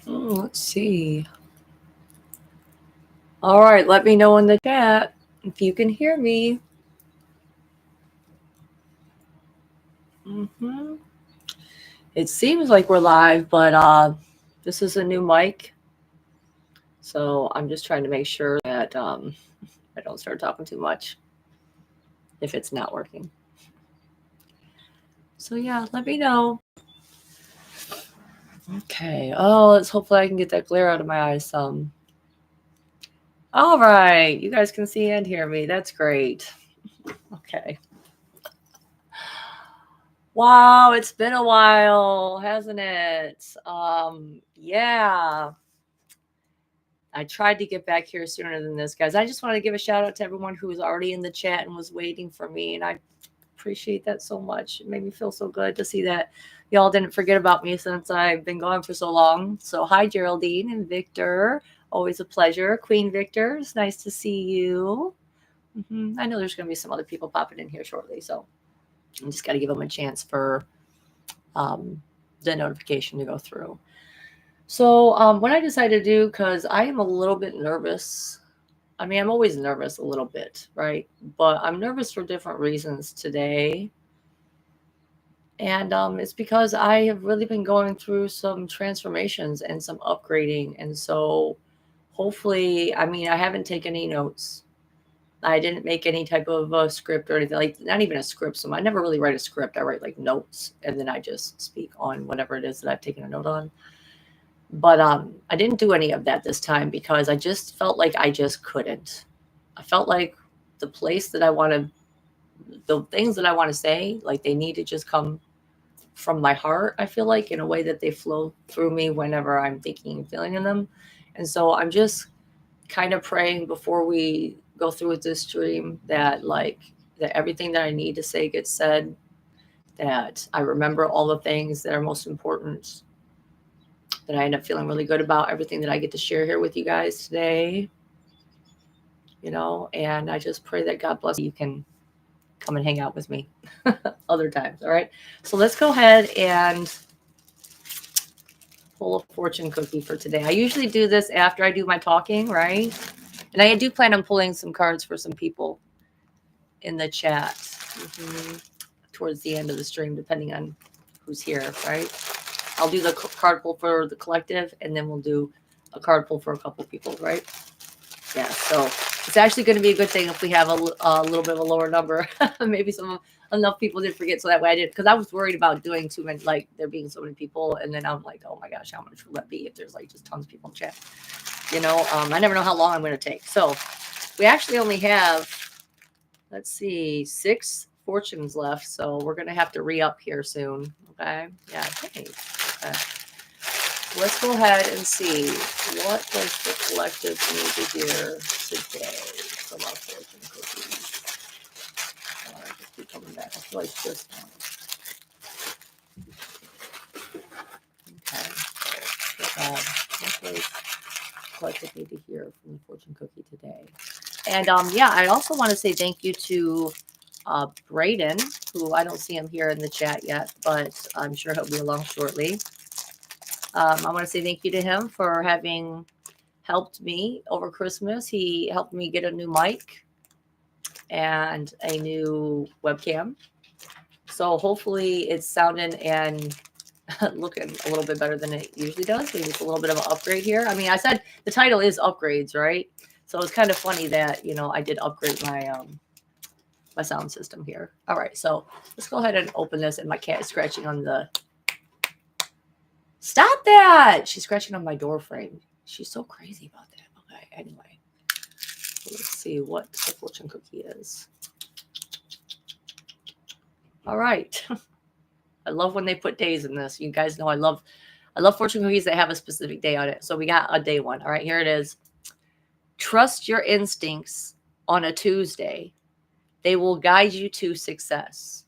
Let's see. All right, let me know in the chat if you can hear me. hmm It seems like we're live, but this is a new mic, so I'm just trying to make sure that I don't start talking too much if it's not working. So yeah, let me know. Okay. Oh, let's hopefully I can get that glare out of my eyes some. All right, you guys can see and hear me. That's great. Okay. Wow, it's been a while, hasn't it? Yeah. I tried to get back here sooner than this, guys. I just want to give a shout out to everyone who was already in the chat and was waiting for me, and I appreciate that so much. It made me feel so good to see that y'all didn't forget about me since I've been gone for so long. So hi, Geraldine and Victor. Always a pleasure. Queen Victor, it's nice to see you. I know there's going to be some other people popping in here shortly, so I just got to give them a chance for um, the notification to go through. So what I decided to do, because I am a little bit nervous. I mean, I'm always nervous a little bit, right? But I'm nervous for different reasons today. And it's because I have really been going through some transformations and some upgrading. And so hopefully, I mean, I haven't taken any notes. I didn't make any type of script or anything, like not even a script. So I never really write a script. I write like notes and then I just speak on whatever it is that I've taken a note on. But I didn't do any of that this time because I just felt like I just couldn't. I felt like the place that I want to, the things that I want to say, like they need to just come from my heart, I feel like, in a way that they flow through me whenever I'm thinking and feeling in them. And so I'm just kind of praying before we go through with this stream that, like, that everything that I need to say gets said, that I remember all the things that are most important, that I end up feeling really good about everything that I get to share here with you guys today, and I just pray that God bless you can come and hang out with me other times. All right. So let's go ahead and pull a fortune cookie for today. I usually do this after I do my talking, right? And I do plan on pulling some cards for some people in the chat towards the end of the stream, depending on who's here, right? I'll do the card pull for the collective, and then we'll do a card pull for a couple people, right? Yeah, so it's actually going to be a good thing if we have a little bit of a lower number. Maybe enough people didn't forget, so that way I didn't, because I was worried about doing too many, like there being so many people, and then I'm like, oh my gosh, how much will that be if there's like just tons of people in chat? I never know how long I'm going to take. So we actually only have, let's see, 6 fortunes left, so we're going to have to re-up here soon. Okay, yeah, thanks. Okay. Let's go ahead and see what does the collective need to hear today from our fortune cookies. I just keep coming back. I feel like this one. Okay. What does collective need to hear from the fortune cookie today? And yeah, I also want to say thank you to Brayden, who I don't see him here in the chat yet, but I'm sure he'll be along shortly. I want to say thank you to him for having helped me over Christmas. He helped me get a new mic and a new webcam. So hopefully it's sounding and looking a little bit better than it usually does. Maybe it's a little bit of an upgrade here. I mean, I said the title is upgrades, right? So it's kind of funny that, I did upgrade my sound system here. All right, so let's go ahead and open this. And my cat is scratching on the... Stop that! She's scratching on my door frame. She's so crazy about that. Okay, anyway. Let's see what the fortune cookie is. All right. I love when they put days in this. You guys know I love fortune cookies that have a specific day on it. So we got a day one. All right, here it is. Trust your instincts on a Tuesday. They will guide you to success.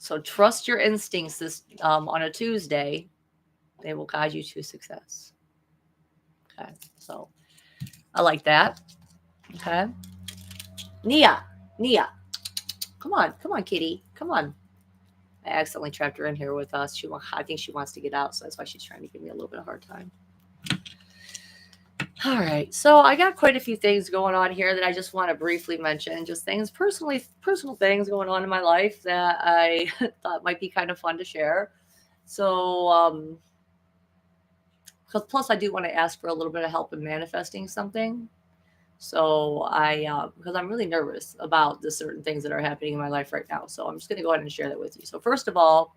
So trust your instincts this on a Tuesday. They will guide you to success. Okay, so I like that. Okay. Nia, come on, kitty, come on. I accidentally trapped her in here with us. I think she wants to get out, so that's why she's trying to give me a little bit of a hard time. All right, so I got quite a few things going on here that I just want to briefly mention. Just personal things going on in my life that I thought might be kind of fun to share. So, because plus I do want to ask for a little bit of help in manifesting something. So because I'm really nervous about the certain things that are happening in my life right now. So I'm just going to go ahead and share that with you. So first of all,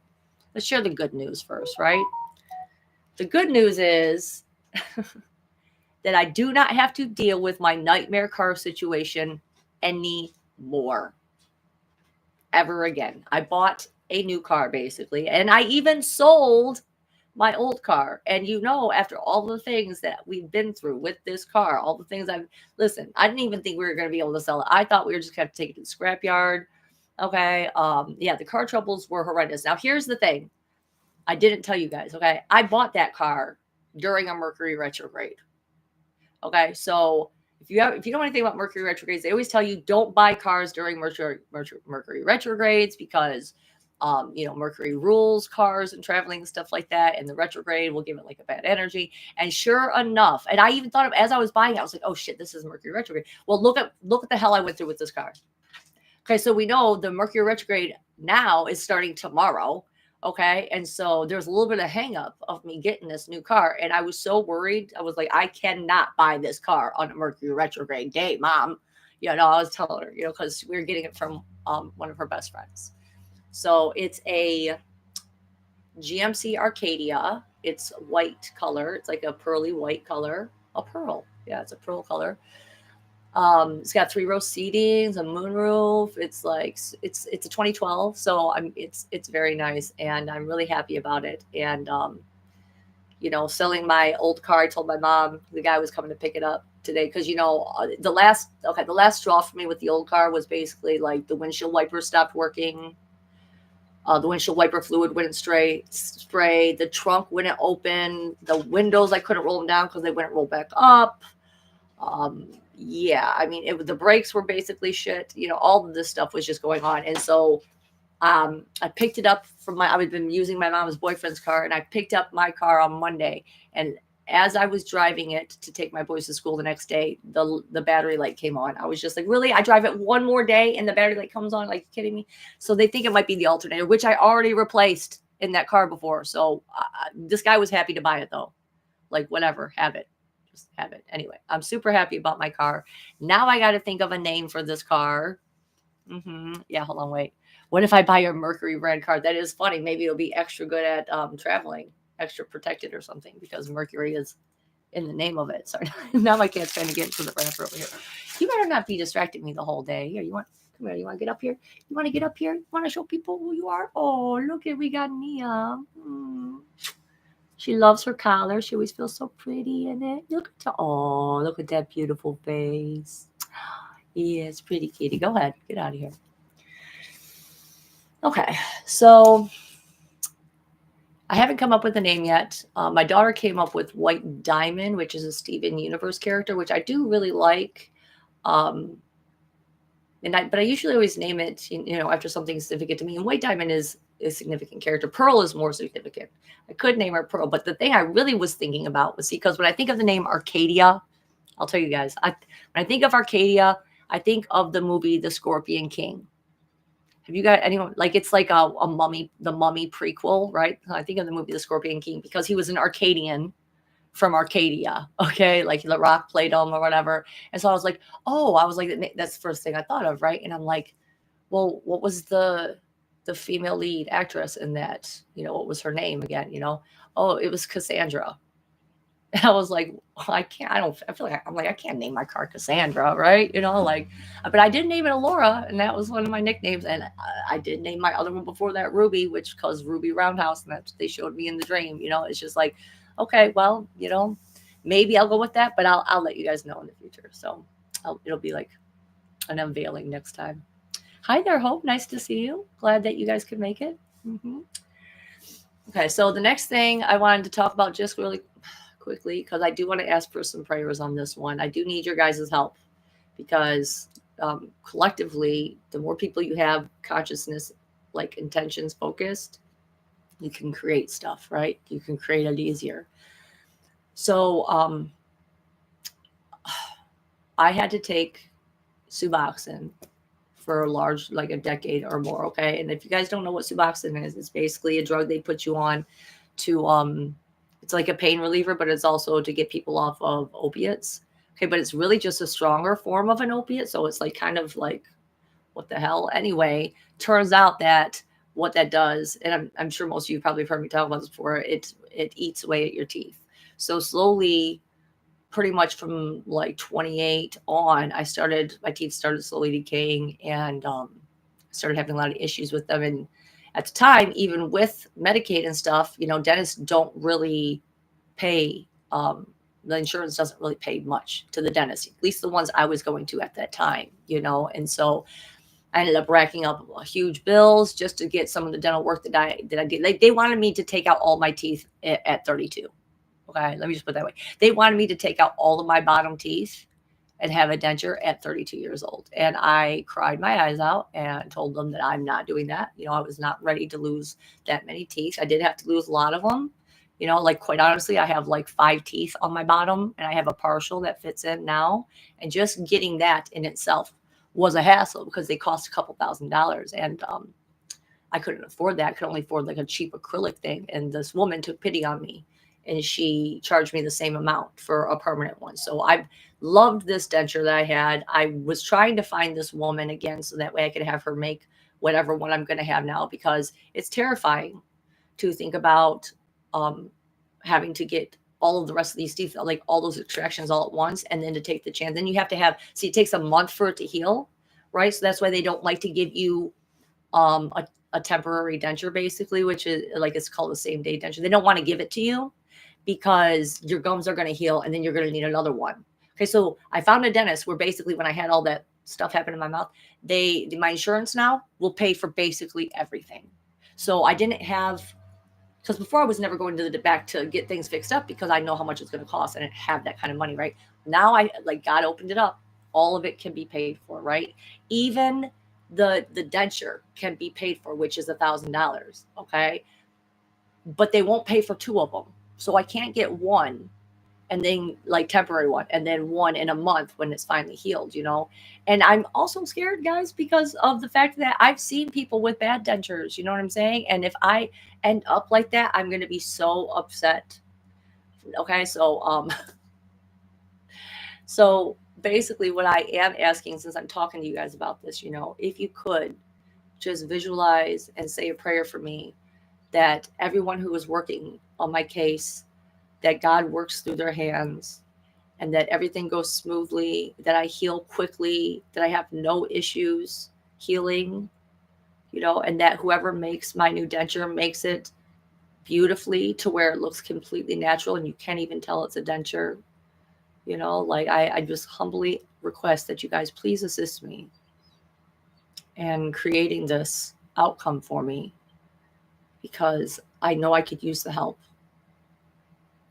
let's share the good news first, right? The good news is that I do not have to deal with my nightmare car situation anymore. Ever again. I bought a new car basically, and I even sold my old car. And after all the things that we've been through with this car, all the things listen, I didn't even think we were going to be able to sell it. I thought we were just going to take it to the scrapyard. Okay. Yeah, the car troubles were horrendous. Now here's the thing. I didn't tell you guys. Okay. I bought that car during a Mercury retrograde. Okay. So if you know anything about Mercury retrogrades, they always tell you don't buy cars during Mercury retrogrades because Mercury rules cars and traveling and stuff like that. And the retrograde will give it like a bad energy. And sure enough, and I even thought of as I was buying it, I was like, oh shit, this is Mercury retrograde. Well, look at the hell I went through with this car. Okay, so we know the Mercury retrograde now is starting tomorrow. Okay, and so there's a little bit of hang up of me getting this new car. And I was so worried. I was like, I cannot buy this car on a Mercury retrograde day, Mom. I was telling her, because we were getting it from one of her best friends. So it's a GMC Arcadia. It's white color. It's like a pearly white color. A pearl. Yeah, it's a pearl color. It's got 3-row seatings, a moonroof. It's a 2012, so it's very nice, and I'm really happy about it. And selling my old car, I told my mom the guy was coming to pick it up today because the last straw for me with the old car was basically like the windshield wiper stopped working. The windshield wiper fluid wouldn't spray. The trunk wouldn't open. The windows, I couldn't roll them down because they wouldn't roll back up. Yeah, I mean, the brakes were basically shit. All of this stuff was just going on. And so I picked it up I've been using my mom's boyfriend's car, and I picked up my car on Monday. And as I was driving it to take my boys to school the next day, the battery light came on. I was just like, really? I drive it one more day and the battery light comes on? Like, kidding me? So they think it might be the alternator, which I already replaced in that car before. So this guy was happy to buy it though. Like, whatever, have it. Just have it. Anyway, I'm super happy about my car. Now I got to think of a name for this car. Yeah, hold on, wait. What if I buy a Mercury red car? That is funny. Maybe it'll be extra good at traveling, extra protected or something because Mercury is in the name of it. Sorry. Now my cat's trying to get into the wrapper over here. You better not be distracting me the whole day. Here, come here. You want to get up here? You want to get up here? You want to show people who you are? Oh, look we got Nia. She loves her collar. She always feels so pretty in it. Look at that beautiful face. Yes, pretty kitty. Go ahead. Get out of here. Okay, so I haven't come up with a name yet. My daughter came up with White Diamond, which is a Steven Universe character, which I do really like. But I usually always name it, after something significant to me. And White Diamond is a significant character. Pearl is more significant. I could name her Pearl, but the thing I really was thinking about was because when I think of the name Arcadia, I'll tell you guys, when I think of Arcadia, I think of the movie The Scorpion King. Have you got anyone it's like a mummy, the Mummy prequel, right? I think of the movie The Scorpion King because he was an Arcadian from Arcadia. Okay. Like The Rock played him or whatever. And so I was like, that's the first thing I thought of. Right. And I'm like, well, what was the female lead actress in that? What was her name again? Oh, it was Cassandra. And I was like, I feel like I can't name my car Cassandra, right? But I did name it Alora, and that was one of my nicknames. And I did name my other one before that Ruby, which caused Ruby Roundhouse, and that's what they showed me in the dream. It's just like, okay, well, maybe I'll go with that, but I'll let you guys know in the future. So it'll be like an unveiling next time. Hi there, Hope. Nice to see you. Glad that you guys could make it. Okay, so the next thing I wanted to talk about just really quickly, because I do want to ask for some prayers on this one. I do need your guys' help because collectively, the more people you have consciousness like intentions focused, you can create stuff, right? You can create it easier. So I had to take Suboxone for like a decade or more. Okay. And if you guys don't know what Suboxone is, it's basically a drug they put you on to, it's like a pain reliever, but it's also to get people off of opiates. Okay. But it's really just a stronger form of an opiate. So it's like kind of like, what the hell? Anyway, turns out that what that does, and I'm sure most of you probably have heard me talk about this before, it eats away at your teeth. So slowly, pretty much from like 28 on, my teeth started slowly decaying, and started having a lot of issues with them. And at the time, even with Medicaid and stuff, dentists don't really pay, the insurance doesn't really pay much to the dentist, at least the ones I was going to at that time, and so I ended up racking up huge bills just to get some of the dental work that I did. Like, they wanted me to take out all my teeth at 32. Okay, let me just put it that way. They wanted me to take out all of my bottom teeth and have a denture at 32 years old. And I cried my eyes out and told them that I'm not doing that. I was not ready to lose that many teeth. I did have to lose a lot of them. Like, quite honestly, I have like 5 teeth on my bottom, and I have a partial that fits in now. And just getting that in itself was a hassle because they cost a couple $1,000s. And I couldn't afford that. I could only afford like a cheap acrylic thing. And this woman took pity on me, and she charged me the same amount for a permanent one. So I loved this denture that I had. I was trying to find this woman again so that way I could have her make whatever one I'm going to have now, because it's terrifying to think about having to get all of the rest of these teeth, like all those extractions all at once, and then to take the chance. Then you have to it takes a month for it to heal, right? So that's why they don't like to give you a temporary denture, basically, which is like, it's called a same day denture. They don't want to give it to you because your gums are going to heal and then you're going to need another one. Okay, so I found a dentist where basically when I had all that stuff happen in my mouth, my insurance now will pay for basically everything. So I didn't have, because before I was never going to the back to get things fixed up because I know how much it's going to cost. I didn't have that kind of money, right? Now God opened it up. All of it can be paid for, right? Even the denture can be paid for, which is $1,000. Okay. But they won't pay for 2 of them. So I can't get one and then like temporary one and then one in a month when it's finally healed, And I'm also scared, guys, because of the fact that I've seen people with bad dentures, you know what I'm saying? And if I end up like that, I'm going to be so upset. Okay. So, so basically what I am asking, since I'm talking to you guys about this, if you could just visualize and say a prayer for me, that everyone who is working on my case, that God works through their hands, and that everything goes smoothly, that I heal quickly, that I have no issues healing, and that whoever makes my new denture makes it beautifully to where it looks completely natural and you can't even tell it's a denture. Like, I just humbly request that you guys please assist me in creating this outcome for me, because I know I could use the help.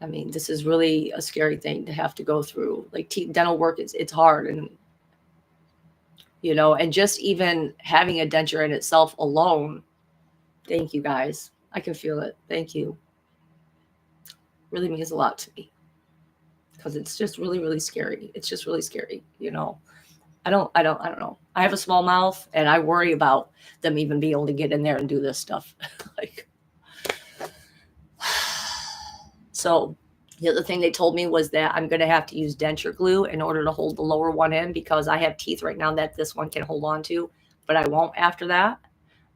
I mean, this is really a scary thing to have to go through. Like, dental work, it's hard. And, and just even having a denture in itself alone, thank you guys. I can feel it. Thank you. Really means a lot to me, because it's just really, really scary. It's just really scary. I don't know. I have a small mouth and I worry about them even being able to get in there and do this stuff. Like, so the other thing they told me was that I'm going to have to use denture glue in order to hold the lower one in, because I have teeth right now that this one can hold on to, but I won't after that.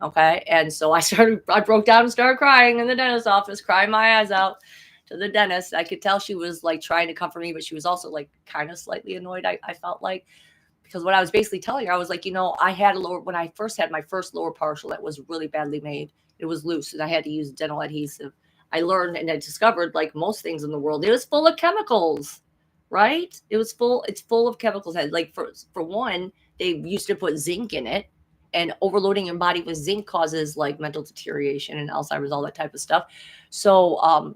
Okay. And so I broke down and started crying in the dentist's office, crying my eyes out to the dentist. I could tell she was like trying to comfort me, but she was also like kind of slightly annoyed. I felt like, because what I was basically telling her, I was like, I had when I first had my first lower partial that was really badly made, it was loose and I had to use dental adhesive. I learned and I discovered, like most things in the world, it was full of chemicals, right? It's full of chemicals. Like, for one, they used to put zinc in it, and overloading your body with zinc causes like mental deterioration and Alzheimer's, all that type of stuff. So,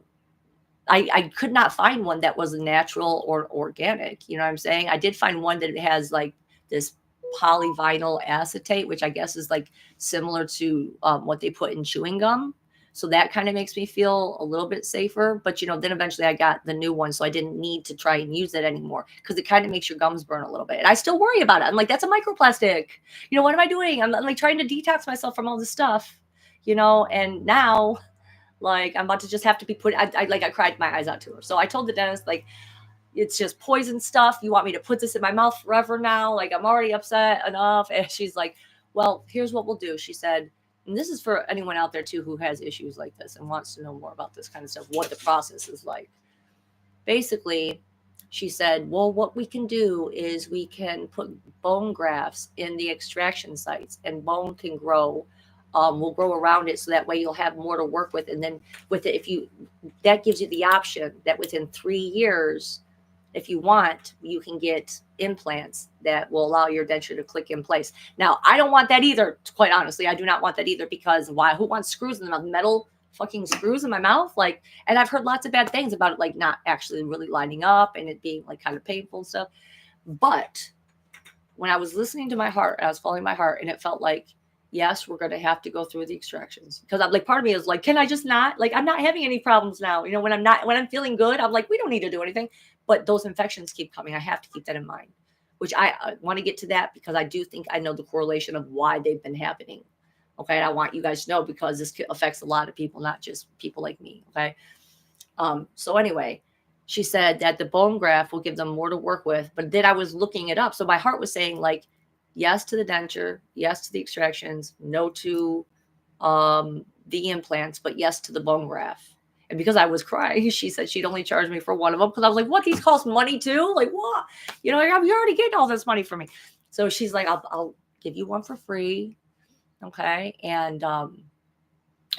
I could not find one that was natural or organic. You know what I'm saying? I did find one that has like this polyvinyl acetate, which I guess is like similar to what they put in chewing gum. So that kind of makes me feel a little bit safer. But, then eventually I got the new one. So I didn't need to try and use it anymore because it kind of makes your gums burn a little bit. And I still worry about it. I'm like, that's a microplastic. What am I doing? I'm like trying to detox myself from all this stuff, and now like I'm about to just have to be put. I cried my eyes out to her. So I told the dentist, like, it's just poison stuff. You want me to put this in my mouth forever now? Like, I'm already upset enough. And she's like, well, here's what we'll do. She said, and this is for anyone out there too who has issues like this and wants to know more about this kind of stuff, what the process is like. Basically, she said, well, what we can do is we can put bone grafts in the extraction sites and bone can grow. Will grow around it so that way you'll have more to work with. And then with it, that gives you the option that within 3 years, if you want, you can get implants that will allow your denture to click in place. Now, I don't want that either. Quite honestly, I do not want that either because why? Who wants screws in the mouth? Metal fucking screws in my mouth? Like, and I've heard lots of bad things about it, like not actually really lining up and it being like kind of painful and stuff. But when I was listening to my heart, I was following my heart, and it felt like, yes, we're going to have to go through the extractions because I'm like, part of me is like, can I just not? Like, I'm not having any problems now. When I'm feeling good, I'm like, we don't need to do anything. But those infections keep coming. I have to keep that in mind, which I want to get to that because I do think I know the correlation of why they've been happening. Okay. And I want you guys to know because this affects a lot of people, not just people like me. Okay. So anyway, she said that the bone graft will give them more to work with, but then I was looking it up. So my heart was saying like, yes to the denture, yes to the extractions, no to the implants, but yes to the bone graft. And because I was crying, she said she'd only charge me for one of them because I was like, what? These cost money too? Like, what? You're already getting all this money from me. So she's like, I'll give you one for free. Okay. And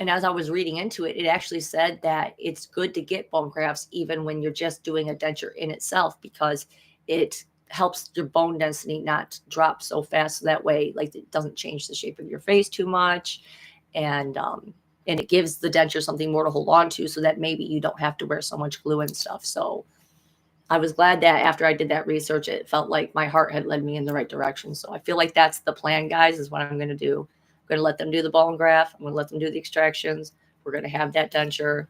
as I was reading into it, it actually said that it's good to get bone grafts even when you're just doing a denture in itself because it helps your bone density not drop so fast. So that way, like, it doesn't change the shape of your face too much. And it gives the denture something more to hold on to so that maybe you don't have to wear so much glue and stuff. So I was glad that after I did that research, it felt like my heart had led me in the right direction. So I feel like that's the plan, guys, is what I'm going to do. I'm going to let them do the bone graft. I'm going to let them do the extractions. We're going to have that denture.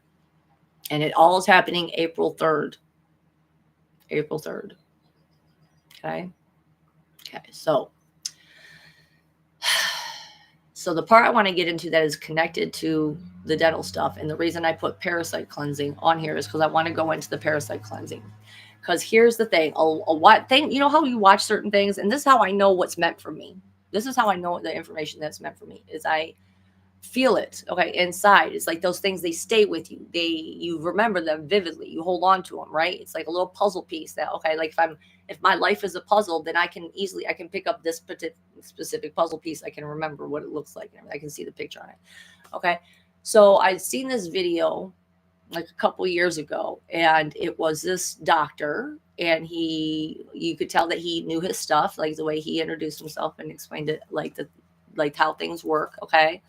And it all is happening April 3rd. April 3rd. Okay. So the part I want to get into that is connected to the dental stuff. And the reason I put parasite cleansing on here is because I want to go into the parasite cleansing. Because here's the thing, how you watch certain things, and this is how I know what's meant for me. This is how I know the information that's meant for me is I feel it. Okay. Inside. It's like those things, they stay with you. You remember them vividly. You hold on to them, right? It's like a little puzzle piece that, okay, like if my life is a puzzle, then I can pick up this specific puzzle piece. I can remember what it looks like. I can see the picture on it. Okay. So I'd seen this video like a couple years ago, and it was this doctor, and you could tell that he knew his stuff, like the way he introduced himself and explained it, like how things work. Okay.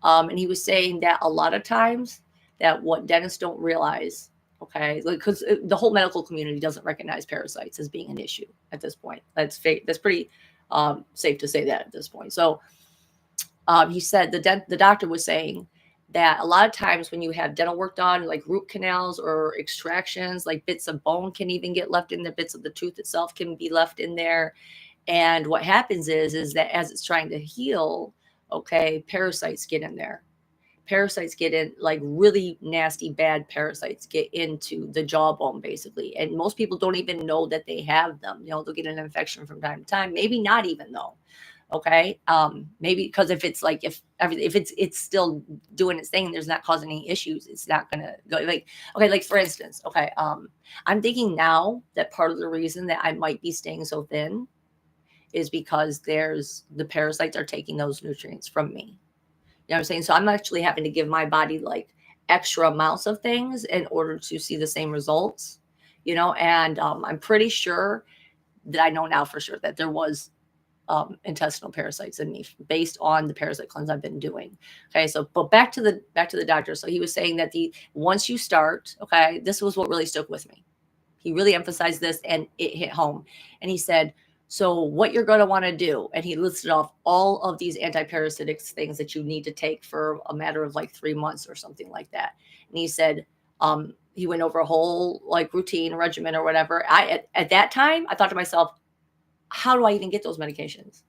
And he was saying that a lot of times that what dentists don't realize, okay, because the whole medical community doesn't recognize parasites as being an issue at this point. That's pretty safe to say that at this point. So he said the doctor was saying that a lot of times when you have dental work done, like root canals or extractions, like bits of bone can even get left in there, bits of the tooth itself can be left in there. And what happens is that as it's trying to heal, okay, parasites get in there. Parasites get in, like really nasty, bad parasites get into the jawbone, basically. And most people don't even know that they have them. They'll get an infection from time to time. Maybe not even though. Okay. Maybe because if it's still doing its thing, there's not causing any issues, it's not going to go like for instance, okay. I'm thinking now that part of the reason that I might be staying so thin is because the parasites are taking those nutrients from me. You know what I'm saying? So I'm actually having to give my body like extra amounts of things in order to see the same results, and I'm pretty sure that I know now for sure that there was intestinal parasites in me based on the parasite cleanse I've been doing. Okay. So, but back to the doctor. So he was saying that once you start, okay, this was what really stuck with me. He really emphasized this and it hit home. And he said, So what you're going to want to do, and he listed off all of these anti-parasitic things that you need to take for a matter of like 3 months or something like that. And he said, he went over a whole like routine regimen or whatever. At that time, I thought to myself, how do I even get those medications?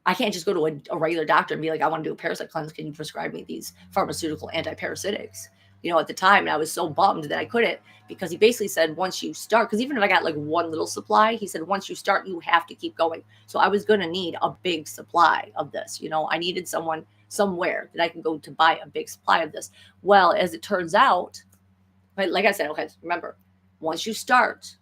I can't just go to a regular doctor and be like, I want to do a parasite cleanse. Can you prescribe me these pharmaceutical antiparasitics? At the time, and I was so bummed that I couldn't, because he basically said, once you start, because even if I got like one little supply, he said, once you start, you have to keep going. So I was going to need a big supply of this. I needed someone somewhere that I can go to buy a big supply of this. Well, as it turns out, like I said, okay, remember, once you start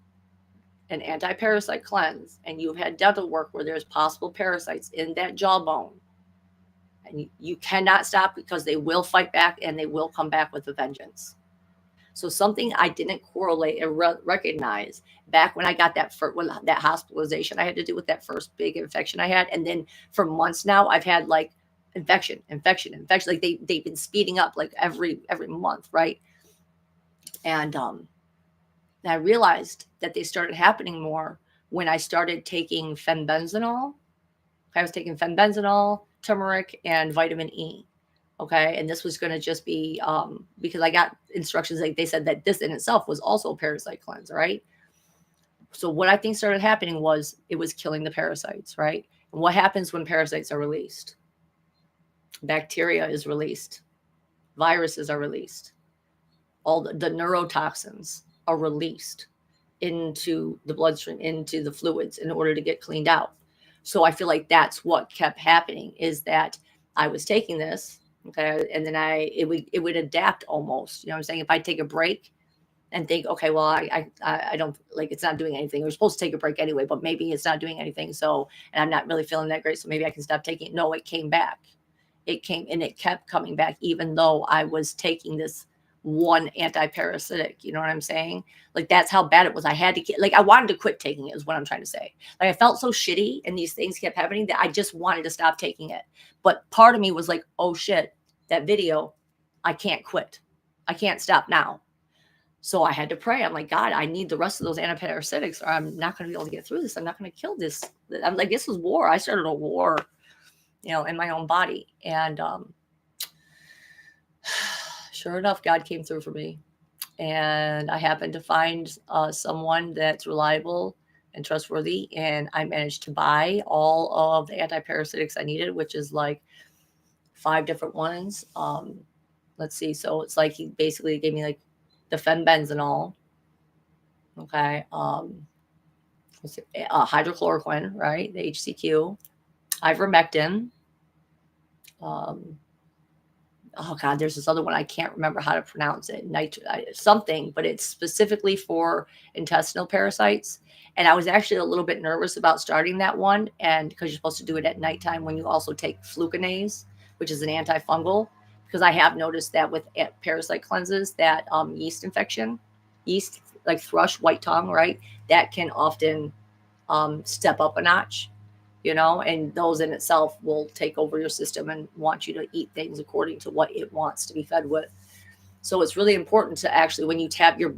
an anti-parasite cleanse and you've had dental work where there's possible parasites in that jawbone, and you cannot stop, because they will fight back and they will come back with a vengeance. So something I didn't correlate and recognize back when I got that hospitalization I had to do with that first big infection I had, and then for months now I've had like infection. Like they've been speeding up like every month, right? And I realized that they started happening more when I started taking fenbenazole. I was taking fenbenazole, turmeric, and vitamin E. Okay. And this was going to just be because I got instructions, like they said that this in itself was also a parasite cleanse, right? So what I think started happening was it was killing the parasites, right? And what happens when parasites are released? Bacteria is released, viruses are released, all the neurotoxins are released into the bloodstream, into the fluids, in order to get cleaned out. So I feel like that's what kept happening, is that I was taking this, okay, and then it would adapt almost. You know what I'm saying? If I take a break and think, okay, well, I don't, like, it's not doing anything. We're supposed to take a break anyway, but maybe it's not doing anything. So, and I'm not really feeling that great, so maybe I can stop taking it. No, it came back. It came, and it kept coming back, even though I was taking this one anti-parasitic. You know what I'm saying? Like, that's how bad it was. I had to get, like, I wanted to quit taking it, is what I'm trying to say. Like, I felt so shitty and these things kept happening that I just wanted to stop taking it. But part of me was like, oh shit, that video, I can't quit. I can't stop now. So I had to pray. I'm like, God, I need the rest of those antiparasitics, or I'm not going to be able to get through this. I'm not going to kill this. I'm like, this was war. I started a war, in my own body. And sure enough, God came through for me. And I happened to find someone that's reliable and trustworthy. And I managed to buy all of the antiparasitics I needed, which is like 5 different ones. Let's see. So it's like he basically gave me like the fenbenazole, okay, hydrochloroquine, right, the HCQ, ivermectin, oh God, there's this other one I can't remember how to pronounce it, something, but it's specifically for intestinal parasites. And I was actually a little bit nervous about starting that one, and because you're supposed to do it at nighttime when you also take fluconase, which is an antifungal. Because I have noticed that with parasite cleanses, that yeast infection, yeast like thrush, white tongue, right? That can often step up a notch, and those in itself will take over your system and want you to eat things according to what it wants to be fed with. So it's really important to actually, when you tap your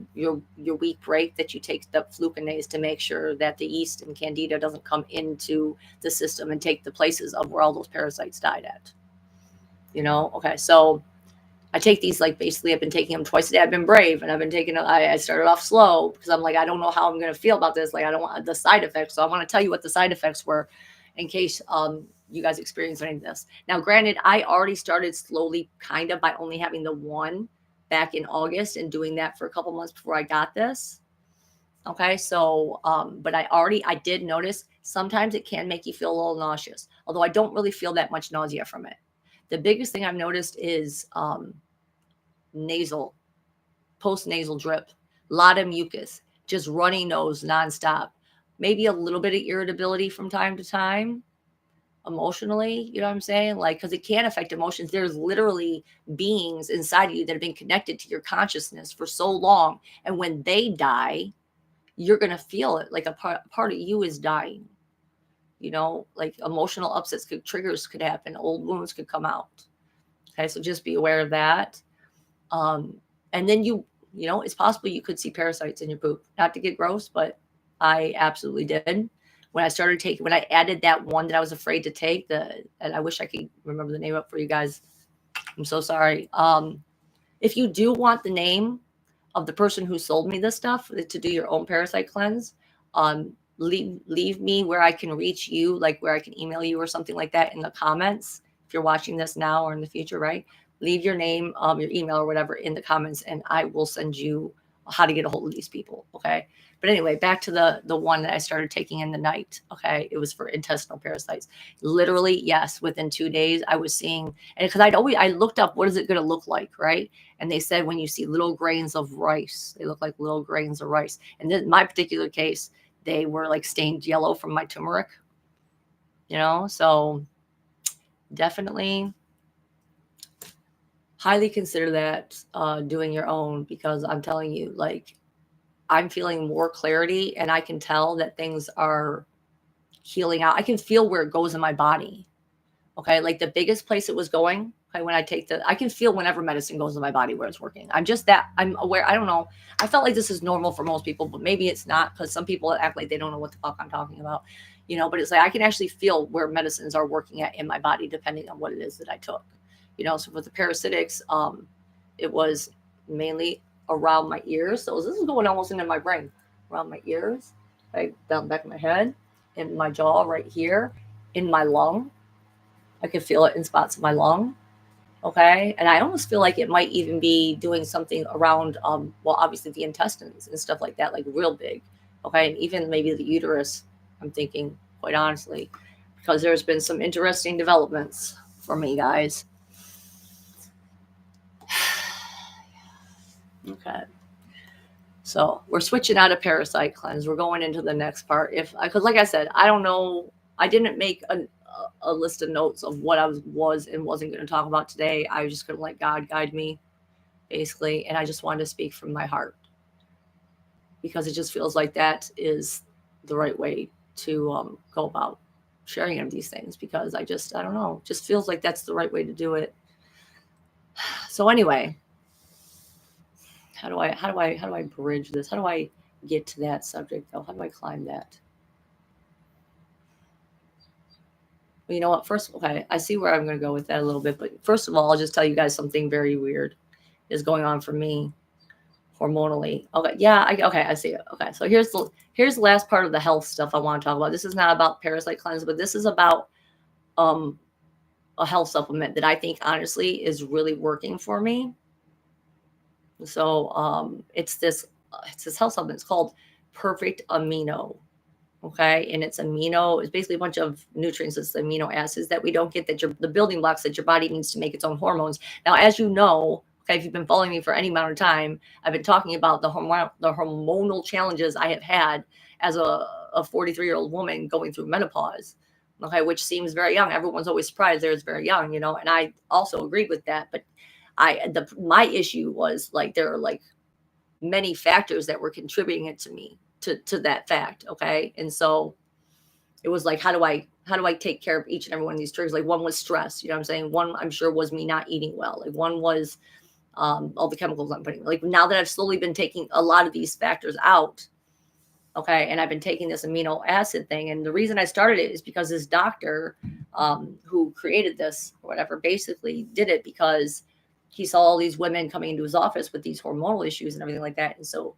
week break, that you take the fluconase to make sure that the yeast and candida doesn't come into the system and take the places of where all those parasites died at. Okay, so I take these, like, basically I've been taking them twice a day. I've been brave, and I've been taking them. I started off slow because I'm like, I don't know how I'm going to feel about this. Like, I don't want the side effects. So I want to tell you what the side effects were in case you guys experience any of this. Now, granted, I already started slowly, kind of, by only having the one back in August and doing that for a couple months before I got this. Okay, so, but I did notice sometimes it can make you feel a little nauseous, although I don't really feel that much nausea from it. The biggest thing I've noticed is nasal, post-nasal drip, a lot of mucus, just runny nose nonstop, maybe a little bit of irritability from time to time, emotionally, you know what I'm saying? Like, because it can affect emotions. There's literally beings inside of you that have been connected to your consciousness for so long, and when they die, you're going to feel it, like a part of you is dying. Like emotional upsets triggers could happen. Old wounds could come out. Okay. So just be aware of that. And then it's possible you could see parasites in your poop. Not to get gross, but I absolutely did. when I added that one that I was afraid to take, and I wish I could remember the name up for you guys. I'm so sorry. If you do want the name of the person who sold me this stuff to do your own parasite cleanse, leave me where I can reach you, like where I can email you or something like that in the comments. If you're watching this now or in the future, right? Leave your name, your email or whatever in the comments, and I will send you how to get a hold of these people. Okay. But anyway, back to the one that I started taking in the night. Okay. It was for intestinal parasites. Literally, yes, within 2 days, I was seeing, and because I looked up what is it going to look like, right? And they said when you see little grains of rice, they look like little grains of rice. And in my particular case, they were like stained yellow from my turmeric, so definitely highly consider that doing your own, because I'm telling you, like, I'm feeling more clarity and I can tell that things are healing out. I can feel where it goes in my body. Okay. Like the biggest place it was going, okay, when I can feel whenever medicine goes in my body where it's working. I'm aware. I don't know. I felt like this is normal for most people, but maybe it's not, because some people act like they don't know what the fuck I'm talking about, but it's like I can actually feel where medicines are working at in my body depending on what it is that I took. So with the parasitics, it was mainly around my ears. So this is going almost into my brain, around my ears, right down the back of my head, in my jaw, right here, in my lung. I could feel it in spots of my lung. Okay. And I almost feel like it might even be doing something around, well, obviously the intestines and stuff like that, like real big. Okay. And even maybe the uterus, I'm thinking, quite honestly, because there's been some interesting developments for me, guys. Okay. So we're switching out of parasite cleanse. We're going into the next part. Because like I said, I don't know. I didn't make a list of notes of what I was and wasn't going to talk about today. I was just going to let God guide me, basically. And I just wanted to speak from my heart, because it just feels like that is the right way to go about sharing of these things, because I don't know, just feels like that's the right way to do it. So anyway, how do I bridge this? How do I get to that subject though? How do I climb that? Well, you know what? First, okay, I see where I'm going to go with that a little bit, but first of all, I'll just tell you guys something very weird is going on for me hormonally. Okay, yeah, I see it. Okay, so here's the last part of the health stuff I want to talk about. This is not about parasite cleanse, but this is about a health supplement that I think honestly is really working for me. So it's this health supplement. It's called Perfect Amino. Okay, and it's basically a bunch of nutrients. It's amino acids that we don't get, the building blocks that your body needs to make its own hormones. Now, as you know, okay, if you've been following me for any amount of time, I've been talking about the hormonal challenges I have had as a 43-year-old woman going through menopause. Okay, which seems very young. Everyone's always surprised there it's very young, and I also agreed with that. But my issue was like there are like many factors that were contributing it to me to that fact. Okay. And so it was like, how do I take care of each and every one of these triggers? Like one was stress, you know what I'm saying? One, I'm sure, was me not eating well. Like one was all the chemicals I'm putting. Like now that I've slowly been taking a lot of these factors out, okay, and I've been taking this amino acid thing. And the reason I started it is because this doctor who created this or whatever basically did it because he saw all these women coming into his office with these hormonal issues and everything like that. And so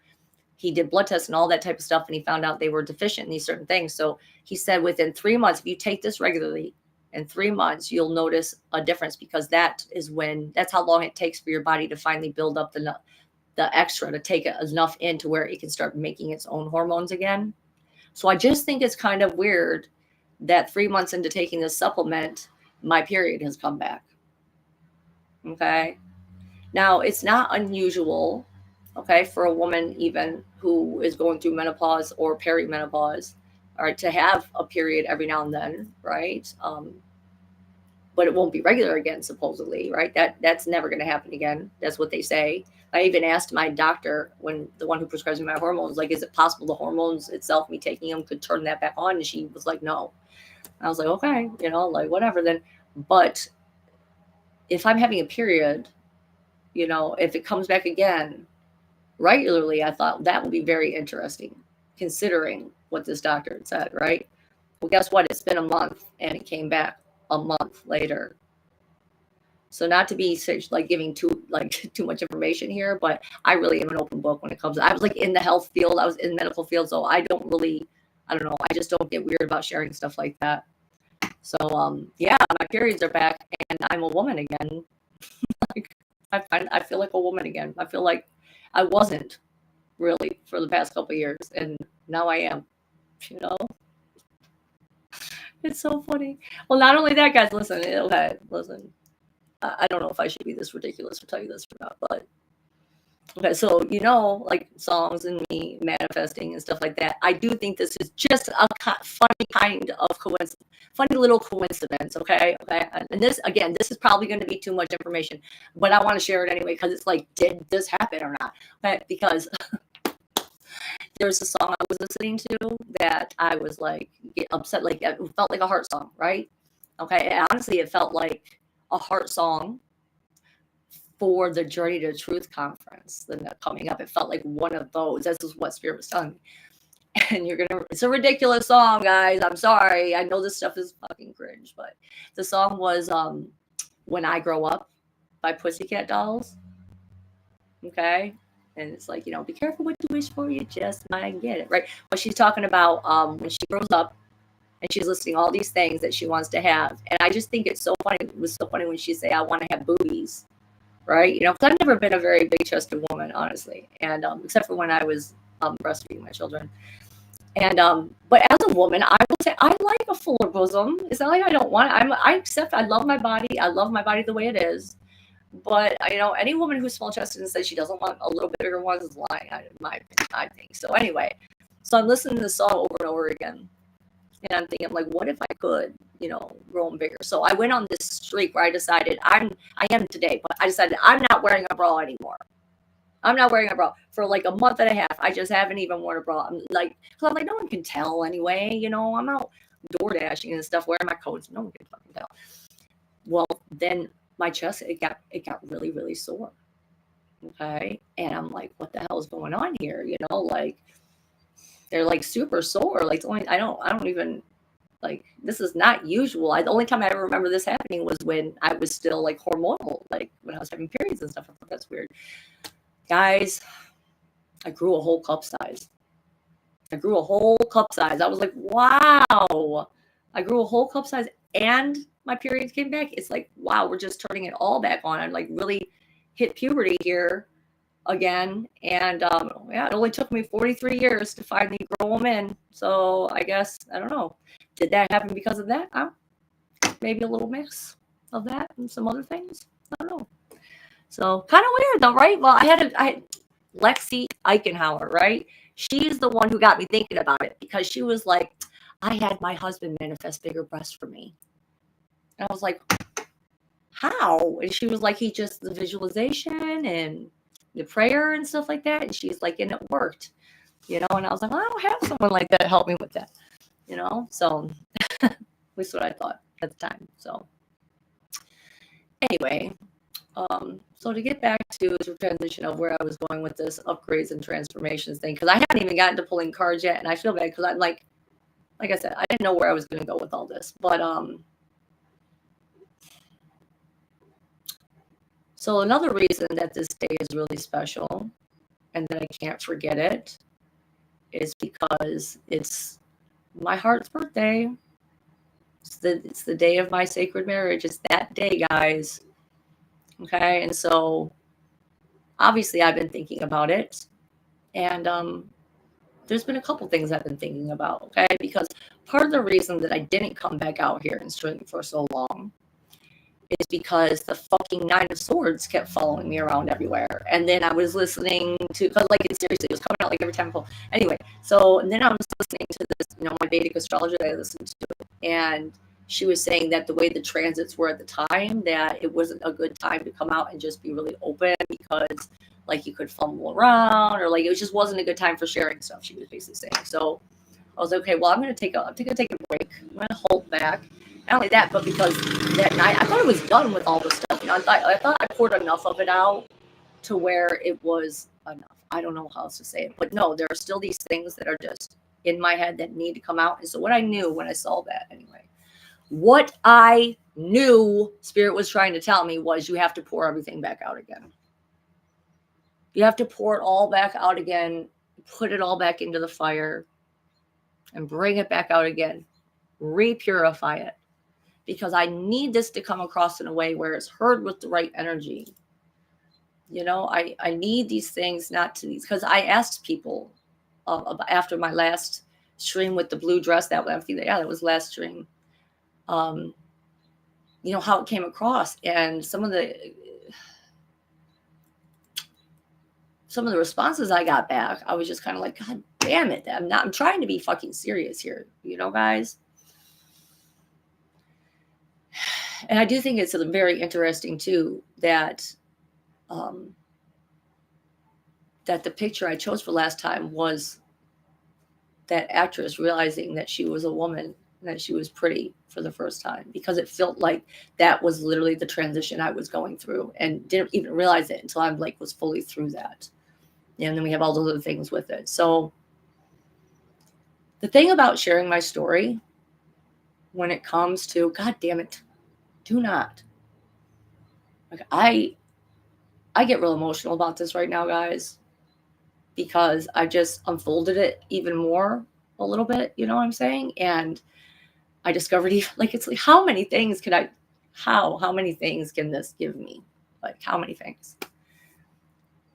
he did blood tests and all that type of stuff, and he found out they were deficient in these certain things. So he said within 3 months, if you take this regularly, in 3 months, you'll notice a difference, because that's how long it takes for your body to finally build up the extra to take enough in to where it can start making its own hormones again. So I just think it's kind of weird that 3 months into taking this supplement, my period has come back. Okay. Now, it's not unusual, okay, for a woman even who is going through menopause or perimenopause, all right, to have a period every now and then, right? But it won't be regular again, supposedly, right? That's never going to happen again. That's what they say. I even asked my doctor, when the one who prescribes me my hormones, like, is it possible the hormones itself, me taking them, could turn that back on? And she was like, no. I was like, okay, like whatever then. But if I'm having a period, if it comes back again regularly, I thought that would be very interesting, considering what this doctor had said, right? Well, guess what? It's been a month and it came back a month later. So not to be like giving too much information here, but I really am an open book when it comes. I was like in the health field, I was in the medical field, so I don't know. I just don't get weird about sharing stuff like that. So yeah, my periods are back and I'm a woman again. Like I feel like a woman again. I feel like I wasn't really for the past couple of years, and now I am. You know, it's so funny. Well, not only that, guys. Listen, okay, listen. I don't know if I should be this ridiculous to tell you this or not, but okay, so like songs and me manifesting and stuff like that. I do think this is just a funny kind of coincidence, funny little coincidence. Okay, and this is probably going to be too much information, but I want to share it anyway because it's like, did this happen or not? Okay, because there's a song I was listening to that I was like get upset, like it felt like a heart song, right? Okay, and honestly, it felt like a heart song for the Journey to Truth conference coming up. It felt like one of those. This is what Spirit was telling me. And it's a ridiculous song, guys. I'm sorry. I know this stuff is fucking cringe, but the song was When I Grow Up by Pussycat Dolls. Okay. And it's like, be careful what you wish for, you just might get it. Right. But she's talking about when she grows up, and she's listing all these things that she wants to have. And I just think it's so funny. It was so funny when she say, I want to have boobies, right? Because I've never been a very big-chested woman, honestly. And except for when I was breastfeeding my children. And but as a woman, I would say I like a fuller bosom. It's not like I don't want it. I love my body. I love my body the way it is. But any woman who's small-chested and says she doesn't want a little bit bigger ones is lying, in my opinion, I think. So anyway, so I'm listening to this song over and over again. And I'm thinking, like, what if I could, grow them bigger? So I went on this streak where I decided I am today, but I decided I'm not wearing a bra anymore. I'm not wearing a bra for like a month and a half. I just haven't even worn a bra. I'm like, no one can tell anyway. I'm out door dashing and stuff, wearing my coats. No one can fucking tell. Well, then my chest, it got really, really sore. Okay. And I'm like, what the hell is going on here? Like, they're like super sore. Like I don't even like, this is not usual. The only time I ever remember this happening was when I was still like hormonal, like when I was having periods and stuff. I thought that's weird. Guys, I grew a whole cup size. I was like, wow. I grew a whole cup size and my periods came back. It's like, wow, we're just turning it all back on. I'm like really hit puberty here again, and it only took me 43 years to finally grow them in. So I guess, I don't know, did that happen because of that? Maybe a little mix of that and some other things. I don't know. So kind of weird though, right? Well, I had Lexi Eichenhauer, right? She's the one who got me thinking about it, because she was like, I had my husband manifest bigger breasts for me. And I was like, how? And she was like, the visualization and the prayer and stuff like that. And she's like, and it worked, and I was like, well, I don't have someone like that help me with that, so at least what I thought at the time. So anyway, so to get back to the transition of where I was going with this upgrades and transformations thing, because I haven't even gotten to pulling cards yet, and I feel bad because I'm like I said, I didn't know where I was going to go with all this, but so another reason that this day is really special and that I can't forget it is because it's my heart's birthday. It's the day of my sacred marriage. It's that day, guys. Okay, and so obviously I've been thinking about it, and there's been a couple things I've been thinking about, okay? Because part of the reason that I didn't come back out here and stream for so long is because the fucking Nine of Swords kept following me around everywhere. And then I was listening to, because like, seriously, it was coming out like every time. Anyway, so, and then I was listening to this, my Vedic astrologer that I listened to, and she was saying that the way the transits were at the time, that it wasn't a good time to come out and just be really open, because like you could fumble around, or like it just wasn't a good time for sharing stuff, she was basically saying. So I was like, okay, well, I'm going to take a break. I'm going to hold back. Not only that, but because that night I thought it was done with all the stuff. I thought I poured enough of it out to where it was enough. I don't know how else to say it, but no, there are still these things that are just in my head that need to come out. And so what I knew when I saw that anyway, what I knew Spirit was trying to tell me was you have to pour everything back out again. You have to pour it all back out again, put it all back into the fire, and bring it back out again. Repurify it. Because I need this to come across in a way where it's heard with the right energy. You know, I need these things not to these, because I asked people after my last stream with the blue dress, that was last stream. You know, how it came across, and some of the responses I got back, I was just kind of like, God damn it. I'm trying to be fucking serious here, you know, guys. And I do think it's very interesting too that that the picture I chose for last time was that actress realizing that she was a woman, that she was pretty for the first time, because it felt like that was literally the transition I was going through, and didn't even realize it until I'm like was fully through that. And then we have all those other things with it. So the thing about sharing my story when it comes to, God damn it, do not. Like I get real emotional about this right now, guys, because I just unfolded it even more a little bit, you know what I'm saying? And I discovered like, it's like, how many things can how many things can this give me? Like, how many things?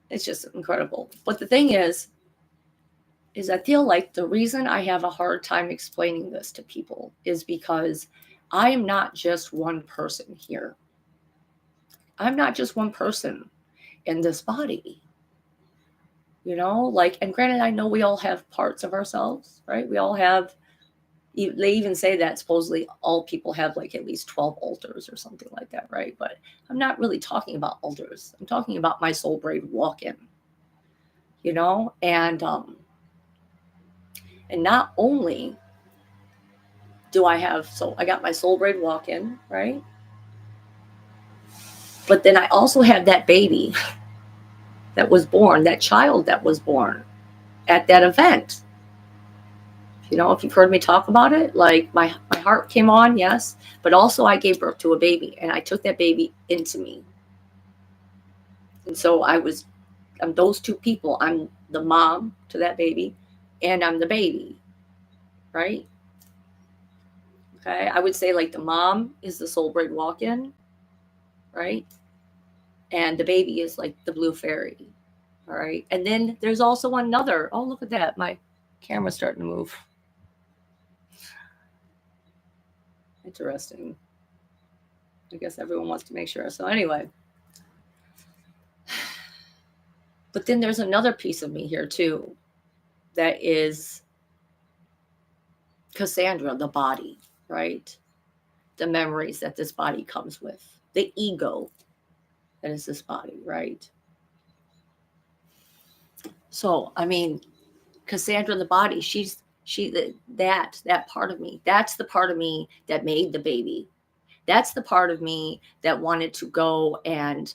It's just incredible. But the thing is I feel like the reason I have a hard time explaining this to people is because I am not just one person here. I'm not just one person in this body. You know, like, and granted, I know we all have parts of ourselves, right? We all have, they even say that supposedly all people have like at least 12 alters or something like that, right? But I'm not really talking about alters. I'm talking about my soul braid walk-in, you know? And not only do I have, so I got my soul braid walk-in, right? But then I also have that baby that was born, that child that was born at that event. You know, if you've heard me talk about it, like my heart came on, yes, but also I gave birth to a baby, and I took that baby into me. And so I'm those two people. I'm the mom to that baby, and I'm the baby, right? Okay, I would say like the mom is the soul braid walk-in, right? And the baby is like the blue fairy, all right? And then there's also another, oh, look at that, my camera's starting to move. Interesting. I guess everyone wants to make sure. So anyway, but then there's another piece of me here too, that is Cassandra, the body, right? The memories that this body comes with, the ego that is this body, right? So, I mean, Cassandra, the body, that part of me, that's the part of me that made the baby. That's the part of me that wanted to go and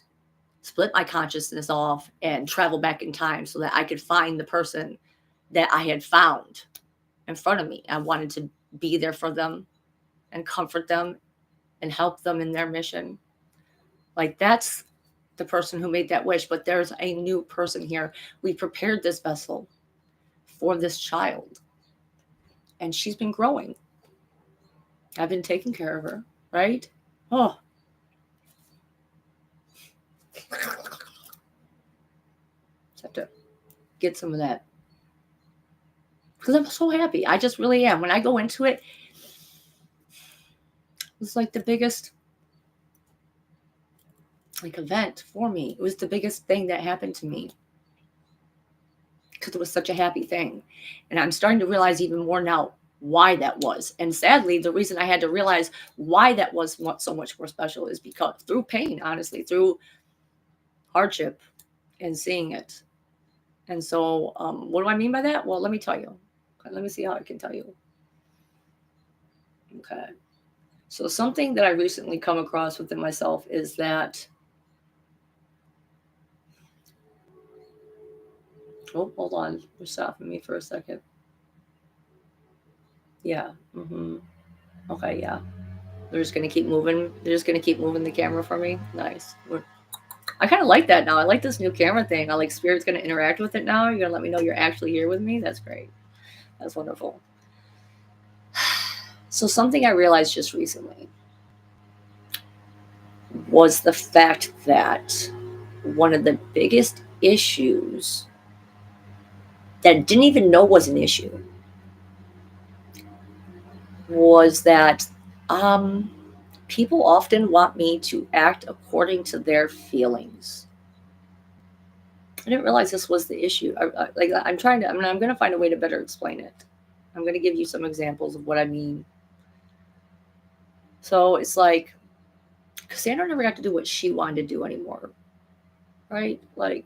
split my consciousness off and travel back in time so that I could find the person that I had found in front of me. I wanted to be there for them and comfort them and help them in their mission. Like, that's the person who made that wish. But there's a new person here. We prepared this vessel for this child, and she's been growing. I've been taking care of her, right? Oh. Just have to get some of that, because I'm so happy. I just really am. When I go into it, it's like the biggest like event for me. It was the biggest thing that happened to me, because it was such a happy thing. And I'm starting to realize even more now why that was. And sadly, the reason I had to realize why that was so much more special is because through pain, honestly, through hardship and seeing it. And so what do I mean by that? Well, let me tell you. Okay, let me see how I can tell you. Okay. So something that I recently come across within myself is that, oh, hold on. You're stopping me for a second. Yeah. Okay. Yeah. They're just gonna keep moving. They're just gonna keep moving the camera for me. Nice. I kind of like that now. I like this new camera thing. I like Spirit's gonna interact with it now. You're gonna let me know you're actually here with me. That's great. That's wonderful. So something I realized just recently was the fact that one of the biggest issues that I didn't even know was an issue was that um, people often want me to act according to their feelings. I didn't realize this was the issue. I'm trying to. I'm going to find a way to better explain it. I'm going to give you some examples of what I mean. So it's like Cassandra never got to do what she wanted to do anymore, right? Like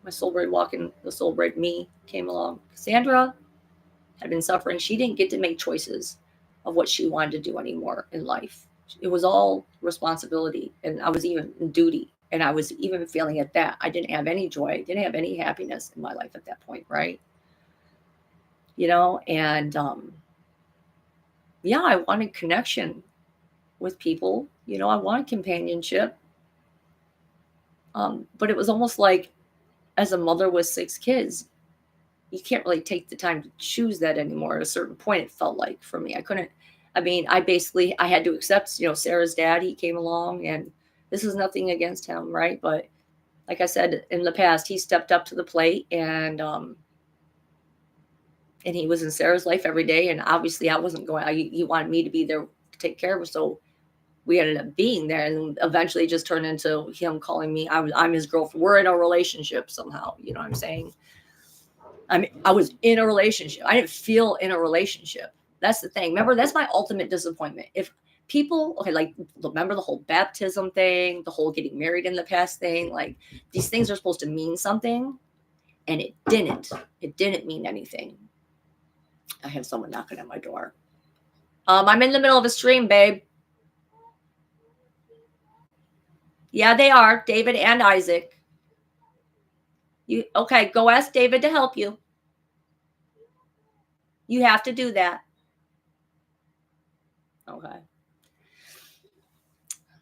my soul braid walking, the soul braid me came along. Cassandra had been suffering. She didn't get to make choices of what she wanted to do anymore in life. It was all responsibility, and I was even in duty, and I was even feeling at that. I didn't have any joy, didn't have any happiness in my life at that point, right? And yeah, I wanted connection with people. I wanted companionship. But it was almost like, as a mother with 6 kids, you can't really take the time to choose that anymore. At a certain point, it felt like for me, I couldn't. I mean, I had to accept, Sarah's dad. He came along, and this is nothing against him, right? But like I said in the past, he stepped up to the plate, and he was in Sarah's life every day. And obviously, I wasn't going. He wanted me to be there to take care of her, so we ended up being there, and eventually, it just turned into him calling me. I'm his girlfriend. We're in a relationship somehow. You know what I'm saying? I was in a relationship. I didn't feel in a relationship. That's the thing. Remember, that's my ultimate disappointment. If people, okay, like, remember the whole baptism thing, the whole getting married in the past thing, like, these things are supposed to mean something, and it didn't. It didn't mean anything. I have someone knocking at my door. I'm in the middle of a stream, babe. Yeah, they are, David and Isaac. You okay? Go ask David to help you. You have to do that. Okay.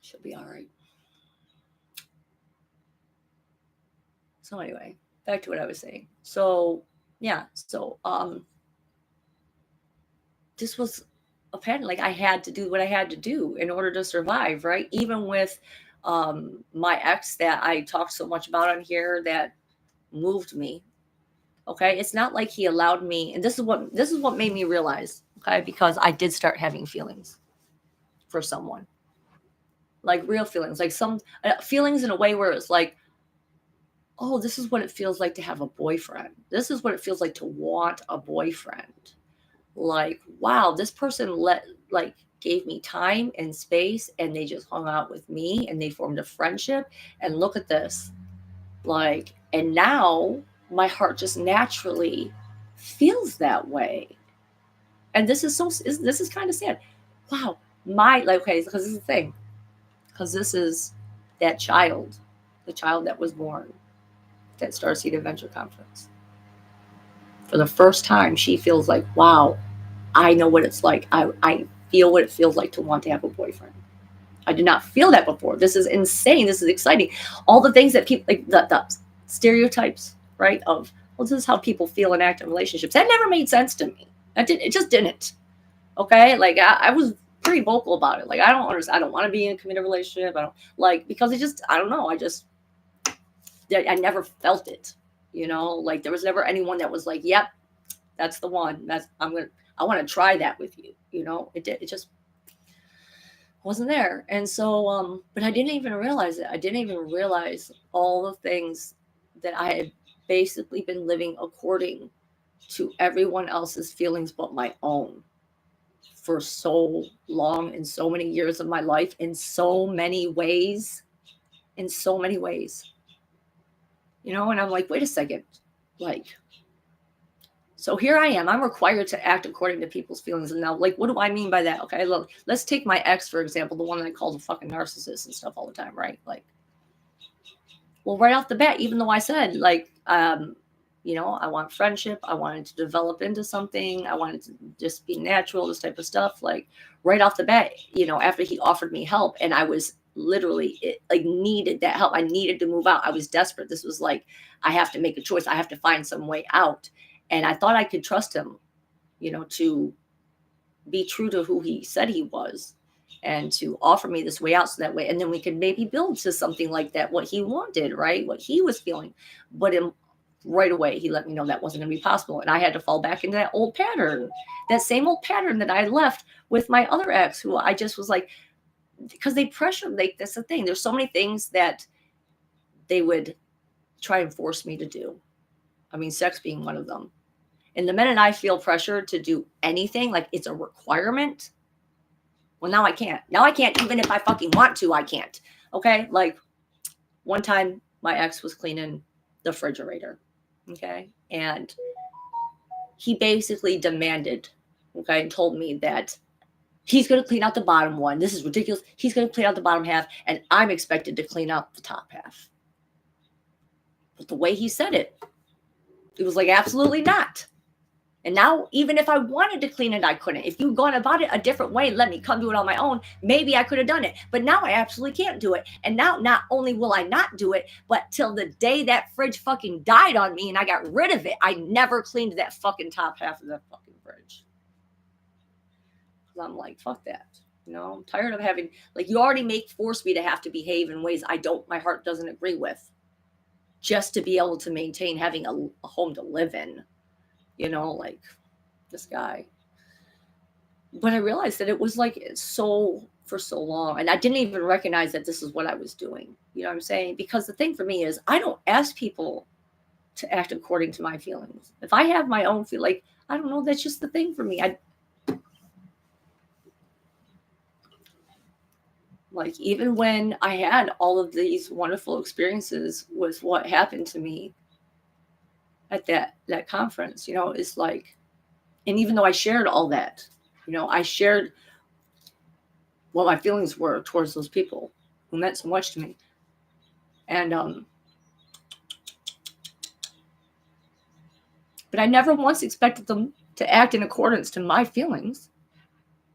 She'll be all right. So anyway, back to what I was saying. So yeah, this was a pattern. Like, I had to do what I had to do in order to survive, right? Even with my ex that I talked so much about on here that moved me. Okay. It's not like he allowed me, and this is what made me realize, okay, because I did start having feelings for someone. Like real feelings, like some feelings in a way where it's like, oh, this is what it feels like to have a boyfriend. This is what it feels like to want a boyfriend. Like, wow, this person gave me time and space, and they just hung out with me, and they formed a friendship. And look at this. Like, and now my heart just naturally feels that way. And this is kind of sad. Wow. Okay, because this is the thing. Because this is that child, the child that was born at Starseed Adventure Conference. For the first time, she feels like, wow, I know what it's like. I feel what it feels like to want to have a boyfriend. I did not feel that before. This is insane. This is exciting. All the things that people, like the stereotypes, right? Of, well, this is how people feel and act in relationships. That never made sense to me. It just didn't. Okay. Like, I was pretty vocal about it. Like, I don't understand. I don't want to be in a committed relationship. I don't because I don't know. I never felt it, like there was never anyone that was like, yep, that's the one. I want to try that with you. It just wasn't there. And so, but I didn't even realize it. I didn't even realize all the things that I had basically been living according to everyone else's feelings but my own for so long, in so many years of my life, in so many ways, and I'm like, wait a second, like, so here I am. I'm required to act according to people's feelings. And now, like, what do I mean by that? Okay, look, let's take my ex, for example, the one that I called a fucking narcissist and stuff all the time, right? Like, well, right off the bat, even though I said, like, You know, I want friendship. I wanted to develop into something. I wanted to just be natural, this type of stuff. Like right off the bat, you know, after he offered me help, and I was literally like needed that help. I needed to move out. I was desperate. This was like, I have to make a choice. I have to find some way out. And I thought I could trust him, you know, to be true to who he said he was and to offer me this way out so that way. And then we could maybe build to something like that, what he wanted, right? What he was feeling. But right away, he let me know that wasn't going to be possible. And I had to fall back into that old pattern, that same old pattern that I left with my other ex, who I just was like, because they pressured, like, that's the thing. There's so many things that they would try and force me to do. I mean, sex being one of them. And the minute I feel pressure to do anything, like it's a requirement, well, now I can't. Now I can't, even if I fucking want to, I can't. Okay? Like one time my ex was cleaning the refrigerator. Okay? And he basically demanded, okay, and told me that he's going to clean out the bottom one. This is ridiculous. He's going to clean out the bottom half, and I'm expected to clean out the top half. But the way he said it, it was like, absolutely not. And now, even if I wanted to clean it, I couldn't. If you'd gone about it a different way, let me come do it on my own, maybe I could have done it. But now I absolutely can't do it. And now, not only will I not do it, but till the day that fridge fucking died on me and I got rid of it, I never cleaned that fucking top half of that fucking fridge. Because I'm like, fuck that. You know, I'm tired of having, like, you already force me to have to behave in ways my heart doesn't agree with, just to be able to maintain having a home to live in. You know, like this guy. But I realized that it was like for so long. And I didn't even recognize that this is what I was doing. You know what I'm saying? Because the thing for me is I don't ask people to act according to my feelings. If I have my own like, I don't know, that's just the thing for me. Like, even when I had all of these wonderful experiences with what happened to me at that conference, you know, it's like, and even though I shared all that, you know, I shared what my feelings were towards those people who meant so much to me. And, but I never once expected them to act in accordance to my feelings.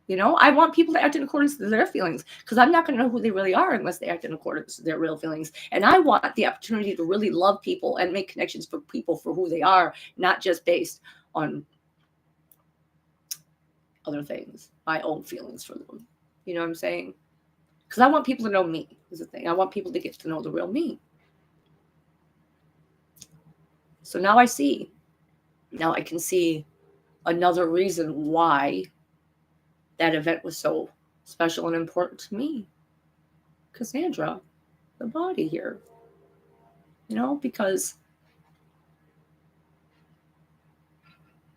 You know, I want people to act in accordance to their feelings, because I'm not going to know who they really are unless they act in accordance to their real feelings. And I want the opportunity to really love people and make connections for people for who they are, not just based on other things, my own feelings for them. You know what I'm saying? Because I want people to know me, is the thing. I want people to get to know the real me. So now I see. Now I can see another reason why that event was so special and important to me. Cassandra, the body here. You know, because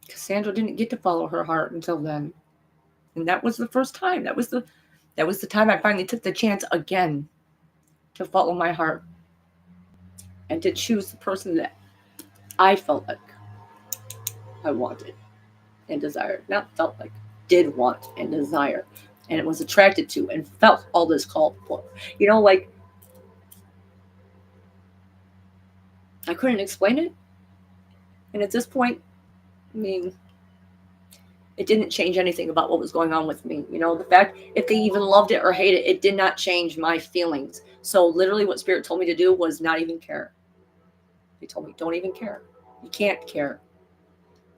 Cassandra didn't get to follow her heart until then. And that was the first time. That was the time I finally took the chance again to follow my heart and to choose the person that I felt like I wanted and desired. Not felt like, did want and desire. And it was attracted to and felt all this call for. You know, like, I couldn't explain it. And at this point, I mean, it didn't change anything about what was going on with me. You know, the fact, if they even loved it or hated it, it did not change my feelings. So literally what Spirit told me to do was not even care. They told me, don't even care. You can't care.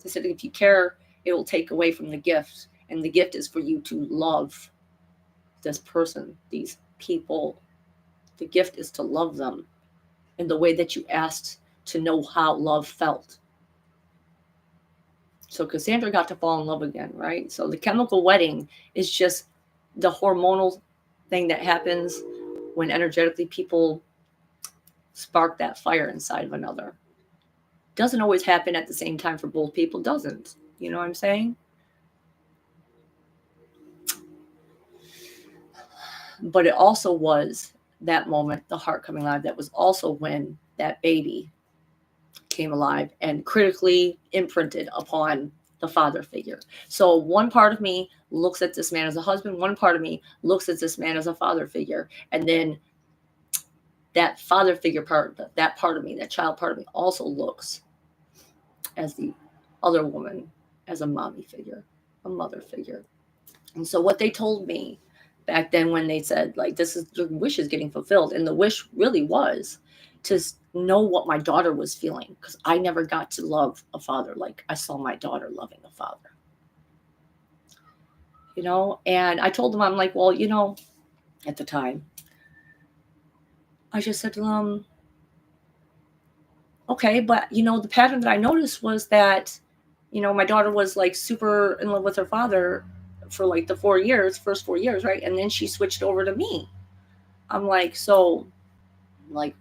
They said, if you care, it will take away from the gift. And the gift is for you to love this person, these people. The gift is to love them in the way that you asked to know how love felt. So Cassandra got to fall in love again, right? So the chemical wedding is just the hormonal thing that happens when energetically people spark that fire inside of another. Doesn't always happen at the same time for both people, doesn't. You know what I'm saying? But it also was that moment, the heart coming alive, that was also when that baby came alive and critically imprinted upon the father figure. So one part of me looks at this man as a husband, one part of me looks at this man as a father figure, and then that father figure part, that part of me, that child part of me, also looks as the other woman, as a mommy figure, a mother figure. And so what they told me back then when they said, like, this is your wish is getting fulfilled. And the wish really was to know what my daughter was feeling, because I never got to love a father like I saw my daughter loving a father. And I told them, I'm like, well, at the time, I just said to them, okay, but the pattern that I noticed was that, my daughter was like super in love with her father for like the first 4 years, right? And then she switched over to me. I'm like, so, like,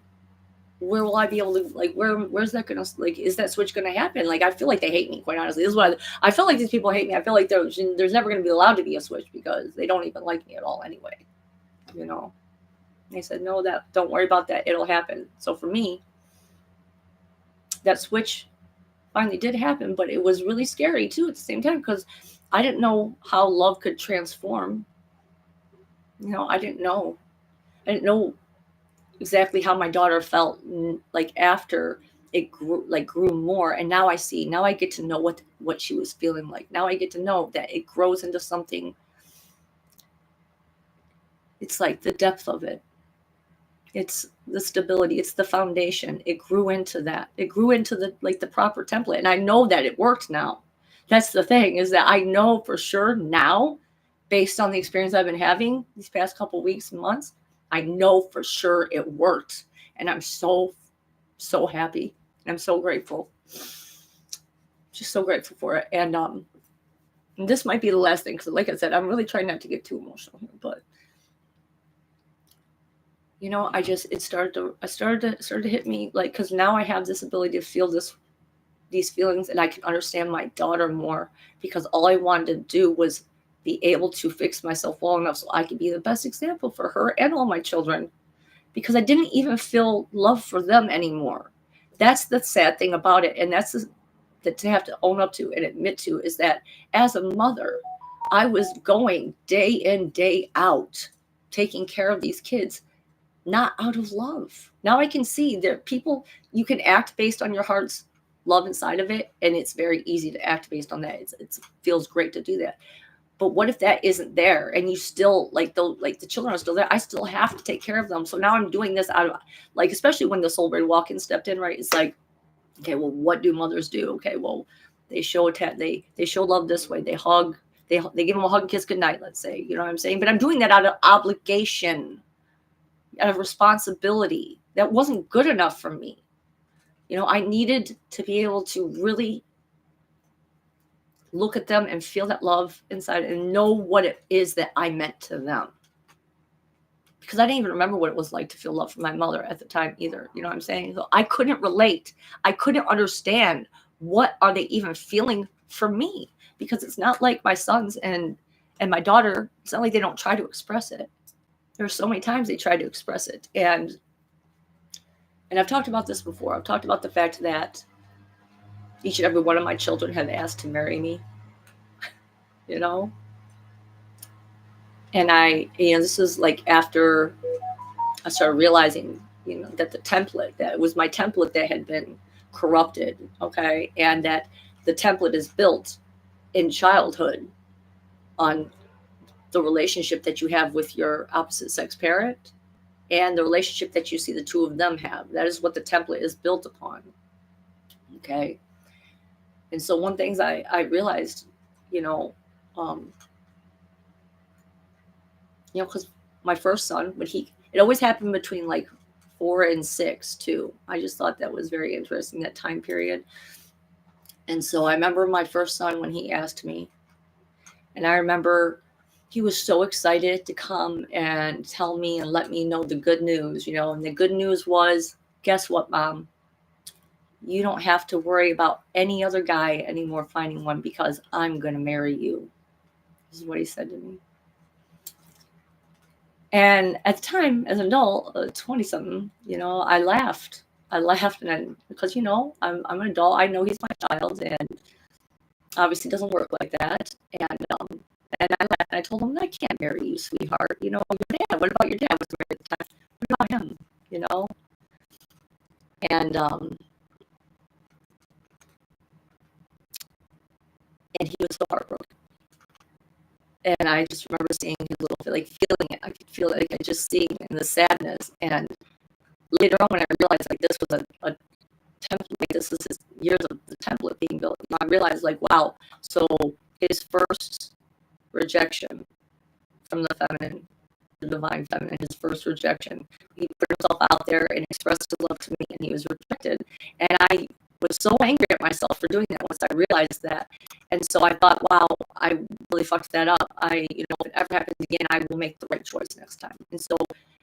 where will I be able to, like, where's that gonna, like, is that switch gonna happen? Like, I feel like they hate me, quite honestly. This is what I feel like. These people hate me. I feel like there's never gonna be allowed to be a switch, because they don't even like me at all anyway. They said, no, don't worry about that, it'll happen. So for me, that switch finally did happen, but it was really scary too at the same time, because I didn't know how love could transform. I didn't know exactly how my daughter felt, like, after it grew more. And now I get to know what she was feeling like. Now I get to know that it grows into something. It's like the depth of it, it's the stability, it's the foundation. It grew into that. It grew into the proper template. And I know that it worked now. That's the thing, is that I know for sure now, based on the experience I've been having these past couple weeks and months, I know for sure it worked. And I'm so, so happy. I'm so grateful. Just so grateful for it. And this might be the last thing, because like I said, I'm really trying not to get too emotional here, but it started to hit me, like, because now I have this ability to feel these feelings, and I can understand my daughter more, because all I wanted to do was be able to fix myself well enough so I could be the best example for her and all my children, because I didn't even feel love for them anymore. That's the sad thing about it. And that's that to have to own up to and admit to, is that as a mother, I was going day in, day out, taking care of these kids, not out of love. Now I can see that people, you can act based on your heart's love inside of it, and it's very easy to act based on that. It feels great to do that. But what if that isn't there, and you still, like, the children are still there? I still have to take care of them. So now I'm doing this out of, like, especially when the Soulbird walk-in stepped in, right? It's like, okay, well, what do mothers do? Okay, well, they show they show love this way. They hug, they give them a hug and kiss goodnight, let's say. You know what I'm saying? But I'm doing that out of obligation, out of responsibility. That wasn't good enough for me. I needed to be able to really look at them and feel that love inside, and know what it is that I meant to them. Because I didn't even remember what it was like to feel love from my mother at the time either. You know what I'm saying? So I couldn't relate. I couldn't understand what are they even feeling for me, because it's not like my sons and my daughter. It's not like they don't try to express it. There's so many times they try to express it. And I've talked about this before. I've talked about the fact that each and every one of my children have asked to marry me, And this is like after I started realizing, that the template, that it was my template that had been corrupted. Okay. And that the template is built in childhood on the relationship that you have with your opposite sex parent, and the relationship that you see the two of them have. That is what the template is built upon. Okay. And so one things I realized, because my first son, it always happened between like 4 and 6 too. I just thought that was very interesting, that time period. And so I remember my first son when he asked me, and I remember he was so excited to come and tell me and let me know the good news, and the good news was, guess what, Mom? You don't have to worry about any other guy anymore finding one, because I'm going to marry you. This is what he said to me. And at the time, as an adult, 20-something, I laughed. Because, I'm an adult. I know he's my child, and obviously it doesn't work like that. And I laughed, and I told him, I can't marry you, sweetheart. Your dad, what about your dad? Was married at the time? What about him? And and he was so heartbroken. And I just remember seeing his little, like feeling it. I could feel it, like I just seeing in the sadness. And later on, when I realized like this was a template, like this is his years of the template being built, I realized like, wow, so his first rejection from the feminine, the divine feminine, his first rejection, he put himself out there and expressed his love to me, and he was rejected. And I was so angry at myself for doing that once I realized that. And so I thought, wow, I really fucked that up. If it ever happens again, I will make the right choice next time. And so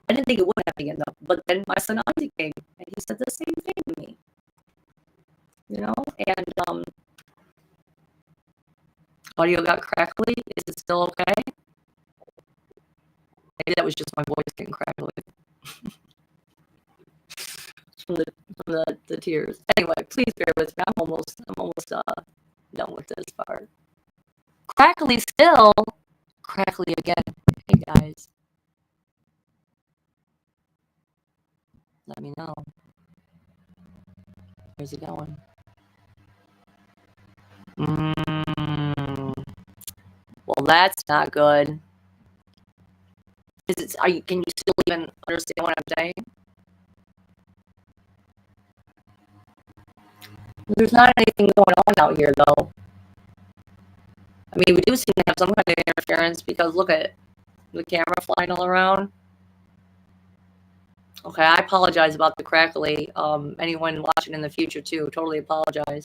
I didn't think it would happen again though. But then my son Isaac came and he said the same thing to me. And audio got crackly. Is it still okay? Maybe that was just my voice getting crackly. from the tears. Anyway, please bear with me. I'm almost done with this part. Crackly still. Crackly again. Hey guys. Let me know. Where's it going? Well, that's not good. Can you still even understand what I'm saying? There's not anything going on out here, though. I mean, we do seem to have some kind of interference because look at the camera flying all around. Okay, I apologize about the crackly. Anyone watching in the future, too, totally apologize.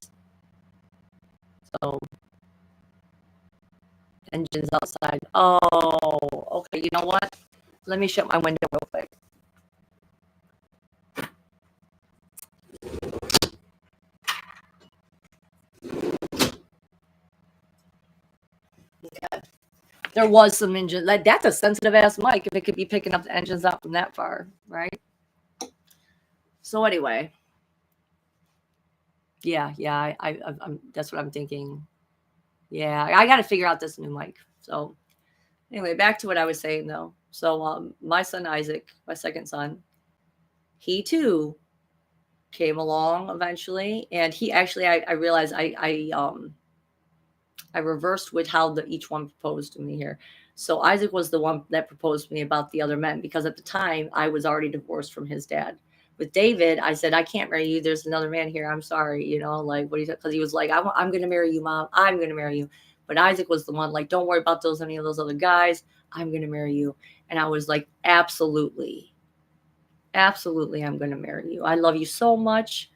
So, engines outside. Oh, okay, you know what? Let me shut my window real quick. Okay. There was some engine. Like, that's a sensitive ass mic if it could be picking up the engines out from that far, right? So anyway. Yeah, I'm that's what I'm thinking. Yeah, I got to figure out this new mic. So anyway, back to what I was saying though. So my son Isaac, my second son, he too came along eventually, and he actually I realized I reversed with how each one proposed to me here. So Isaac was the one that proposed to me about the other men because at the time I was already divorced from his dad. With David, I said, I can't marry you. There's another man here. I'm sorry. Like what he said, because he was like, I'm going to marry you, Mom. I'm going to marry you. But Isaac was the one like, don't worry about any of those other guys. I'm going to marry you. And I was like, absolutely. Absolutely. I'm going to marry you. I love you so much.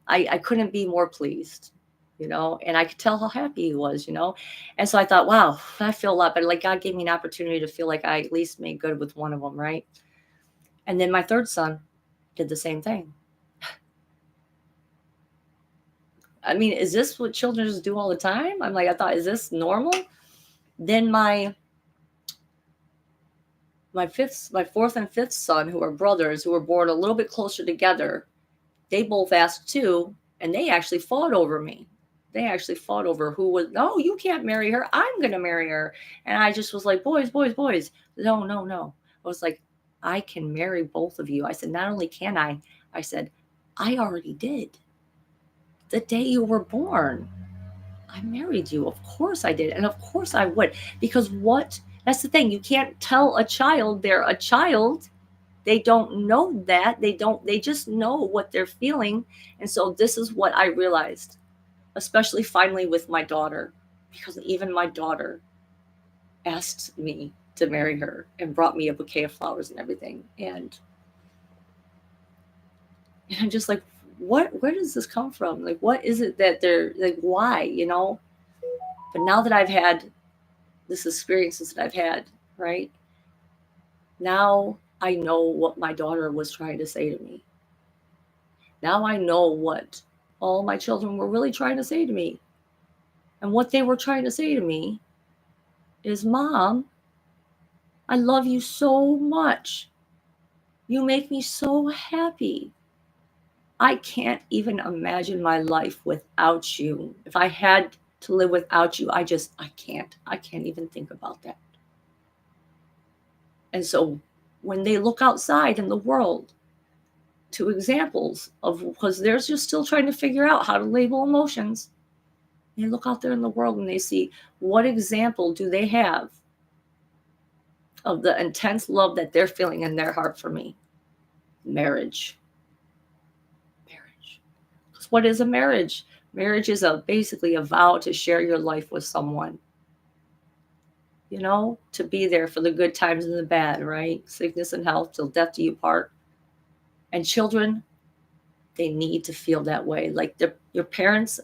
I couldn't be more pleased, and I could tell how happy he was, And so I thought, wow, I feel a lot better. Like God gave me an opportunity to feel like I at least made good with one of them. Right. And then my third son did the same thing. I mean, is this what children just do all the time? I'm like, I thought, is this normal? Then my fourth and fifth son, who are brothers, who were born a little bit closer together, they both asked too, and they actually fought over me. They actually fought over who was, no, you can't marry her. I'm going to marry her. And I just was like, boys. No. I was like, I can marry both of you. I said, not only can I said, I already did. The day you were born, I married you. Of course I did. And of course I would. Because that's the thing. You can't tell a child they're a child. They don't know that. They just know what they're feeling. And so this is what I realized, especially finally with my daughter, because even my daughter asked me to marry her and brought me a bouquet of flowers and everything. And I'm just like, where does this come from? Like, what is it that they're like, why, But now that I've had this experiences that I've had, right? Now I know what my daughter was trying to say to me. Now I know what all my children were really trying to say to me. And what they were trying to say to me is, Mom, I love you so much. You make me so happy. I can't even imagine my life without you. If I had to live without you, I can't. I can't even think about that. And so when they look outside in the world to examples of, because they're just still trying to figure out how to label emotions, They look out there in the world and they see, what example do they have of the intense love that they're feeling in their heart for me? Marriage. Marriage. Because what is a marriage? Marriage is basically a vow to share your life with someone. You know, to be there for the good times and the bad, right? Sickness and health till death do you part. And children, they need to feel that way. Like your parents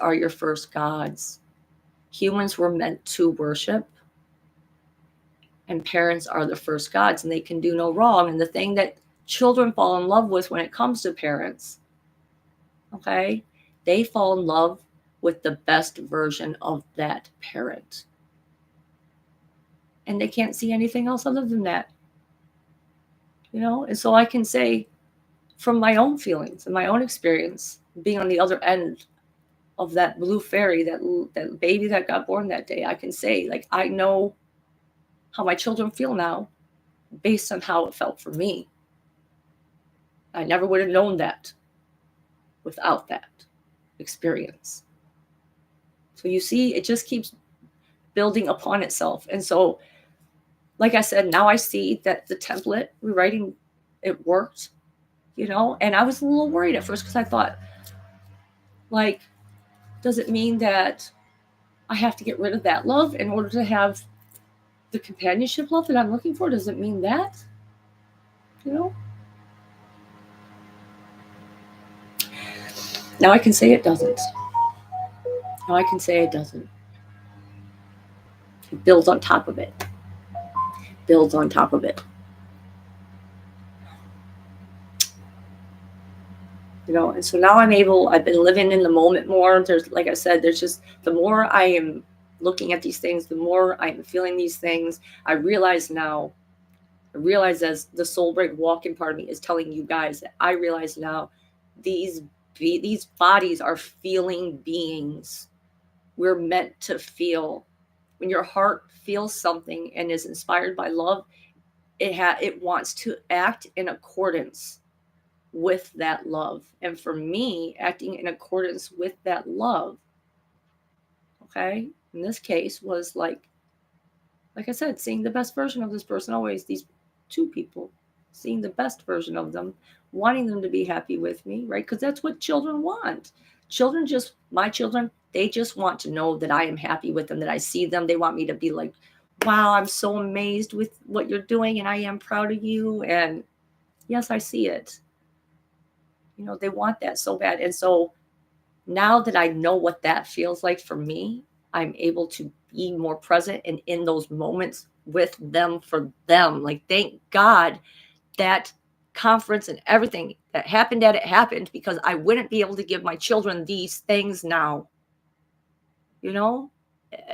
are your first gods. Humans were meant to worship, and parents are the first gods, and they can do no wrong. And the thing that children fall in love with when it comes to parents, okay, they fall in love with the best version of that parent. And they can't see anything else other than that. You know, and so I can say from my own feelings and my own experience, being on the other end of that blue fairy, that baby that got born that day, I can say, like, I know how my children feel now based on how it felt for me. I never would have known that without that experience. So you see, it just keeps building upon itself. And so, like I said, now I see that the template rewriting, it worked, you know, and I was a little worried at first because I thought, like, does it mean that I have to get rid of that love in order to have the companionship love that I'm looking for? Does it mean that? You know? Now I can say it doesn't. Now I can say it doesn't. It builds on top of it. Builds on top of it. You know, and so now I've been living in the moment more. There's, like I said, there's just, the more I am looking at these things, the more I'm feeling these things. I realize as the soul break walking part of me is telling you guys that I realize now these bodies are feeling beings. We're meant to feel. When your heart feels something and is inspired by love, it wants to act in accordance with that love. And for me, acting in accordance with that love, okay, in this case was like I said, seeing the best version of this person, always these two people, seeing the best version of them, wanting them to be happy with me, right? Because that's what children want. My children, they just want to know that I am happy with them, that I see them. They want me to be like, wow, I'm so amazed with what you're doing and I am proud of you. And yes, I see it. You know, they want that so bad. And so now that I know what that feels like for me, I'm able to be more present and in those moments with them for them. Like, thank God that conference and everything that happened happened, because I wouldn't be able to give my children these things now. You know,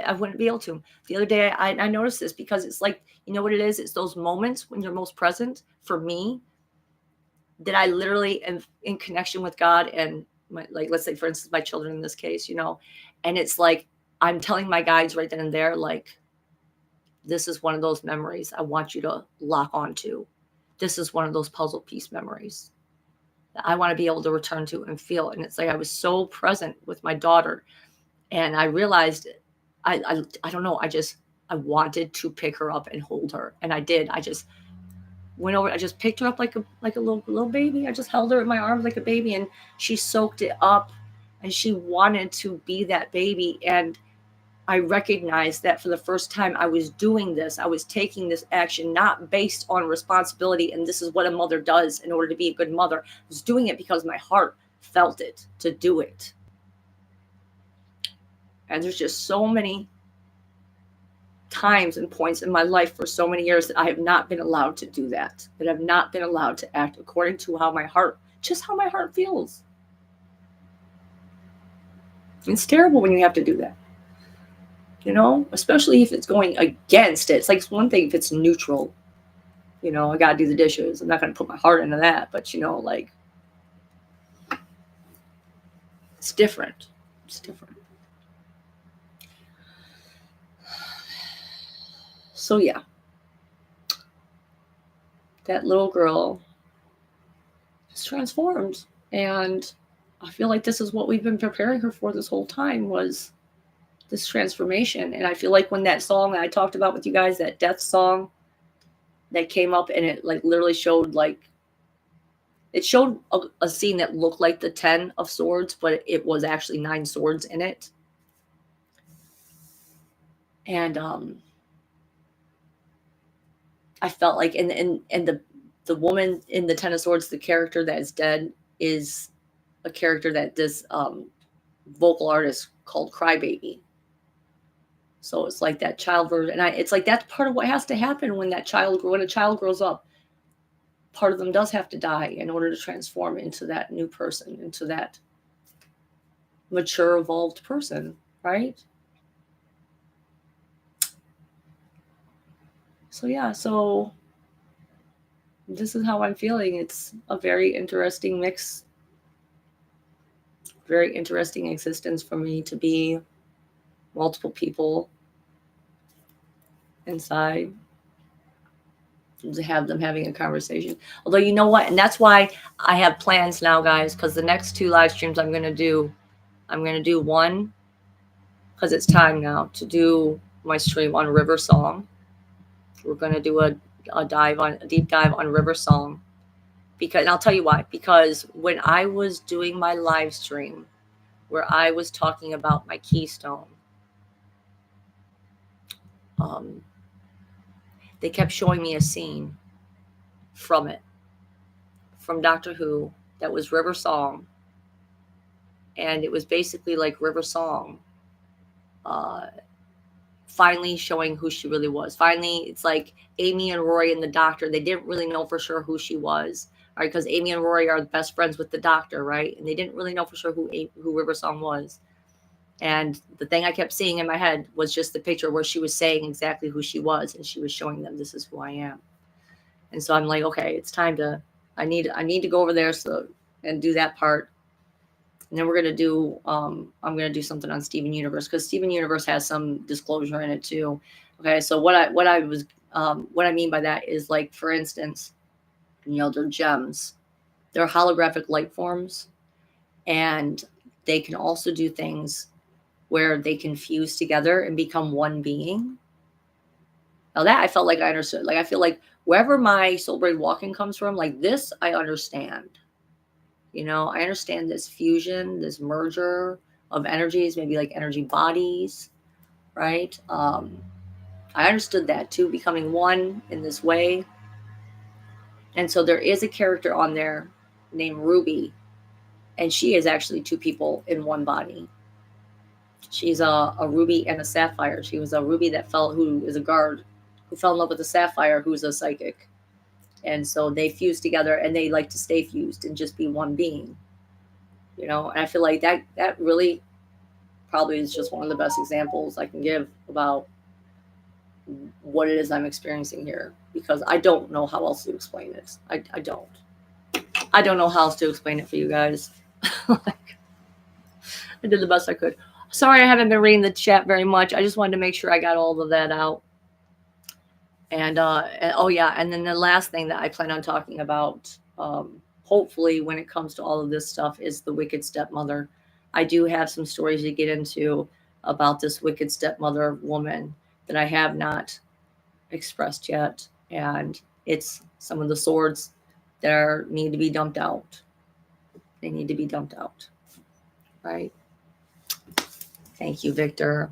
I wouldn't be able to. The other day, I noticed this because it's like, you know what it is? It's those moments when you're most present for me that I literally am in connection with God and like, let's say, for instance, my children in this case, you know, and it's like, I'm telling my guides right then and there, like, this is one of those memories I want you to lock onto. This is one of those puzzle piece memories that I want to be able to return to and feel. And it's like, I was so present with my daughter and I realized I don't know. I wanted to pick her up and hold her. And I did. I just went over, I just picked her up like a little baby. I just held her in my arms like a baby, and she soaked it up and she wanted to be that baby. And I recognized that for the first time I was doing this. I was taking this action not based on responsibility, and this is what a mother does in order to be a good mother. I was doing it because my heart felt it to do it. And there's just so many times and points in my life for so many years that I have not been allowed to do that I've not been allowed to act according to how my heart feels. It's terrible when you have to do that, you know, especially if it's going against it. It's like one thing if it's neutral, you know, I got to do the dishes. I'm not going to put my heart into that, but you know, like, it's different. It's different. So yeah, that little girl is transformed, and I feel like this is what we've been preparing her for this whole time, was this transformation. And I feel like when that song that I talked about with you guys, that death song that came up, and it like literally showed like, it showed a scene that looked like the 10 of swords, but it was actually 9 swords in it. And I felt like, and the woman in the 10 of swords, the character that is dead, is a character that this vocal artist called Crybaby. So it's like that child version, and it's like that's part of what has to happen when a child grows up. Part of them does have to die in order to transform into that new person, into that mature, evolved person, right? So yeah, so this is how I'm feeling. It's a very interesting mix, very interesting existence for me to be multiple people inside, to have them having a conversation. Although, you know what? And that's why I have plans now, guys, because the next 2 live streams I'm going to do one, because it's time now to do my stream on River Song. We're going to do a deep dive on River Song. Because, and I'll tell you why. Because when I was doing my live stream where I was talking about my keystone, they kept showing me a scene from Doctor Who, that was River Song. And it was basically like River Song finally showing who she really was. Finally, it's like Amy and Rory and the Doctor, they didn't really know for sure who she was, right? Because Amy and Rory are best friends with the Doctor, right? And they didn't really know for sure who River Song was. And the thing I kept seeing in my head was just the picture where she was saying exactly who she was, and she was showing them, this is who I am. And so I'm like, okay, it's time to, I need to go over there and do that part. And then we're gonna do I'm gonna do something on Steven Universe, because Steven Universe has some disclosure in it too. Okay, so what I mean by that is, like, for instance, they're gems, they're holographic light forms, and they can also do things where they can fuse together and become one being. Now that I felt like I understood. Like, I feel like wherever my soul braid walking comes from, like this, I understand. I understand this fusion, this merger of energies, maybe like energy bodies, right? I understood that too, becoming one in this way. And so there is a character on there named Ruby, and she is actually 2 people in one body. She's a ruby and a sapphire. She was a ruby who is a guard, who fell in love with a sapphire, who's a psychic. And so they fuse together, and they like to stay fused and just be one being. And I feel like that really probably is just one of the best examples I can give about what it is I'm experiencing here, because I don't know how else to explain it. I don't know how else to explain it for you guys. Like, I did the best I could. Sorry I haven't been reading the chat very much. I just wanted to make sure I got all of that out. And oh yeah, and then the last thing that I plan on talking about, hopefully when it comes to all of this stuff, is the wicked stepmother. I do have some stories to get into about this wicked stepmother woman that I have not expressed yet. And it's some of the swords that need to be dumped out. They need to be dumped out. Right? Thank you, Victor.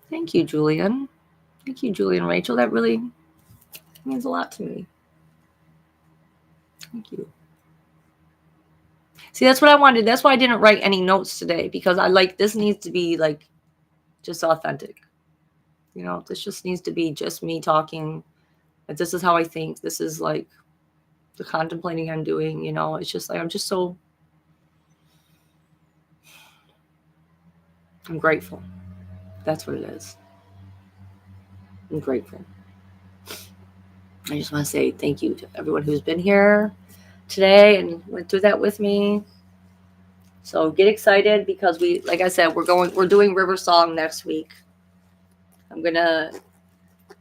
Thank you, Julian. Thank you, Julian Rachel. That really means a lot to me. Thank you. See, that's what I wanted. That's why I didn't write any notes today, because I like, this needs to be like just authentic. This just needs to be just me talking. And this is how I think. This is like the contemplating I'm doing. It's just like, I'm grateful. That's what it is. I'm grateful. I just want to say thank you to everyone who's been here today and went through that with me. So get excited, because like I said, we're doing River Song next week. I'm gonna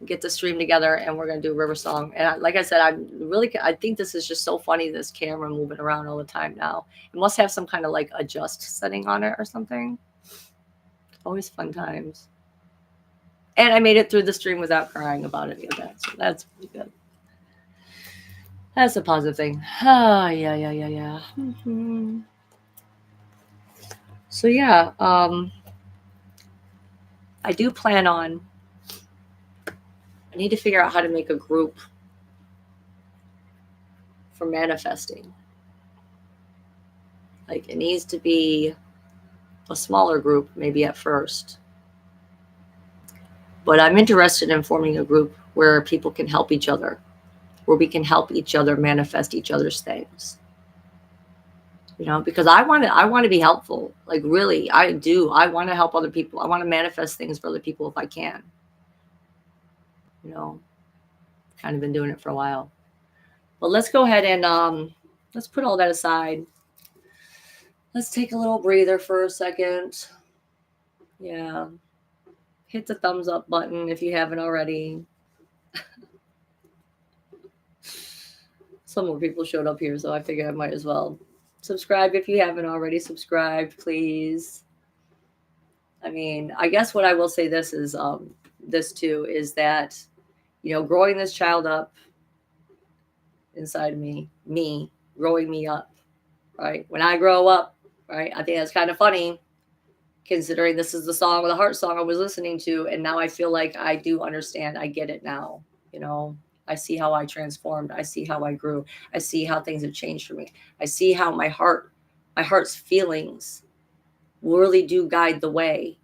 get the stream together, and we're going to do a river song. And like I said, I think this is just so funny, this camera moving around all the time now. It must have some kind of like adjust setting on it or something. Always fun times. And I made it through the stream without crying about any of that. So that's pretty good. That's a positive thing. Yeah. Mm-hmm. So yeah, I do plan on, I need to figure out how to make a group for manifesting. Like, it needs to be a smaller group, maybe at first. But I'm interested in forming a group where people can help each other, where we can help each other manifest each other's things. You know, because I want to be helpful. Like, really, I do. I want to help other people. I want to manifest things for other people if I can. You know, kind of been doing it for a while. But let's go ahead and let's put all that aside. Let's take a little breather for a second. Yeah. Hit the thumbs up button if you haven't already. Some more people showed up here, so I figured I might as well. Subscribe if you haven't already subscribed, please. I mean, I guess what I will say this is is that, you know, growing this child up inside of me growing me up, right? When I grow up, right? I think that's kind of funny, considering this is the song, the heart song I was listening to, and now I feel like I do understand. I get it now, you know. I see how I transformed. I see how I grew. I see how things have changed for me. I see how my heart's feelings really do guide the way.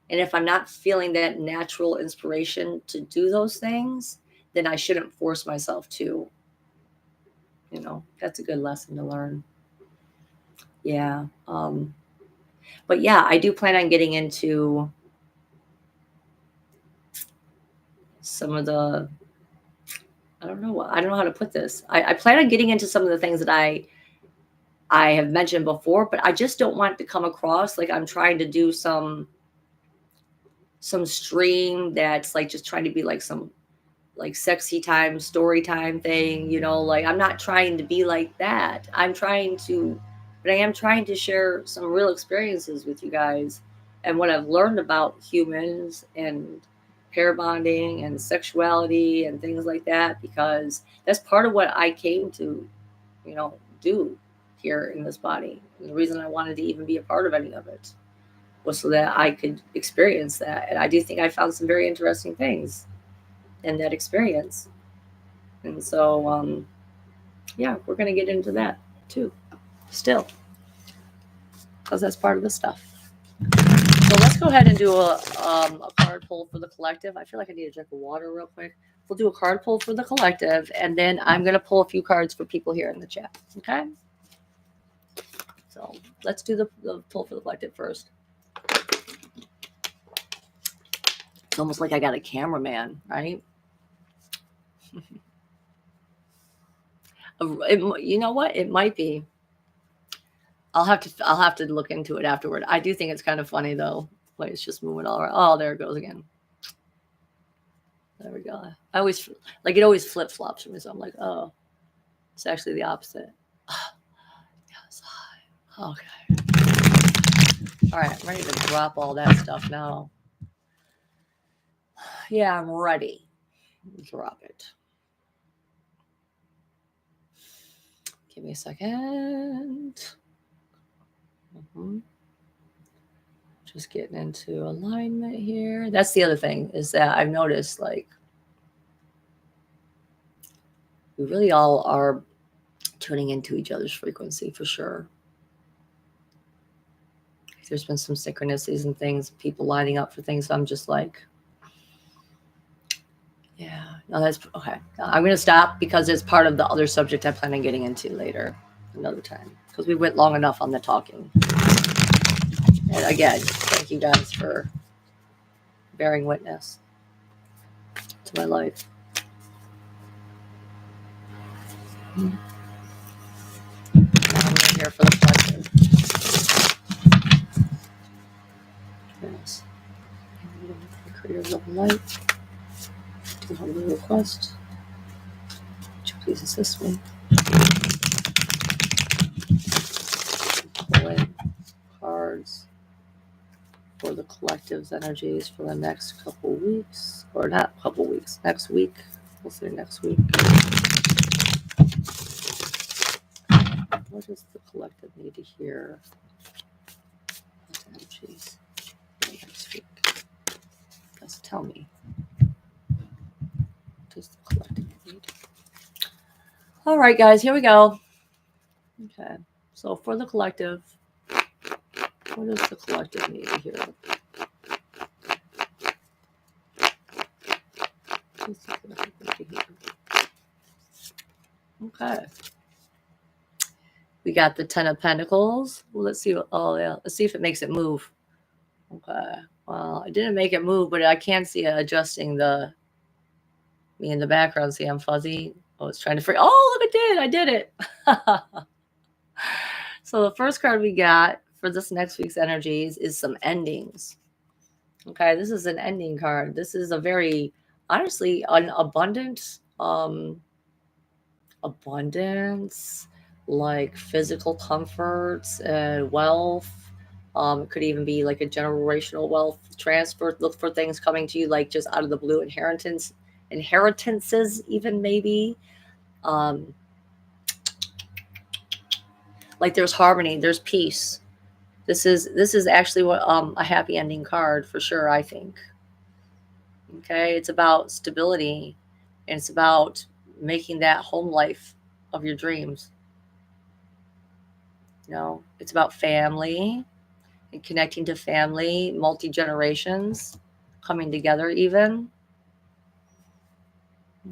And if I'm not feeling that natural inspiration to do those things, then I shouldn't force myself to. You know, that's a good lesson to learn. Yeah. But yeah, I do plan on getting into some of the, I don't know how to put this. I plan on getting into some of the things that I have mentioned before, but I just don't want it to come across like I'm trying to do some stream that's like just trying to be like some like sexy time, story time thing, you know, like I'm not trying to be like that. But I am trying to share some real experiences with you guys and what I've learned about humans and pair bonding and sexuality and things like that, because that's part of what I came to, you know, do here in this body. And the reason I wanted to even be a part of any of it was so that I could experience that. And I do think I found some very interesting things in that experience. And so, yeah, we're going to get into that too, still, because that's part of the stuff. So let's go ahead and do a card pull for the collective. I feel like I need a drink of water real quick. We'll do a card pull for the collective, and then I'm going to pull a few cards for people here in the chat. Okay? So let's do the pull for the collective first. It's almost like I got a cameraman, right? You know what? It might be. I'll have to look into it afterward. I do think it's kind of funny though. Like, it's just moving all around. Oh, there it goes again. There we go. I always like it always flip flops for me. So I'm like, oh, it's actually the opposite. Yes. Okay. All right, I'm ready to drop all that stuff now. Yeah, I'm ready. Drop it. Give me a second. Just getting into alignment here. That's the other thing, is that I've noticed, like, we really all are tuning into each other's frequency for sure. There's been some synchronicities and things, people lining up for things. So I'm just like, yeah, no, that's okay. I'm going to stop because it's part of the other subject I plan on getting into later, another time, because we went long enough on the talking. And again, thank you guys for bearing witness to my life. Now I'm here for the collective. Yes. Creators of light. request. Would you please assist me? Pulling cards for the collective's energies for the next couple weeks, or not couple weeks, next week. We'll say next week. What does the collective need to hear? Energies for next week. Just tell me. What does the collective need? All right, guys, here we go. Okay, so for the collective, what does the collective need to hear? Okay. We got the 10 of Pentacles. Well, let's see. Oh, yeah. Let's see if it makes it move. Okay. Well, I didn't make it move, but I can see it adjusting me in the background. See, I'm fuzzy. Oh, it's trying to freak. Oh, look, I did it. So the first card we got for this next week's energies is some endings. Okay. This is an ending card. This is a very, honestly, an abundance, like physical comforts and wealth. It could even be like a generational wealth transfer. Look for things coming to you like just out of the blue, inheritances, even maybe. Like there's harmony, there's peace. This is actually what a happy ending card for sure, I think. Okay, it's about stability, and it's about making that home life of your dreams. It's about family and connecting to family, multi-generations coming together even.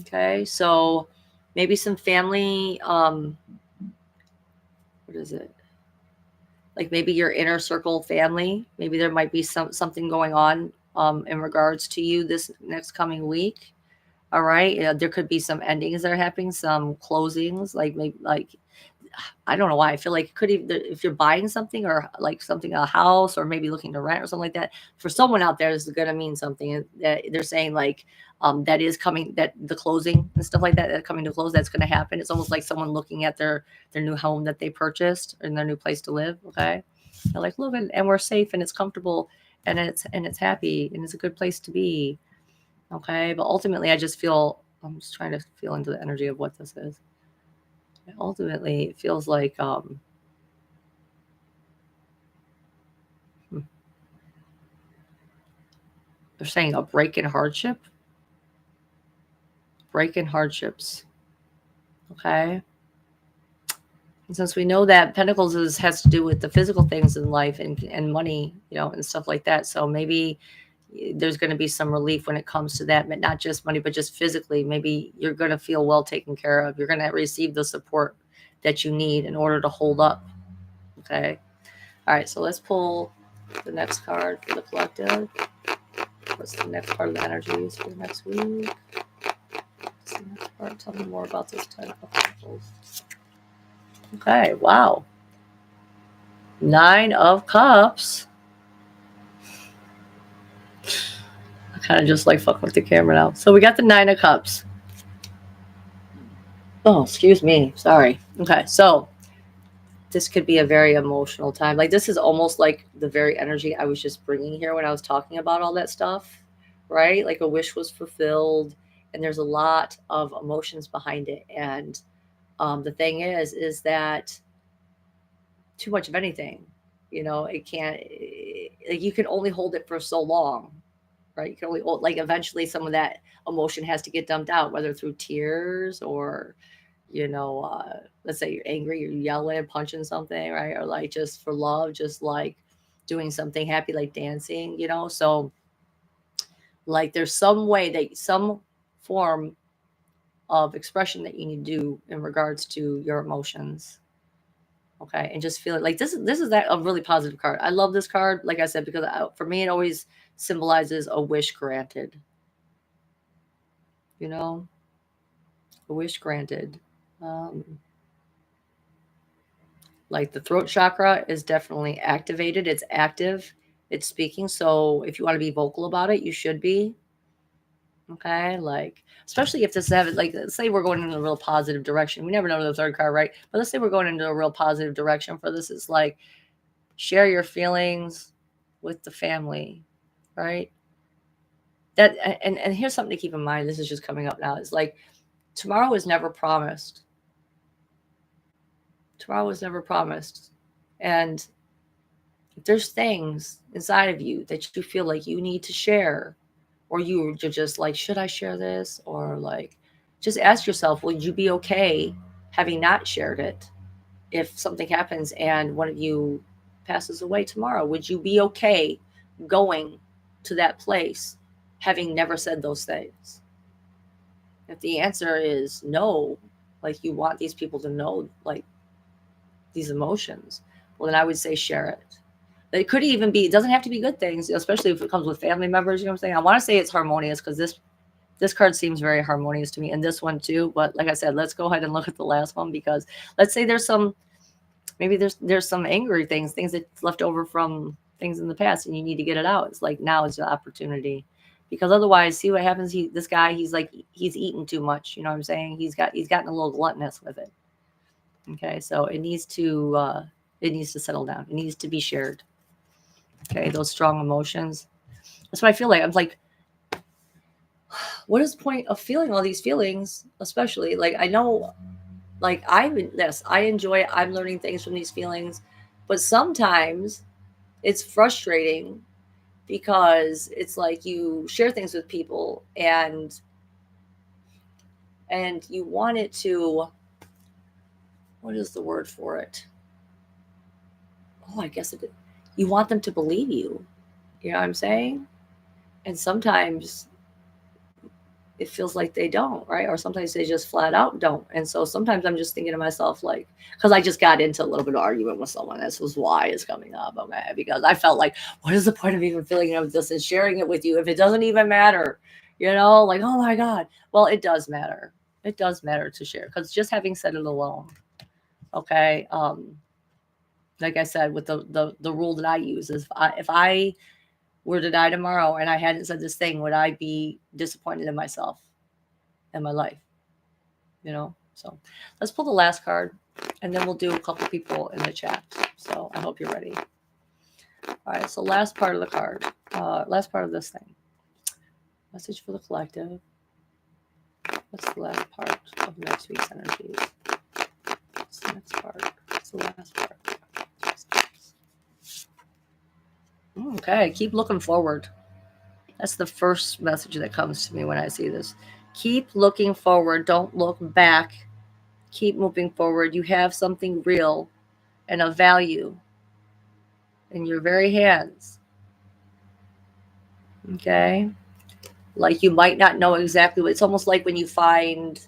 Okay, so maybe some family, what is it? Like maybe your inner circle family. Maybe there might be something going on in regards to you this next coming week. All right, there could be some endings that are happening, some closings, like maybe like I don't know why. I feel like it could even, if you're buying something or like something, a house, or maybe looking to rent or something like that, for someone out there, this is going to mean something. That they're saying like that is coming, that the closing and stuff like that, that coming to close, that's going to happen. It's almost like someone looking at their new home that they purchased and their new place to live. Okay, they're like, look, and we're safe and it's comfortable and it's happy and it's a good place to be. Okay, but ultimately, I'm just trying to feel into the energy of what this is. Ultimately, it feels like they're saying a break in hardship. Break in hardships. Okay. And since we know that Pentacles has to do with the physical things in life and money, and stuff like that. So maybe there's going to be some relief when it comes to that, but not just money, but just physically. Maybe you're going to feel well taken care of. You're going to receive the support that you need in order to hold up. Okay. All right. So let's pull the next card for the collective. What's the next part of the energies for the next week? What's the next part? Tell me more about this 10 of Pentacles. Okay, wow. 9 of Cups. I kind of just like fuck with the camera now. So we got the 9 of Cups. Oh, excuse me. Sorry. Okay, so this could be a very emotional time. Like this is almost like the very energy I was just bringing here when I was talking about all that stuff, right? Like a wish was fulfilled, and there's a lot of emotions behind it. And the thing is that too much of anything, it can't, like you can only hold it for so long, right? You can only like eventually some of that emotion has to get dumped out, whether through tears or let's say you're angry, you're yelling, punching something, right? Or like just for love, just like doing something happy, like dancing, so like there's some form of expression that you need to do in regards to your emotions. Okay, and just feel it. Like this is that a really positive card. I love this card, like I said, because for me it always symbolizes a wish granted. A wish granted. Like the throat chakra is definitely activated. It's active. It's speaking. So if you want to be vocal about it, you should be. Okay, like especially if this have like let's say we're going in a real positive direction. We never know the third card, right? But let's say we're going into a real positive direction for this. It's like share your feelings with the family, right? That and here's something to keep in mind. This is just coming up now. It's like tomorrow is never promised. Tomorrow is never promised, and if there's things inside of you that you feel like you need to share, or you're just like, should I share this? Or like, just ask yourself, would you be okay having not shared it? If something happens and one of you passes away tomorrow, would you be okay going to that place having never said those things? If the answer is no, like you want these people to know like these emotions, well then I would say share it. It could even be, it doesn't have to be good things, especially if it comes with family members, you know what I'm saying? I want to say it's harmonious because this card seems very harmonious to me, and this one too. But like I said, let's go ahead and look at the last one, because let's say there's some, maybe there's some angry things that's left over from things in the past, and you need to get it out. It's like now is the opportunity, because otherwise, see what happens. This guy, he's like he's eaten too much. You know what I'm saying? He's gotten a little gluttonous with it. Okay, so it needs to settle down. It needs to be shared. Okay, those strong emotions. That's what I feel like. I'm like, what is the point of feeling all these feelings? Especially like I know, like I enjoy it. I'm learning things from these feelings, but sometimes it's frustrating because it's like you share things with people and you want it to, what is the word for it? Oh, I guess you want them to believe you. You know what I'm saying? And sometimes it feels like they don't, right? Or sometimes they just flat out don't. And so sometimes I'm just thinking to myself, like, because I just got into a little bit of argument with someone. This was why it's coming up, okay? Because I felt like, what is the point of even feeling this and sharing it with you if it doesn't even matter? You know, like, oh my God. Well, it does matter. It does matter to share, because just having said it alone, okay? Like I said, with the rule that I use is if I were to die tomorrow and I hadn't said this thing, would I be disappointed in myself and my life? You know, so let's pull the last card and then we'll do a couple people in the chat. So I hope you're ready. All right, so last part of the card, last part of this thing. Message for the collective. What's the last part of next week's energies? What's the next part? What's the last part? Okay, keep looking forward. That's the first message that comes to me when I see this. Keep looking forward. Don't look back. Keep moving forward. You have something real and of value in your very hands. Okay? Like you might not know exactly what, it's almost like when you find,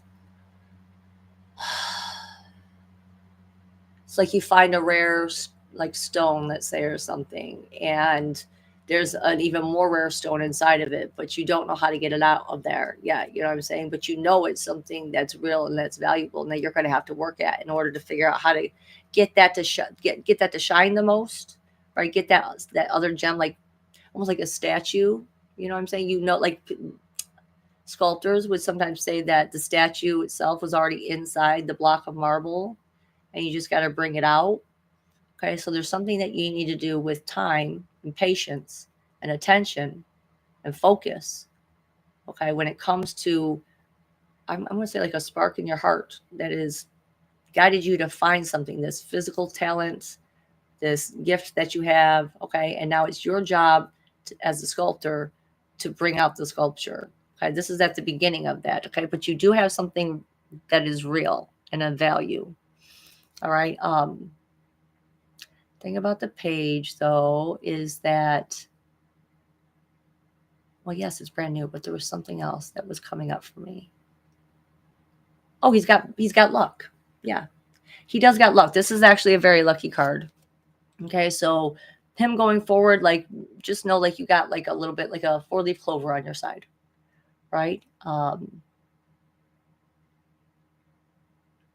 it's like you find a rare like stone, let's say, or something, and there's an even more rare stone inside of it, but you don't know how to get it out of there. Yeah, you know what I'm saying? But you know it's something that's real and that's valuable and that you're going to have to work at in order to figure out how to get that to get that to shine the most, right? Get that other gem, like almost like a statue. You know what I'm saying? You know, like sculptors would sometimes say that the statue itself was already inside the block of marble and you just got to bring it out. Okay, so there's something that you need to do with time and patience and attention and focus. Okay, when it comes to, I'm going to say like a spark in your heart that is guided you to find something, this physical talent, this gift that you have. Okay, and now it's your job as a sculptor to bring out the sculpture. Okay, this is at the beginning of that. Okay, but you do have something that is real and of value. All right. Thing about the page though is that, well, yes, it's brand new, but there was something else that was coming up for me. Oh, he's got luck. Yeah, he does got luck. This is actually a very lucky card. Okay, so him going forward, like just know like you got like a little bit like a 4-leaf clover on your side, right?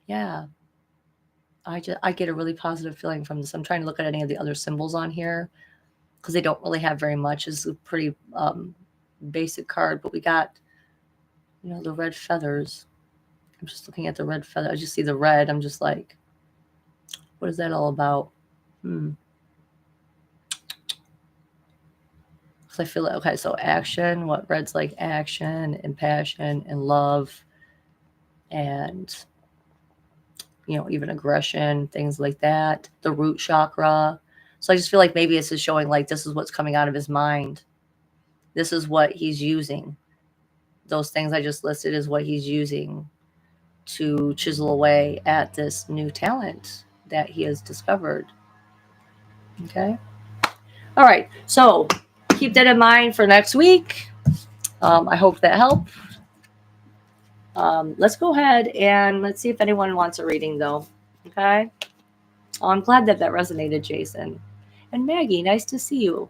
Yeah, I get a really positive feeling from this. I'm trying to look at any of the other symbols on here because they don't really have very much. It's a pretty basic card, but we got You know, the red feathers. I'm just looking at the red feather. I just see the red. I'm just like, what is that all about? So I feel like, okay, so action, what red's like action and passion and love and, you know, even aggression, things like that. The root chakra. So I just feel like maybe this is showing like this is what's coming out of his mind. This is what he's using. Those things I just listed is what he's using to chisel away at this new talent that he has discovered. Okay. All right. So keep that in mind for next week. I hope that helped. Let's go ahead and let's see if anyone wants a reading, though. Okay. Oh, I'm glad that that resonated, Jason. And Maggie, nice to see you.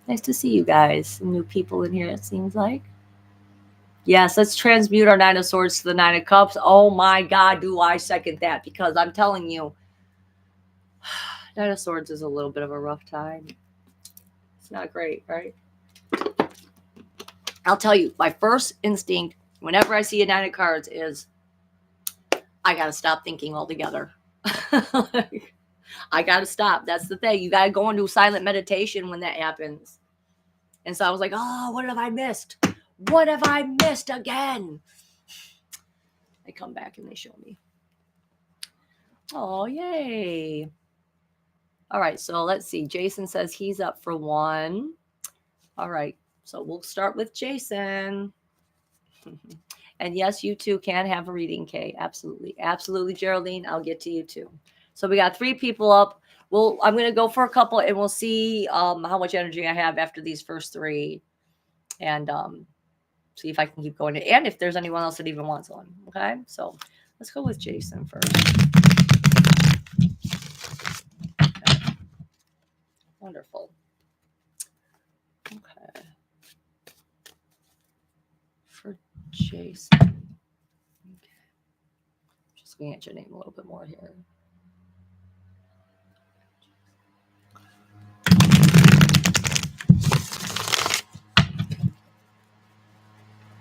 Nice to see you guys. Some new people in here, it seems like. Yes, let's transmute our Nine of Swords to the Nine of Cups. Oh my God, do I second that, because I'm telling you, Nine of Swords is a little bit of a rough time. It's not great, right? I'll tell you, my first instinct whenever I see a Nine of Cards is, I got to stop thinking altogether. I got to stop. That's the thing. You got to go into silent meditation when that happens. And so I was like, oh, what have I missed? What have I missed again? They come back and they show me. Oh, yay. All right, so let's see. Jason says he's up for one. All right, so we'll start with Jason. And yes, you too can have a reading, Kay. Absolutely. Absolutely, Geraldine. I'll get to you too. So we got 3 people up. I'm going to go for a couple and we'll see how much energy I have after these first 3. And see if I can keep going. And if there's anyone else that even wants one. Okay, so let's go with Jason first. Okay. Wonderful. Okay. For Jason. Okay. Just looking at your name a little bit more here.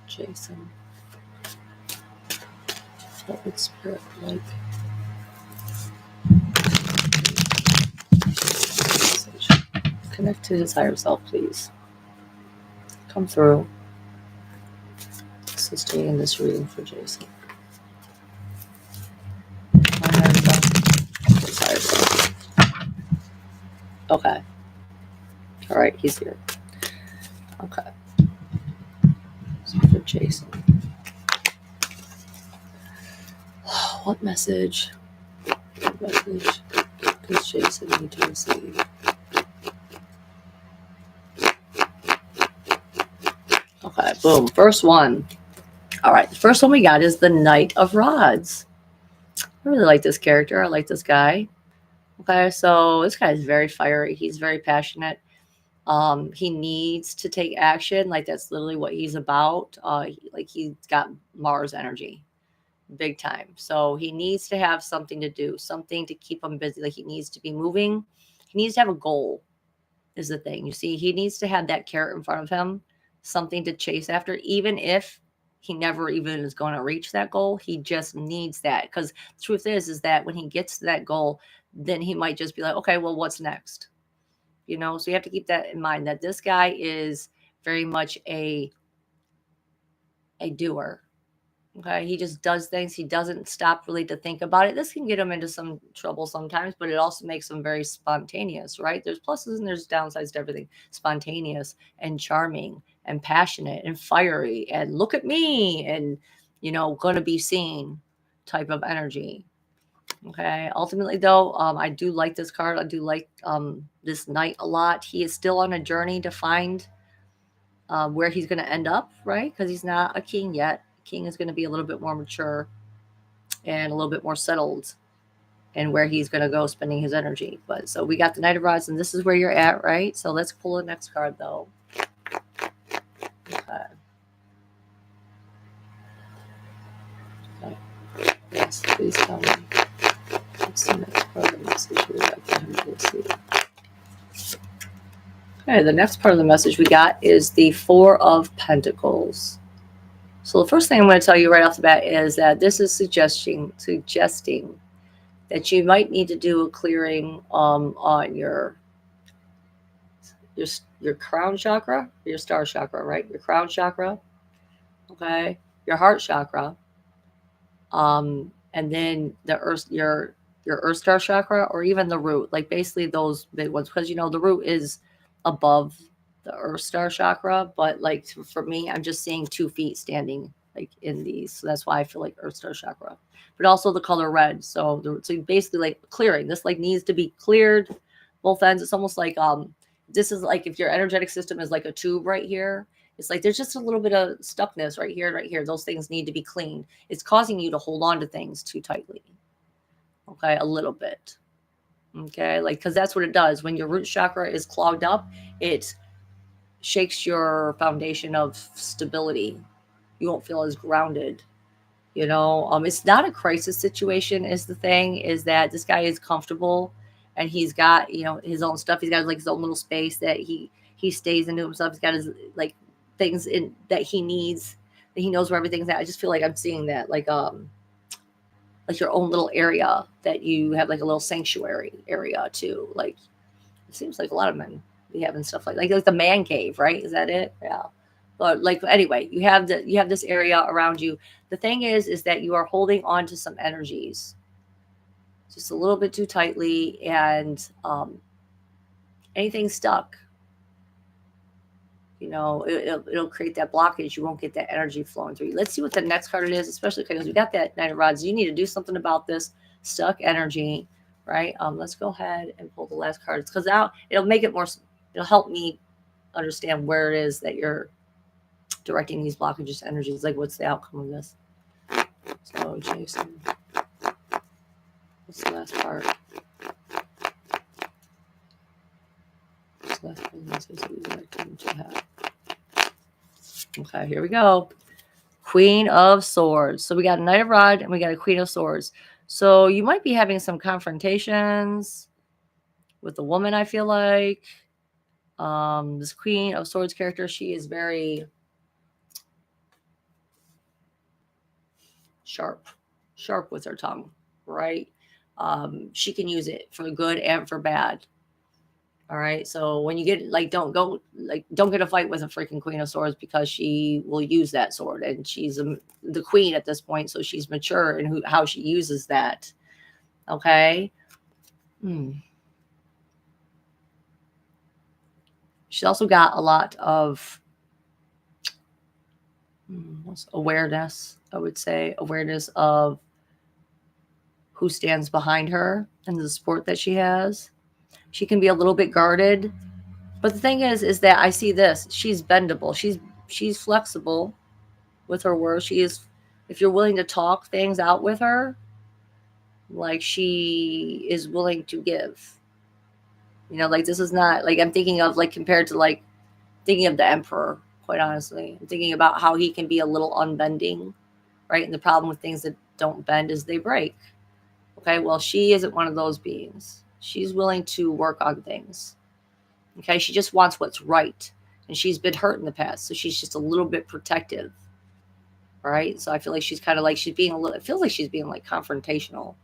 Jason. What would Spirit like? Connect to his higher self, please. Come through. Assisting in this reading for Jason. His higher self. Okay. All right, he's here. Okay. So for Jason. What message? What message does Jason need to receive? Okay, boom. First one. All right, the first one we got is the Knight of Rods. I really like this character. I like this guy. Okay, so this guy is very fiery. He's very passionate. He needs to take action. Like, that's literally what he's about. He's got Mars energy. Big time. So he needs to have something to do, something to keep him busy. Like, he needs to be moving. He needs to have a goal, is the thing. You see, he needs to have that carrot in front of him, something to chase after, even if he never even is going to reach that goal. He just needs that, because the truth is that when he gets to that goal, then he might just be like, okay, well, what's next? You know, so you have to keep that in mind, that this guy is very much a doer. Okay, he just does things. He doesn't stop really to think about it. This can get him into some trouble sometimes, but it also makes him very spontaneous, right? There's pluses and there's downsides to everything. Spontaneous and charming and passionate and fiery and look at me and, you know, gonna be seen type of energy. Okay, ultimately though, I do like this card. I do like this knight a lot. He is still on a journey to find where he's going to end up, right? Because he's not a king yet. King is going to be a little bit more mature and a little bit more settled in where he's going to go spending his energy. But so we got the Knight of Rods, and this is where you're at, right? So let's pull the next card though. Okay. Yes, please tell me. What's the next part of the message we got for him to receive? Okay, the next part of the message we got is the Four of Pentacles. So the first thing I'm going to tell you right off the bat is that this is suggesting that you might need to do a clearing on your your crown chakra, your star chakra, right? Your crown chakra, okay, your heart chakra, and then the earth, your earth star chakra, or even the root, like basically those big ones, because the root is above the earth star chakra, but like for me, I'm just seeing 2 feet standing like in these, so that's why I feel like earth star chakra, but also the color red. So basically like clearing this, like needs to be cleared both ends. It's almost like this is like if your energetic system is like a tube right here. It's like there's just a little bit of stuckness right here and right here. Those things need to be cleaned. It's causing you to hold on to things too tightly. Okay, a little bit. Okay, like because that's what it does. When your root chakra is clogged up, it shakes your foundation of stability. You won't feel as grounded. It's not a crisis situation. Is the thing is that this guy is comfortable, and he's got his own stuff. He's got like his own little space that he stays into himself. He's got his like things in that he needs. That he knows where everything's at. I just feel like I'm seeing that like your own little area that you have, like a little sanctuary area too. Like it seems like a lot of men be having stuff like the man cave, right? Is that it? Yeah. But like anyway, you have this area around you. The thing is that you are holding on to some energies just a little bit too tightly, and anything stuck, it'll create that blockage. You won't get that energy flowing through you. Let's see what the next card it is, especially because we got that Knight of Rods. You need to do something about this stuck energy, right? Let's go ahead and pull the last card. It's because now it'll make it more. It'll help me understand where it is that you're directing these blockages energies. Like, what's the outcome of this? So, Jason, what's the last part? Okay, here we go. Queen of Swords. So we got a Knight of Rod and we got a Queen of Swords. So you might be having some confrontations with the woman, I feel like. This Queen of Swords character, she is very sharp with her tongue, right? She can use it for good and for bad. All right. So when you get don't get a fight with a freaking Queen of Swords, because she will use that sword, and she's the queen at this point. So she's mature in how she uses that. Okay. She's also got a lot of awareness, I would say, awareness of who stands behind her and the support that she has. She can be a little bit guarded, but the thing is that I see this. She's bendable. She's flexible with her words. She is, if you're willing to talk things out with her, like she is willing to give. Like this is not like I'm thinking of like compared to like thinking of the Emperor, quite honestly. I'm thinking about how he can be a little unbending, right? And the problem with things that don't bend is they break. Okay, well, she isn't one of those beings. She's willing to work on things. Okay, she just wants what's right. And she's been hurt in the past, so she's just a little bit protective. Right? So I feel like she's kind of like she's being a little, it feels like she's being like confrontational.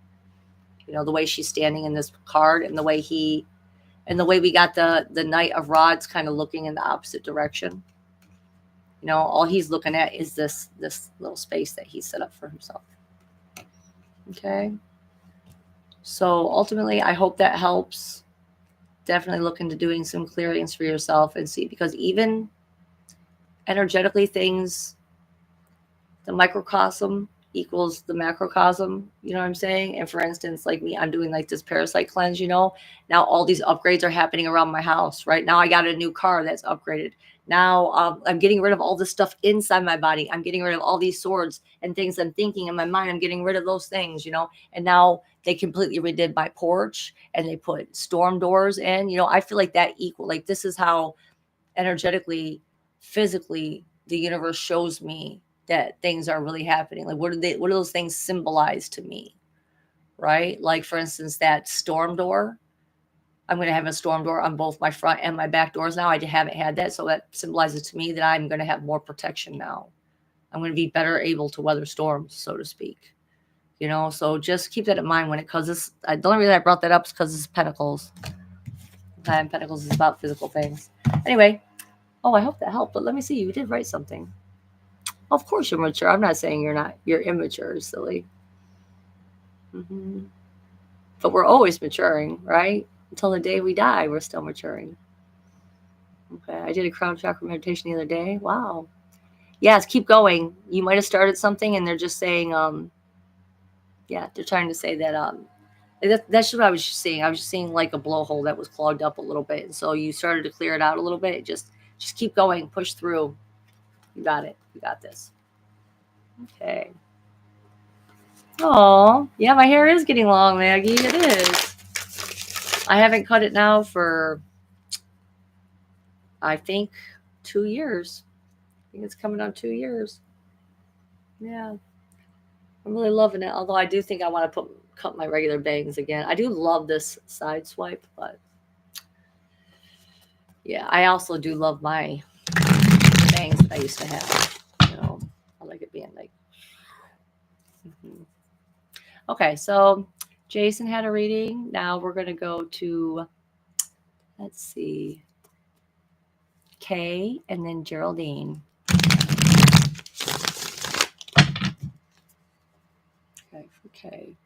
The way she's standing in this card, and the way we got the Knight of Rods kind of looking in the opposite direction. All he's looking at is this little space that he set up for himself. Okay. So ultimately, I hope that helps. Definitely look into doing some clearings for yourself and see, because even energetically things, the microcosm equals the macrocosm, you know what I'm saying? And for instance, like me, I'm doing like this parasite cleanse, now all these upgrades are happening around my house. Right now I got a new car that's upgraded. Now I'm getting rid of all this stuff inside my body. I'm getting rid of all these swords and things I'm thinking in my mind. I'm getting rid of those things, and now they completely redid my porch, and they put storm doors in. I feel like that equal, like this is how energetically, physically, the universe shows me that things are really happening. Like what do those things symbolize to me? Right? Like for instance, that storm door. I'm going to have a storm door on both my front and my back doors now. I haven't had that. So that symbolizes to me that I'm going to have more protection now. I'm going to be better able to weather storms, so to speak. You know, so just keep that in mind when it comes this. The only reason I brought that up is because it's Pentacles. Okay, and Pentacles is about physical things. Anyway, oh, I hope that helped. But let me see. You did write something. Of course you're mature. I'm not saying you're not. You're immature, silly. But we're always maturing, right? Until the day we die, we're still maturing. Okay, I did a crown chakra meditation the other day. Wow. Yes, keep going. You might have started something and they're just saying, yeah, they're trying to say that, that's what I was just seeing. I was just seeing like a blowhole that was clogged up a little bit. And so you started to clear it out a little bit. Just keep going, push through. You got it. You got this. Okay. Oh, yeah, my hair is getting long, Maggie. It is. I haven't cut it now for, I think, 2 years. I think it's coming on 2 years. Yeah. I'm really loving it. Although I do think I want to cut my regular bangs again. I do love this side swipe, but yeah, I also do love my bangs that I used to have. You know, I like it being like. Okay, so Jason had a reading. Now we're going to go to, let's see, Kay and then Geraldine. Okay, for Kay.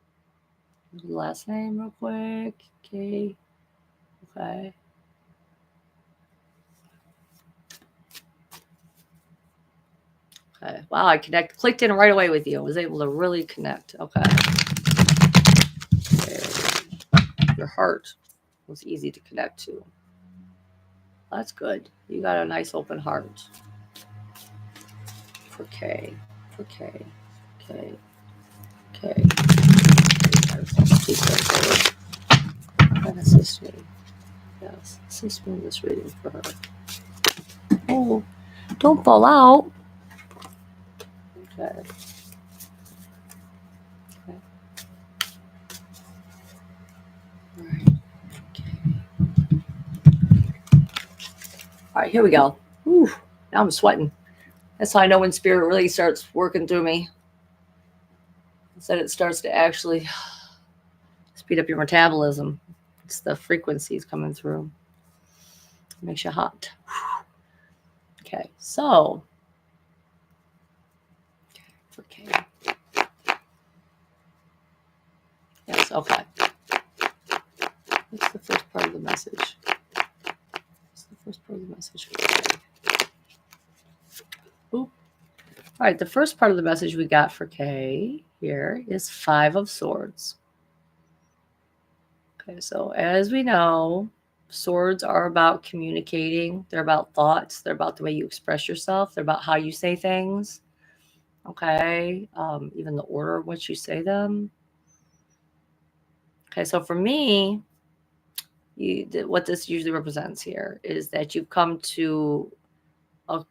Last name real quick. Kay. Okay. Okay. Wow, I clicked in right away with you. I was able to really connect. Okay. Your heart was easy to connect to. That's good. You got a nice open heart. For K. For K. K. K. Assist me. Yes. Assist me in this reading for her. Oh, don't fall out. Okay. Okay. All right. Okay. All right, here we go. Whew, now I'm sweating. That's how I know when spirit really starts working through me. Instead, it starts to actually speed up your metabolism. It's the frequencies coming through. It makes you hot. Okay, so okay. Yes, okay. What's the first part of the message? What's the first part of the message? Oop. All right, the first part of the message we got for Kay here is 5 of Swords. Okay, so as we know, swords are about communicating. They're about thoughts. They're about the way you express yourself. They're about how you say things. Okay, even the order in which you say them. Okay, so for me, what this usually represents here is that you've come to a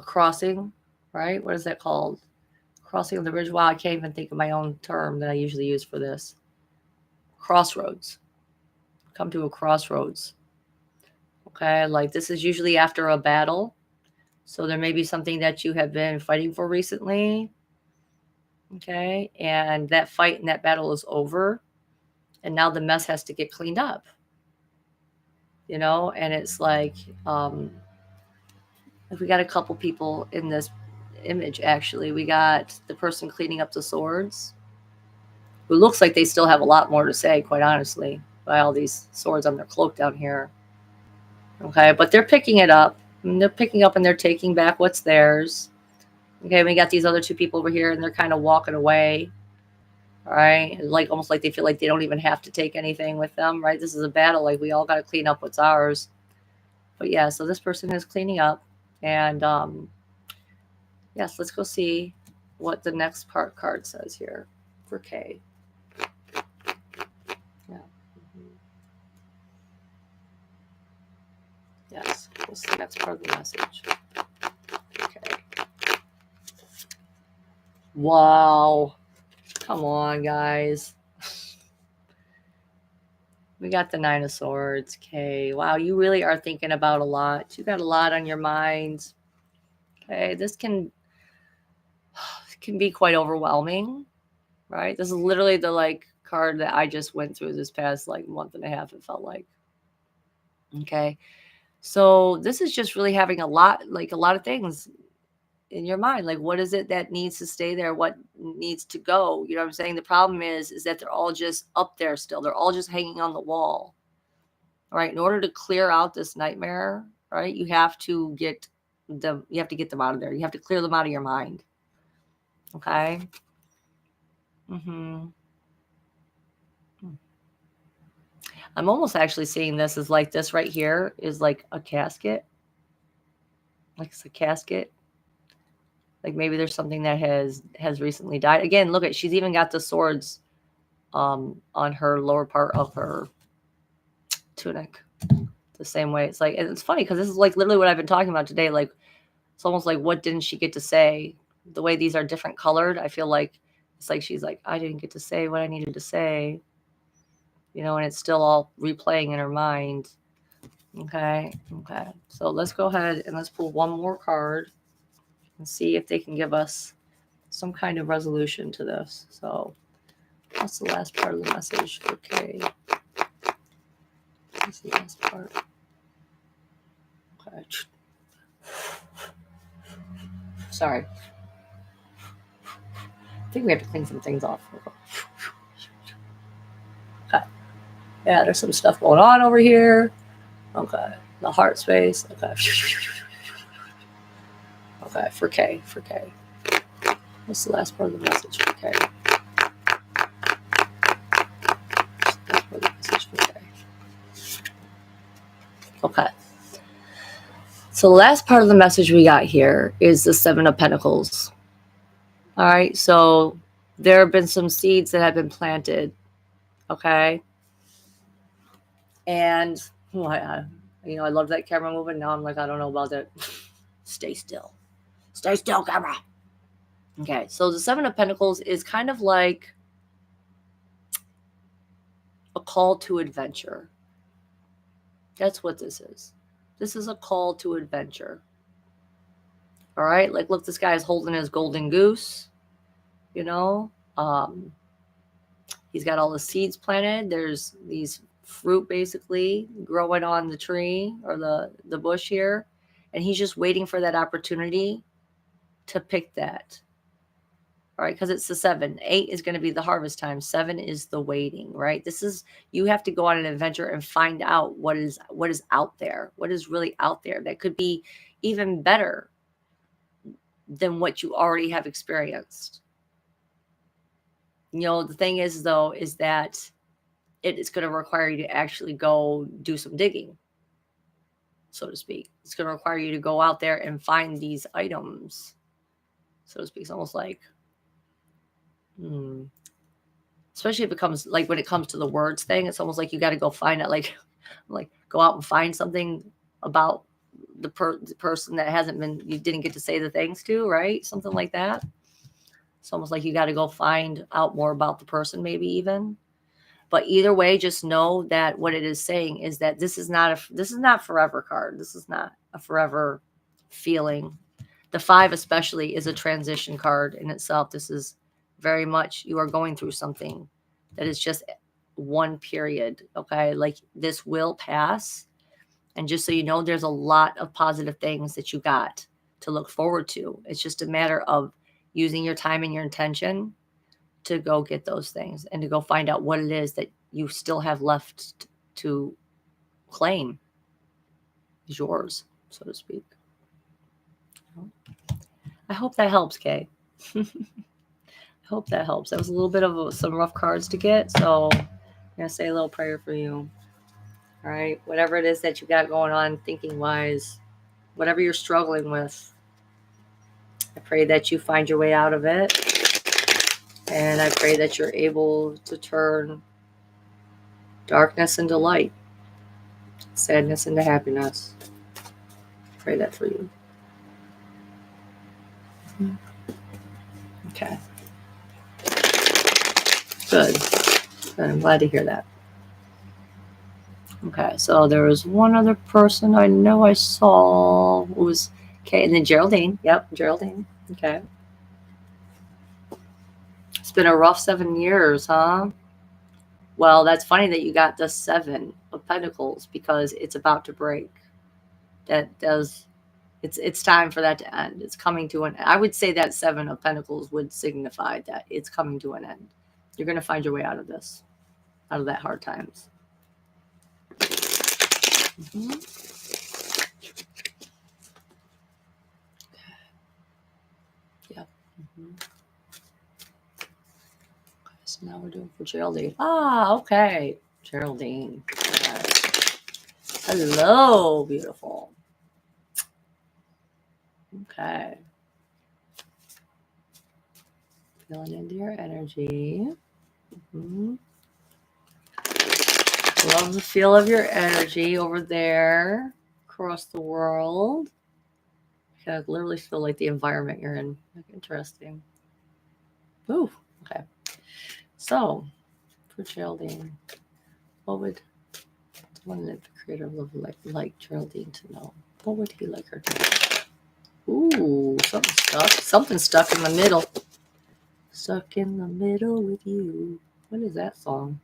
crossing, right? What is that called? Crossing of the bridge. Wow, I can't even think of my own term that I usually use for this. Crossroads. Come to a crossroads. Okay, like this is usually after a battle. So there may be something that you have been fighting for recently. Okay, and that fight and that battle is over. And now the mess has to get cleaned up. You know, and it's like, if we got a couple people in this image, actually, we got the person cleaning up the swords, who looks like they still have a lot more to say, quite honestly, by all these swords on their cloak down here. Okay, but they're picking it up. And they're picking up and they're taking back what's theirs. Okay, we got these other 2 people over here and they're kind of walking away. All right, like almost like they feel like they don't even have to take anything with them, right? This is a battle. Like we all got to clean up what's ours. But yeah, so this person is cleaning up. And yes, let's go see what the next card says here for Kay. Yeah. Yes, what's the next part of the message? Okay. Wow. Come on, guys. We got the 9 of Swords. Okay. Wow, you really are thinking about a lot. You got a lot on your mind. Okay, this can It can be quite overwhelming, right? This is literally the like card that I just went through this past like month and a half, it felt like. Okay. So this is just really having a lot of things in your mind. Like, what is it that needs to stay there? What needs to go? You know what I'm saying? The problem is that they're all just up there still. They're all just hanging on the wall. All right. In order to clear out this nightmare, right, you have to get them out of there. You have to clear them out of your mind. Okay. Mm-hmm. I'm almost actually seeing this as like this right here is like a casket. Like it's a casket. Like maybe there's something that has recently died. Again, look at, she's even got the swords on her lower part of her tunic. The same way. It's like, and it's funny because this is like literally what I've been talking about today. Like it's almost like, what didn't she get to say? The way these are different colored, I feel like it's like she's like, I didn't get to say what I needed to say. You know, and it's still all replaying in her mind. Okay. Okay. So let's go ahead and let's pull one more card and see if they can give us some kind of resolution to this. So that's the last part of the message. Okay. That's the last part. Okay. Sorry. I think we have to clean some things off. Okay. Yeah, there's some stuff going on over here. Okay. The heart space. Okay. Okay, for K. What's the last part of the message for K? Last part of the message for K. Okay. So the last part of the message we got here is the Seven of Pentacles. All right. So there have been some seeds that have been planted. Okay. And I love that camera moving. Now I'm like, I don't know about that. Stay still, camera. Okay. So the Seven of Pentacles is kind of like a call to adventure. That's what this is. This is a call to adventure. All right. Like, look, this guy is holding his golden goose, you know, he's got all the seeds planted. There's these fruit basically growing on the tree or the bush here. And he's just waiting for that opportunity to pick that. All right. Because it's the 7. 8 is going to be the harvest time. 7 is the waiting, right? This is, you have to go on an adventure and find out what is out there, what is really out there that could be even better than what you already have experienced. You know, the thing is, though, is that it is going to require you to actually go do some digging, so to speak. It's going to require you to go out there and find these items, so to speak. It's almost like, especially if it comes, like when it comes to the words thing, it's almost like you got to go find it, like go out and find something about the person that you didn't get to say the things to, right? Something like that. It's almost like you got to go find out more about the person, maybe even. But either way, just know that what it is saying is that this is not forever card. This is not a forever feeling. The 5 especially is a transition card in itself. This is very much, you are going through something that is just one period. Okay. Like, this will pass. And just so you know, there's a lot of positive things that you got to look forward to. It's just a matter of using your time and your intention to go get those things and to go find out what it is that you still have left to claim is yours, so to speak. I hope that helps, Kay. I hope that helps. That was a little bit of some rough cards to get, so I'm going to say a little prayer for you. All right, whatever it is that you got going on thinking-wise, whatever you're struggling with, I pray that you find your way out of it. And I pray that you're able to turn darkness into light, sadness into happiness. I pray that for you. Okay. Good. I'm glad to hear that. Okay, so there was one other person I know I saw who was, okay, and then Geraldine. Yep, Geraldine. Okay. been a rough 7 years, huh? Well, that's funny that you got the 7 of Pentacles because it's about to break. That does, it's time for that to end. It's coming to an end. I would say that 7 of Pentacles would signify that it's coming to an end. You're going to find your way out of this, out of that hard times. Mm-hmm. Yep. Mm-hmm. Okay, so now we're doing for Geraldine. Ah, okay. Geraldine. Yes. Hello, beautiful. Okay. Feeling into your energy. Mm-hmm. Love the feel of your energy over there across the world. I literally feel like the environment you're in. Like, interesting. Ooh, okay. So, for Geraldine, what would one that the creator of love like Geraldine to know? What would he like her to know? Ooh, something stuck in the middle. Stuck in the middle with you. What is that song?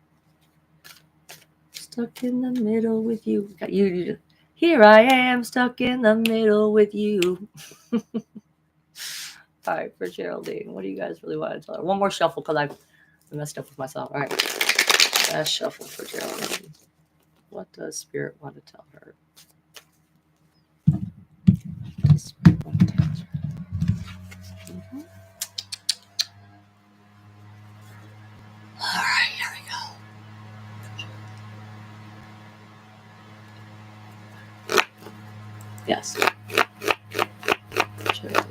Stuck in the middle with you. Got you. Here I am, stuck in the middle with you. All right, for Geraldine, what do you guys really want to tell her? One more shuffle because I messed up with myself. All right, last shuffle for Geraldine. What does Spirit want to tell her? What does Spirit want to tell her? Mm-hmm. All right, here we go. Yes. Geraldine.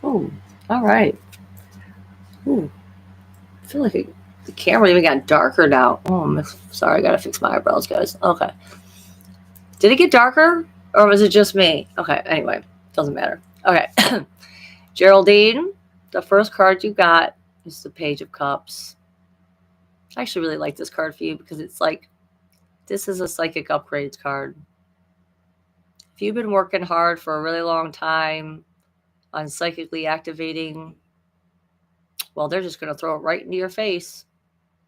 Oh, all right. Ooh, I feel like the camera even got darker now. Oh, I'm sorry. I got to fix my eyebrows, guys. Okay. Did it get darker or was it just me? Okay. Anyway, doesn't matter. Okay. Geraldine, the first card you got is the Page of Cups. I actually really like this card for you because it's like, this is a psychic upgrades card. If you've been working hard for a really long time on psychically activating, well, they're just going to throw it right into your face.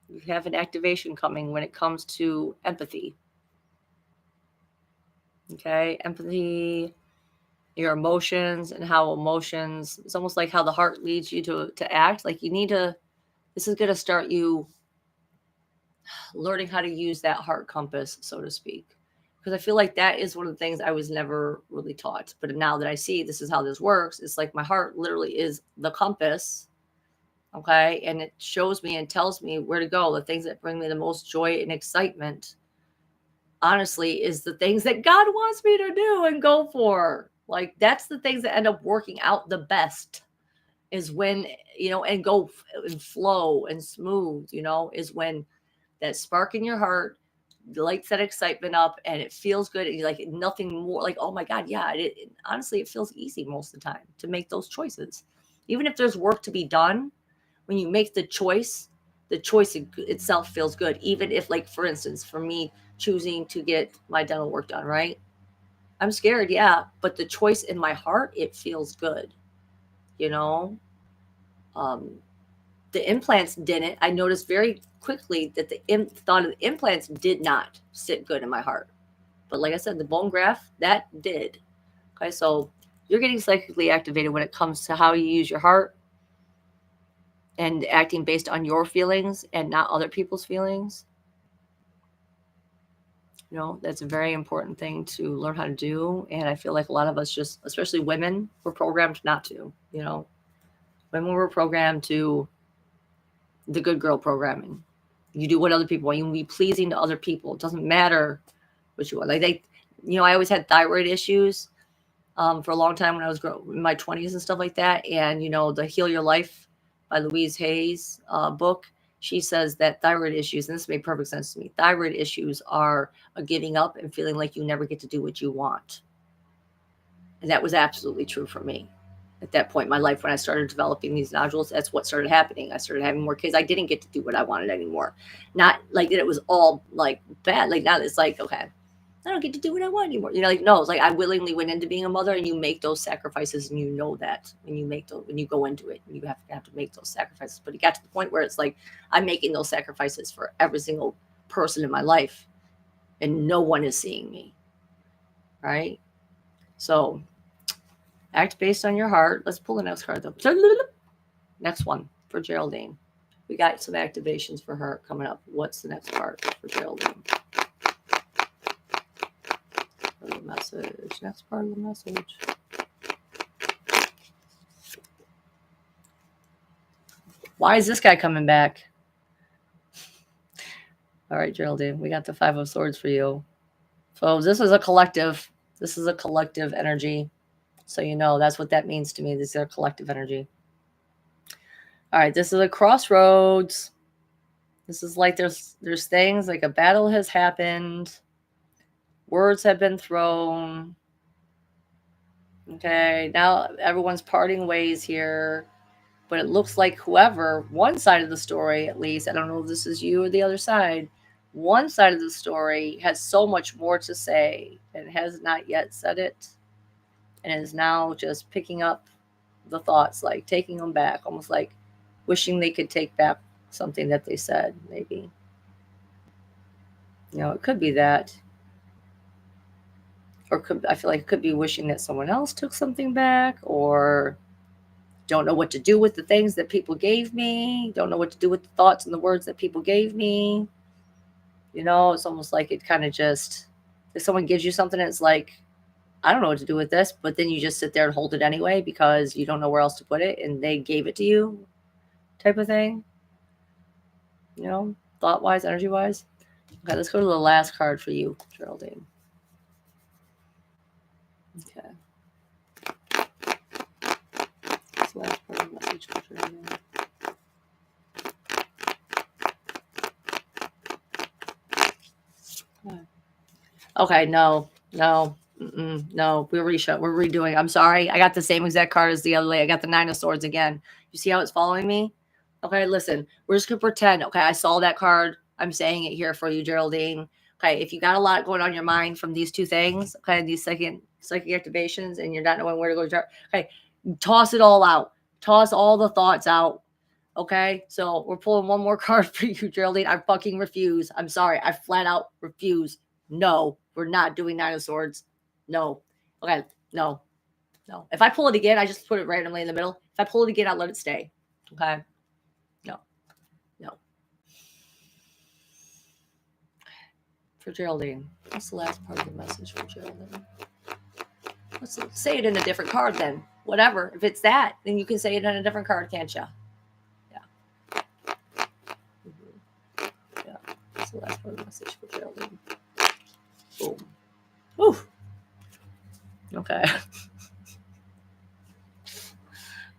You have an activation coming when it comes to empathy. Okay, empathy, your emotions, and how emotions, it's almost like how the heart leads you to act. Like you need to, this is going to start you learning how to use that heart compass, so to speak. Because I feel like that is one of the things I was never really taught. But now that I see this is how this works, it's like my heart literally is the compass. Okay. And it shows me and tells me where to go. The things that bring me the most joy and excitement, honestly, is the things that God wants me to do and go for. Like that's the things that end up working out the best is when, and go and flow and smooth, is when that spark in your heart lights that excitement up and it feels good. And you're like nothing more like, oh my God. Yeah. Honestly, it feels easy most of the time to make those choices. Even if there's work to be done, when you make the choice itself feels good. Even if, like, for instance, for me choosing to get my dental work done, right? I'm scared. Yeah. But the choice in my heart, it feels good. The implants didn't. I noticed very quickly that the thought of the implants did not sit good in my heart. But like I said, the bone graft, that did. Okay, so you're getting psychically activated when it comes to how you use your heart and acting based on your feelings and not other people's feelings. That's a very important thing to learn how to do. And I feel like a lot of us just, especially women, we're programmed not to. Women were programmed to the good girl programming. You do what other people want. You can be pleasing to other people. It doesn't matter what you want. Like I always had thyroid issues for a long time when I was in my 20s and stuff like that. And, the Heal Your Life by Louise Hay's book, she says that thyroid issues, and this made perfect sense to me, thyroid issues are a giving up and feeling like you never get to do what you want. And that was absolutely true for me. At that point in my life, when I started developing these nodules, that's what started happening. I started having more kids. I didn't get to do what I wanted anymore. Not like that it was all like bad. Like now it's like, okay, I don't get to do what I want anymore. Like, no, it's like I willingly went into being a mother, and you make those sacrifices, and you know that when you go into it, you have to make those sacrifices. But it got to the point where it's like I'm making those sacrifices for every single person in my life, and no one is seeing me. Right? So act based on your heart. Let's pull the next card though. Next one for Geraldine. We got some activations for her coming up. What's the next part for Geraldine? The message. Next part of the message. Why is this guy coming back? All right, Geraldine, we got the Five of Swords for you. So this is a collective. This is a collective energy. So you know that's what that means to me. This is a collective energy. All right, this is a crossroads. This is like there's things like a battle has happened. Words have been thrown. Okay, now everyone's parting ways here. But it looks like whoever, one side of the story at least, I don't know if this is you or the other side, one side of the story has so much more to say and has not yet said it and is now just picking up the thoughts, like taking them back, almost like wishing they could take back something that they said, maybe. It could be that. Or I feel like it could be wishing that someone else took something back, or don't know what to do with the things that people gave me, don't know what to do with the thoughts and the words that people gave me. It's almost like it kind of just, if someone gives you something, it's like, I don't know what to do with this, but then you just sit there and hold it anyway because you don't know where else to put it and they gave it to you, type of thing. Thought-wise, energy-wise. Okay, let's go to the last card for you, Geraldine. Okay. That's the last part of the message for Geraldine. Okay, no. No, we're redoing. I'm sorry. I got the same exact card as the other lady. I got the Nine of Swords again. You see how it's following me? Okay, listen. We're just going to pretend. Okay, I saw that card. I'm saying it here for you, Geraldine. Okay, if you got a lot going on in your mind from these two things, okay, these psychic activations, and you're not knowing where to go, okay, toss it all out. Toss all the thoughts out. Okay, so we're pulling one more card for you, Geraldine. I fucking refuse. I'm sorry. I flat out refuse. No, we're not doing Nine of Swords. No. Okay, no. If I pull it again, I just put it randomly in the middle. If I pull it again, I'll let it stay. Okay? No. For Geraldine. What's the last part of the message for Geraldine? Let's say it in a different card then. Whatever. If it's that, then you can say it in a different card, can't you? Yeah. Yeah. That's the last part of the message for Geraldine. Boom. Ooh. Okay.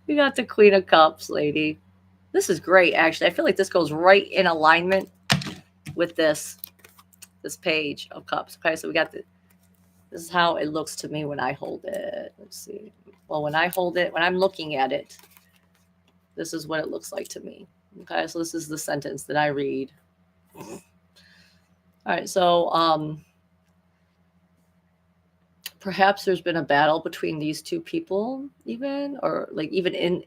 We got the Queen of Cups, lady. This is great, actually. I feel like this goes right in alignment with this page of cups. Okay, so we got this is how it looks to me when I hold it. Let's see. Well, when I hold it, when I'm looking at it, this is what it looks like to me. Okay, so this is the sentence that I read. All right, so perhaps there's been a battle between these two people, even, or like even in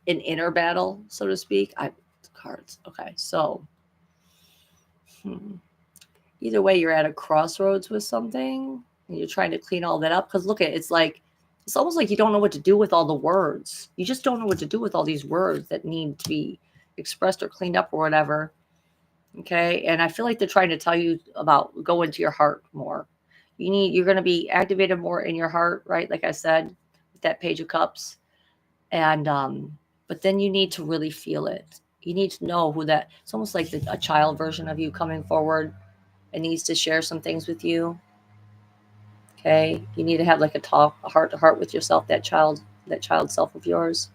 an inner battle, so to speak. Cards. Okay, so either way, you're at a crossroads with something, and you're trying to clean all that up. Because look at it's like it's almost like you don't know what to do with all the words. You just don't know what to do with all these words that need to be expressed or cleaned up or whatever. Okay, and I feel like they're trying to tell you about go into your heart more. You're going to be activated more in your heart, right? Like I said, with that Page of Cups, and but then you need to really feel it. You need to know who that. It's almost like a child version of you coming forward and needs to share some things with you. Okay, you need to have like a heart to heart with yourself, that child self of yours,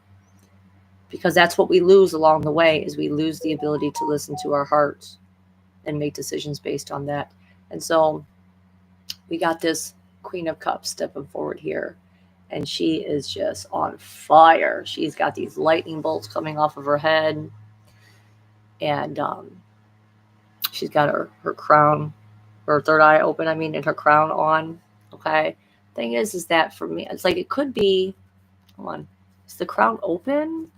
because that's what we lose along the way. Is we lose the ability to listen to our hearts and make decisions based on that. And so we got this Queen of Cups stepping forward here, and she is just on fire. She's got these lightning bolts coming off of her head, and she's got her crown Her third eye open, I mean, and her crown on. Okay. Thing is that for me, it's like it could be, hold on, is the crown open?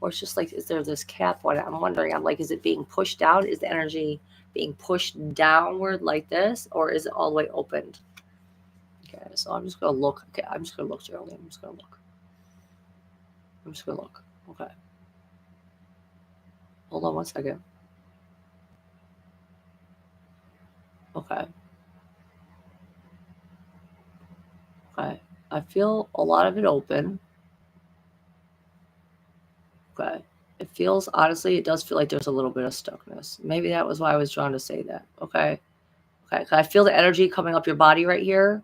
Or it's just like, is there this cap on it? I'm wondering, I'm like, is it being pushed down? Is the energy being pushed downward like this? Or is it all the way opened? Okay, so I'm just going to look. Okay, I'm just going to look, Geraldine. I'm just going to look. I'm just going to look. Okay. Hold on one second. Okay. Okay. I feel a lot of it open. Okay. It feels, honestly, it does feel like there's a little bit of stuckness. Maybe that was why I was trying to say that. Okay. Okay. I feel the energy coming up your body right here,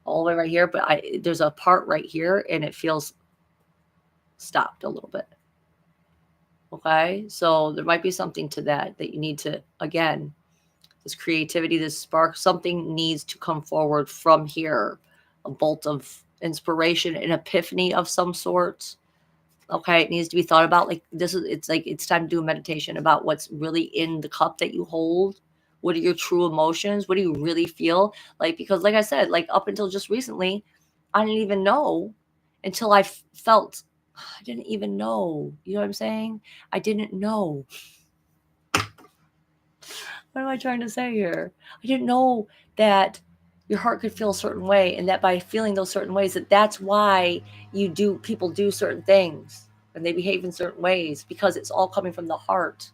all the way right here, but there's a part right here and it feels stopped a little bit. Okay. So there might be something to that you need to, again, this creativity, this spark, something needs to come forward from here, a bolt of inspiration, an epiphany of some sort. Okay, it needs to be thought about. Like this is, it's like it's time to do a meditation about what's really in the cup that you hold. What are your true emotions? What do you really feel? Like, because like I said, like up until just recently, I didn't even know until I felt, I didn't even know. You know what I'm saying? I didn't know. What am I trying to say here? I didn't know that your heart could feel a certain way, and that by feeling those certain ways, that's why people do certain things and they behave in certain ways, because it's all coming from the heart.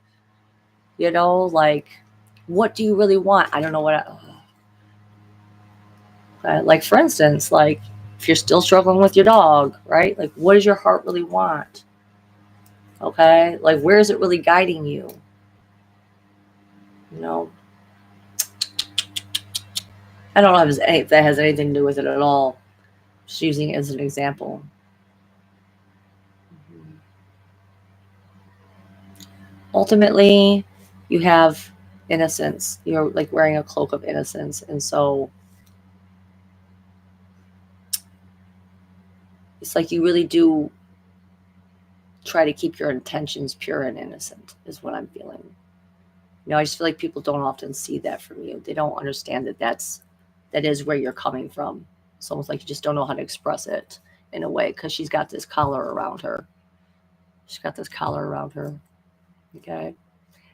You know, like, what do you really want? I don't know like, for instance, like if you're still struggling with your dog, right? Like, what does your heart really want? Okay, like, where is it really guiding you? You know, I don't know if that has anything to do with it at all. Just using it as an example. Ultimately, you have innocence. You're like wearing a cloak of innocence. And so it's like you really do try to keep your intentions pure and innocent, is what I'm feeling. You know, I just feel like people don't often see that from you. They don't understand that is where you're coming from. It's almost like you just don't know how to express it in a way, because she's got this collar around her. She's got this collar around her. Okay.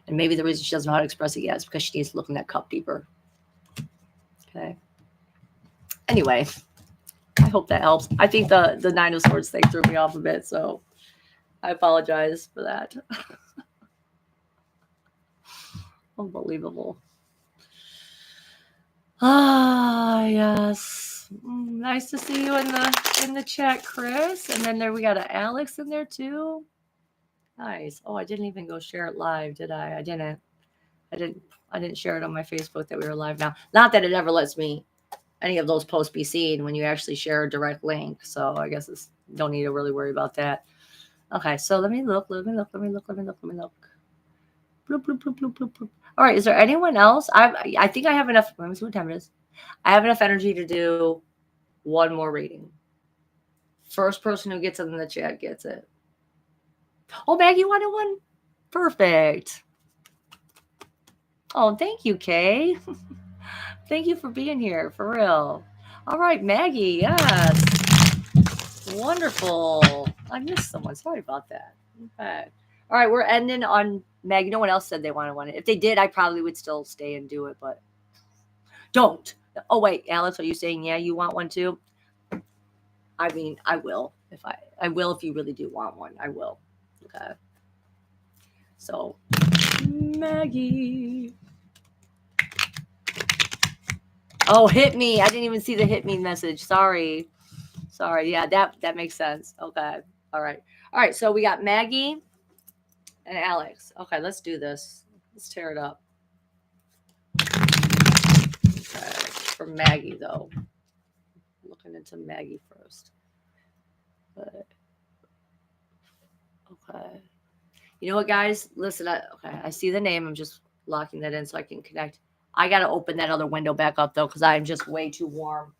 And maybe the reason she doesn't know how to express it yet is because she needs to look in that cup deeper. Okay. Anyway, I hope that helps. I think the Nine of Swords thing threw me off a bit, so I apologize for that. Unbelievable. Ah, yes. Nice to see you in the chat, Chris. And then there we got a Alex in there too. Nice. Oh, I didn't even go share it live, did I? I didn't. I didn't share it on my Facebook that we were live now. Not that it ever lets me any of those posts be seen when you actually share a direct link. So I guess don't need to really worry about that. Okay, so let me look. Bloop, bloop, bloop, bloop, bloop, bloop. All right, is there anyone else? I think I have enough. Let me see what time it is. I have enough energy to do one more reading. First person who gets it in the chat gets it. Oh, Maggie wanted one? Perfect. Oh, thank you, Kay. Thank you for being here, for real. All right, Maggie, yes. Wonderful. I missed someone. Sorry about that. Okay. All right, we're ending on Maggie. No one else said they wanted one. If they did, I probably would still stay and do it, but don't. Oh, wait, Alice, are you saying, yeah, you want one too? I mean, I will. I will if you really do want one. I will. Okay. So, Maggie. Oh, hit me. I didn't even see the hit me message. Sorry. Yeah, that makes sense. Okay. All right. So we got Maggie and Alex. Okay, let's do this. Let's tear it up. Okay. For Maggie, though. Looking into Maggie first. But, okay. You know what, guys? Listen, I see the name. I'm just locking that in so I can connect. I got to open that other window back up, though, because I'm just way too warm.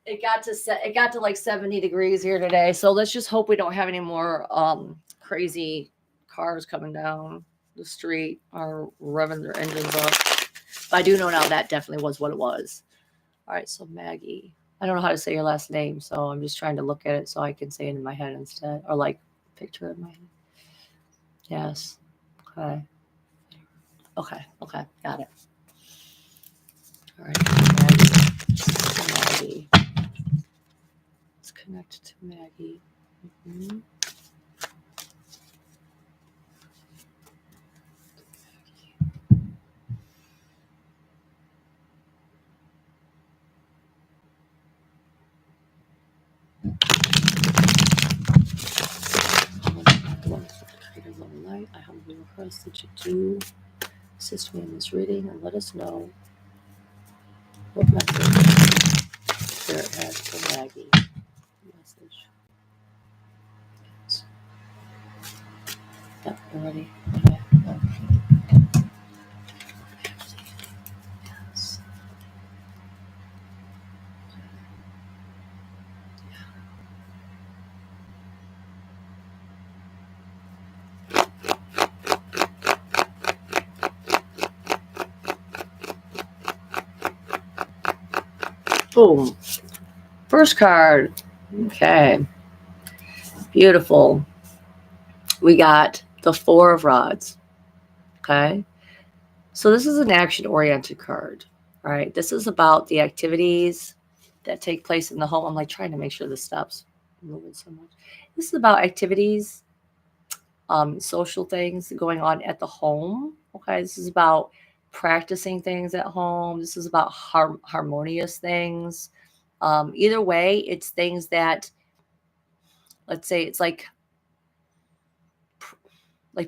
It got to like 70 degrees here today. So let's just hope we don't have any more crazy cars coming down. the street are revving their engines up. But I do know now that definitely was what it was. All right, so Maggie. I don't know how to say your last name, so I'm just trying to look at it so I can say it in my head instead, or like picture it in my head. Yes. Okay. Okay. Got it. All right, Maggie. Let's connect to Maggie. Mm-hmm. I humbly request that you do assist me in this reading and let us know what message Spirit has for Maggie. Message. Yep, you ready? Okay. Yes. Boom. First card. Okay. Beautiful. We got the Four of Rods. Okay. So this is an action-oriented card. All right. This is about the activities that take place in the home. I'm like trying to make sure this stops moving so much. This is about activities, social things going on at the home. Okay. This is about practicing things at home. This is about harmonious things. Either way, it's things that, let's say, it's like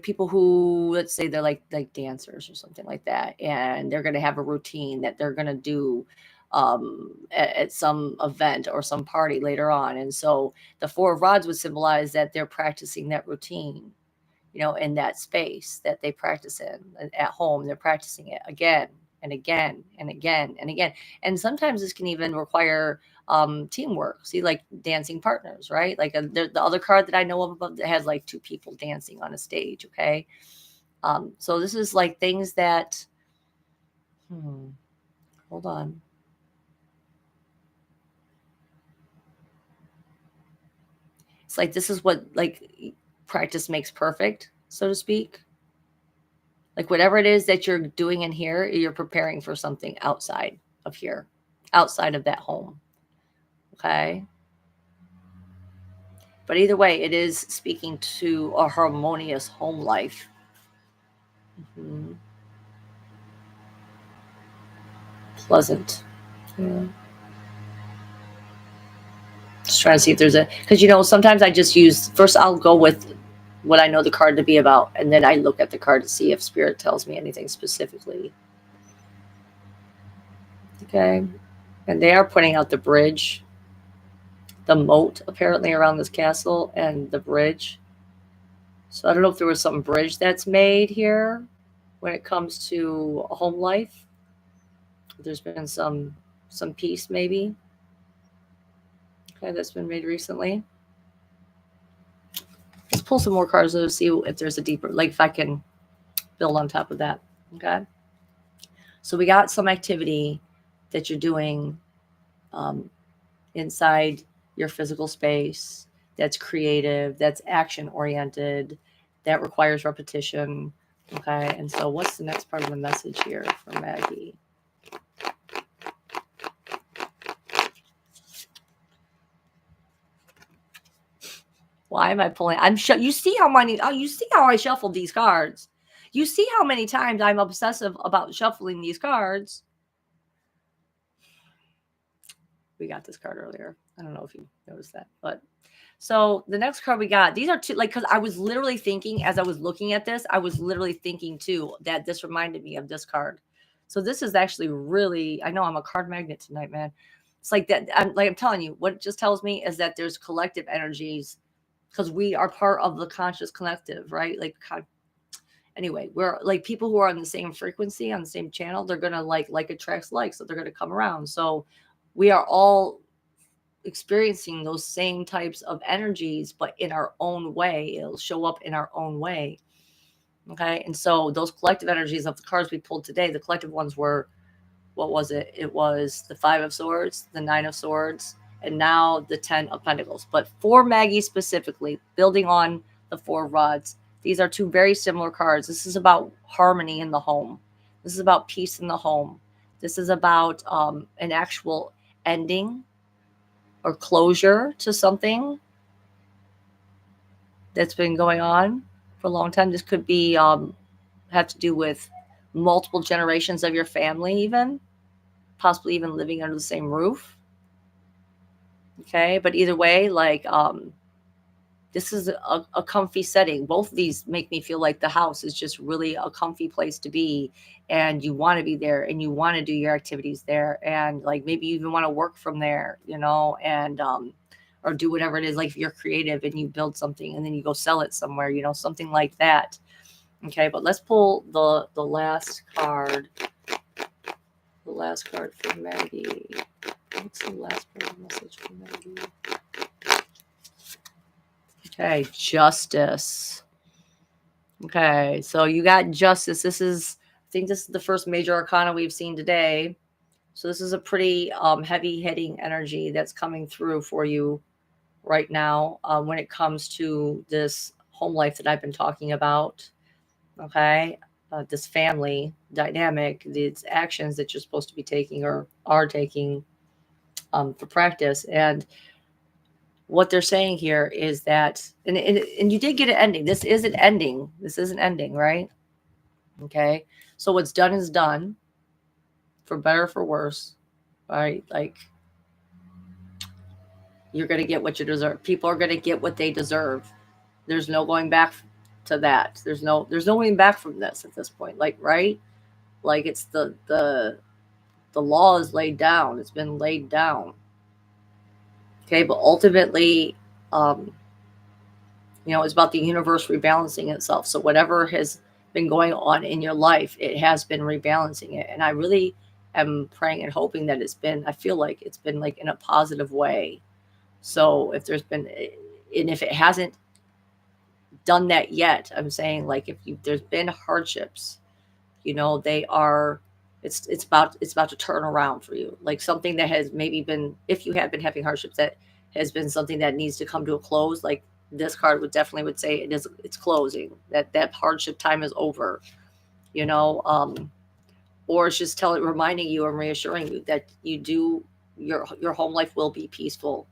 people who, let's say, they're like dancers or something like that, and they're going to have a routine that they're going to do at some event or some party later on. And so the Four of Rods would symbolize that they're practicing that routine, in that space that they practice in at home. They're practicing it again and again and again and again. And sometimes this can even require teamwork. See, like dancing partners, right? Like the other card that I know of above that has like two people dancing on a stage. Okay. So this is like things that, hold on. It's like, this is what, like, practice makes perfect, so to speak. Like whatever it is that you're doing in here, you're preparing for something outside of here, outside of that home. Okay. But either way, it is speaking to a harmonious home life. Mm-hmm. Pleasant. Yeah. Just trying to see if there's because sometimes I just use, first I'll go with what I know the card to be about, and then I look at the card to see if Spirit tells me anything specifically. Okay. And they are putting out the bridge, the moat apparently around this castle, and the bridge. So I don't know if there was some bridge that's made here when it comes to home life. There's been some peace maybe. Okay, that's been made recently. Let's pull some more cards to see if there's a deeper, like if I can build on top of that. Okay. So we got some activity that you're doing inside your physical space that's creative, that's action oriented, that requires repetition. Okay. And so what's the next part of the message here for Maggie? Why am I pulling? You see how many? Oh, you see how I shuffled these cards. You see how many times I'm obsessive about shuffling these cards. We got this card earlier. I don't know if you noticed that, but so the next card we got, these are two, like, because I was literally thinking as I was looking at this, I was literally thinking too that this reminded me of this card. So this is actually really, I know I'm a card magnet tonight, man. It's like that. I'm telling you, what it just tells me is that there's collective energies because we are part of the conscious collective, right? Like, anyway, we're like people who are on the same frequency, on the same channel. They're gonna like attracts like, so they're gonna come around. So we are all experiencing those same types of energies, but in our own way. It'll show up in our own way. Okay. And so those collective energies of the cards we pulled today, the collective ones were, what was it? It was the Five of Swords, the Nine of Swords, and now the Ten of Pentacles. But for Maggie specifically, building on the Four of Rods, these are two very similar cards. This is about harmony in the home. This is about peace in the home. This is about an actual ending or closure to something that's been going on for a long time. This could be have to do with multiple generations of your family, even possibly even living under the same roof. Okay, but either way, like this is a comfy setting. Both of these make me feel like the house is just really a comfy place to be, and you want to be there and you want to do your activities there, and like maybe you even want to work from there, and or do whatever it is. Like if you're creative and you build something and then you go sell it somewhere, something like that. Okay, but let's pull the last card. The last card for Maggie. What's the last part of the message for Maggie? Okay, Justice. Okay, so you got Justice. I think this is the first major arcana we've seen today. So this is a pretty heavy hitting energy that's coming through for you right now when it comes to this home life that I've been talking about. Okay, this family dynamic, these actions that you're supposed to be taking or are taking for practice. And what they're saying here is that, and you did get an ending. This is an ending. This is an ending, right? Okay. So what's done is done, for better or for worse, right? Like you're going to get what you deserve. People are going to get what they deserve. There's no going back to that. There's no going back from this at this point. Like, right? Like it's the law is laid down. It's been laid down. Okay. But ultimately, it's about the universe rebalancing itself. So whatever has been going on in your life, it has been rebalancing it. And I really am praying and hoping that I feel like it's been like in a positive way. So if there's been, and if it hasn't done that yet, I'm saying like there's been hardships, they are, it's about to turn around for you. Like something that has maybe been, if you have been having hardships, that has been something that needs to come to a close. Like this card would say it's closing, that hardship time is over, or it's just reminding you and reassuring you that your home life will be peaceful,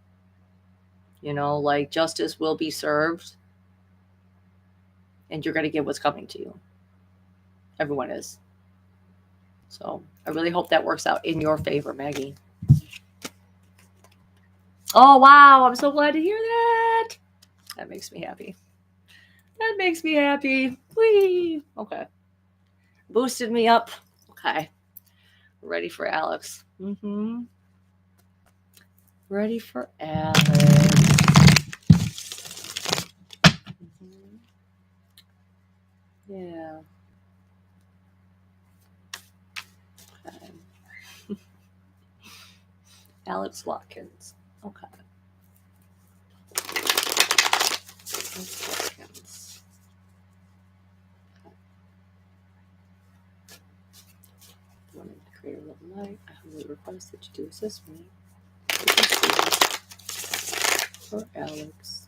like justice will be served and you're going to get what's coming to you. Everyone is. So I really hope that works out in your favor, Maggie. Oh, wow. I'm so glad to hear that. That makes me happy. Whee! Okay. Boosted me up. Okay. Ready for Alex. Ready for Alex. Yeah. Okay. Alex Watkins. Okay. Alex Watkins. Wanted to create a little light. I humbly request that you do assist me. For Alex.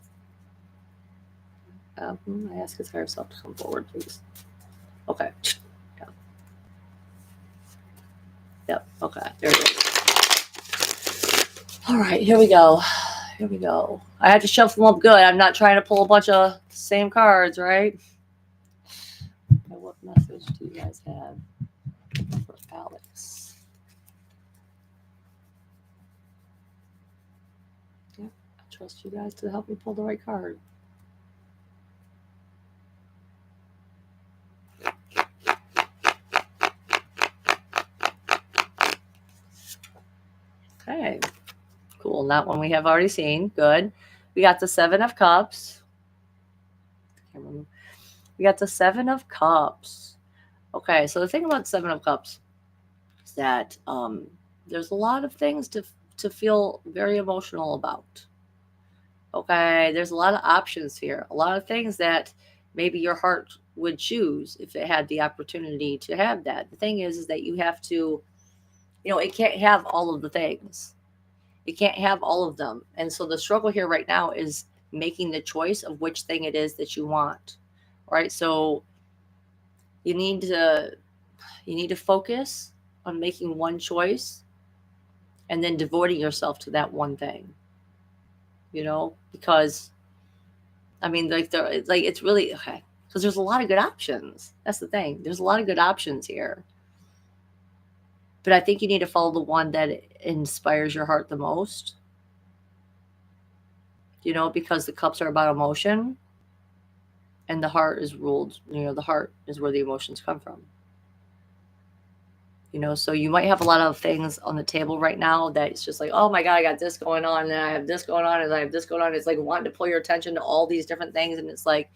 I ask his higher self to come forward, please. Okay. Yep. Okay. There it is. All right. Here we go. I have to shuffle them up good. I'm not trying to pull a bunch of same cards, right? Okay, what message do you guys have for Alex? Yep. I trust you guys to help me pull the right card. Okay, cool. That one we have already seen. Good. We got the Seven of Cups. We got the Seven of Cups. Okay, so the thing about Seven of Cups is that there's a lot of things to feel very emotional about. Okay, there's a lot of options here. A lot of things that maybe your heart would choose if it had the opportunity to have that. The thing is that you have to, it can't have all of the things. It can't have all of them. And so the struggle here right now is making the choice of which thing it is that you want. Right? So you need to focus on making one choice and then devoting yourself to that one thing. Because it's really okay. Because there's a lot of good options. That's the thing. There's a lot of good options here. But I think you need to follow the one that inspires your heart the most. Because the cups are about emotion and the heart is ruled, the heart is where the emotions come from. So you might have a lot of things on the table right now that it's just like, oh my God, I got this going on and I have this going on and I have this going on. It's like wanting to pull your attention to all these different things. And it's like,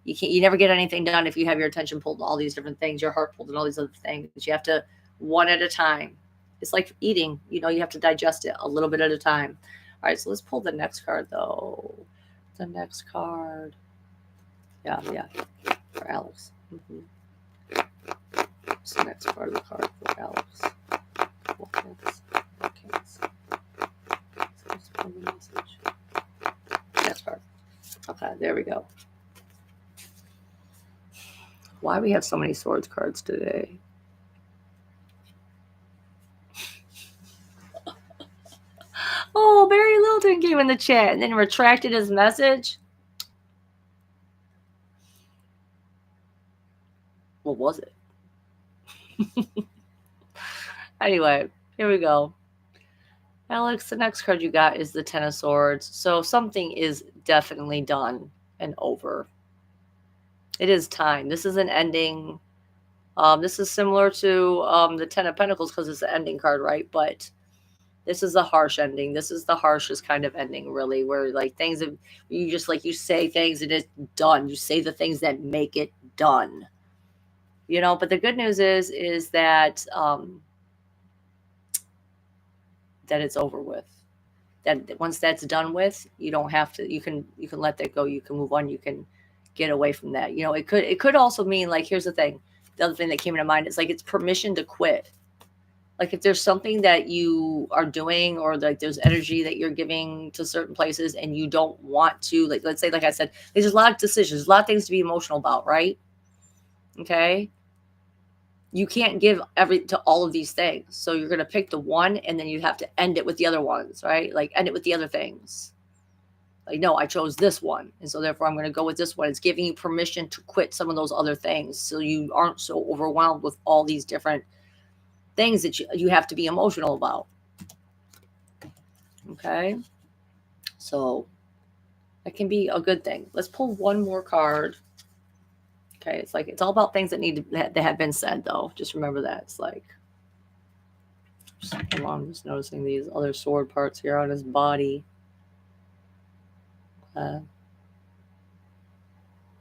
you never get anything done if you have your attention pulled to all these different things, your heart pulled in all these other things. You have to one at a time. It's like eating, you have to digest it a little bit at a time. All right, so let's pull the next card though. The next card. Yeah, for Alex. What's the next part of the card for Alex? Next card. Okay, there we go. Why do we have so many swords cards today? Oh, Barry Littleton came in the chat and then retracted his message. What was it? Anyway, here we go. Alex, the next card you got is the Ten of Swords. So something is definitely done and over. It is time. This is an ending. This is similar to the Ten of Pentacles because it's an ending card, right? But this is a harsh ending. This is the harshest kind of ending, really, where like things have, you say things and it's done. You say the things that make it done. But the good news is that that it's over with. That once that's done with, you don't have to. You can let that go. You can move on. You can get away from that. It could also mean like, here's the thing. The other thing that came into mind is like it's permission to quit. Like if there's something that you are doing or like there's energy that you're giving to certain places and you don't want to, like let's say, like I said, there's a lot of decisions, a lot of things to be emotional about, right? Okay. You can't give to all of these things. So you're going to pick the one and then you have to end it with the other ones, right? Like end it with the other things. Like, no, I chose this one. And so therefore I'm going to go with this one. It's giving you permission to quit some of those other things. So you aren't so overwhelmed with all these different things that you have to be emotional about. Okay. So that can be a good thing. Let's pull one more card. Okay, it's all about things that have been said, though. Just remember that. It's like, I'm just noticing these other sword parts here on his body. Yeah.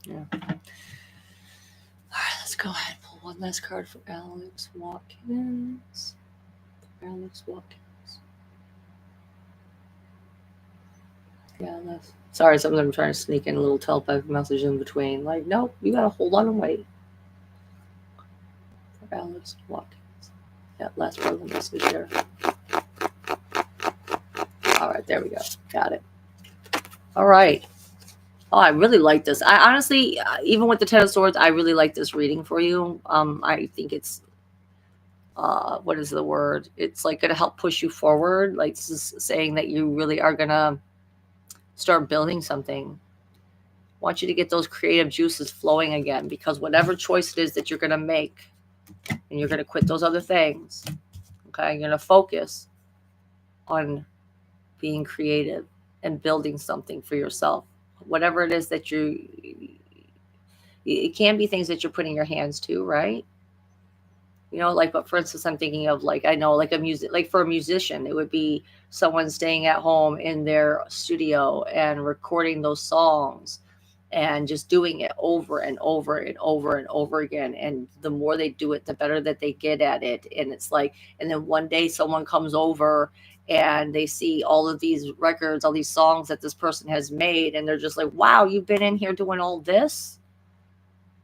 All right, let's go ahead and pull one last card for Alex Watkins. Yeah, sorry, some of them trying to sneak in a little telepathic message in between. Like, nope, you gotta hold on and wait. For Alex Watkins. Yeah, last part of the message there. All right, there we go. Got it. All right. Oh, I really like this. I honestly, even with the Ten of Swords, I really like this reading for you. I think it's, what is the word? It's like going to help push you forward. Like this is saying that you really are going to start building something. I want you to get those creative juices flowing again, because whatever choice it is that you're going to make, and you're going to quit those other things. Okay. You're going to focus on being creative and building something for yourself. Whatever it is that it can be things that you're putting your hands to, right? Like, but for instance, I'm thinking of like, I know like for a musician, it would be someone staying at home in their studio and recording those songs and just doing it over and over and over and over again. And the more they do it, the better that they get at it. And it's like, and then one day someone comes over and they see all of these records, all these songs that this person has made. And they're just like, wow, you've been in here doing all this?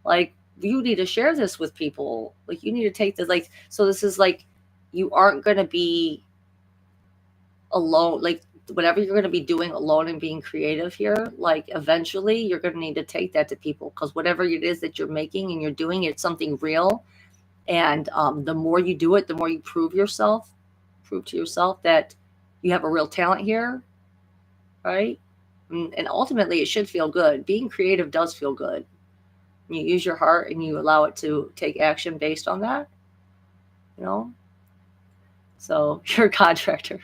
Like, you need to share this with people. Like, you need to take this, like, so this is like, you aren't going to be alone. Like, whatever you're going to be doing alone and being creative here, like, eventually you're going to need to take that to people, because whatever it is that you're making and you're doing, it's something real. And the more you do it, the more you prove to yourself that you have a real talent here, right? And ultimately, it should feel good. Being creative does feel good. You use your heart and you allow it to take action based on that, you know? So you're a contractor.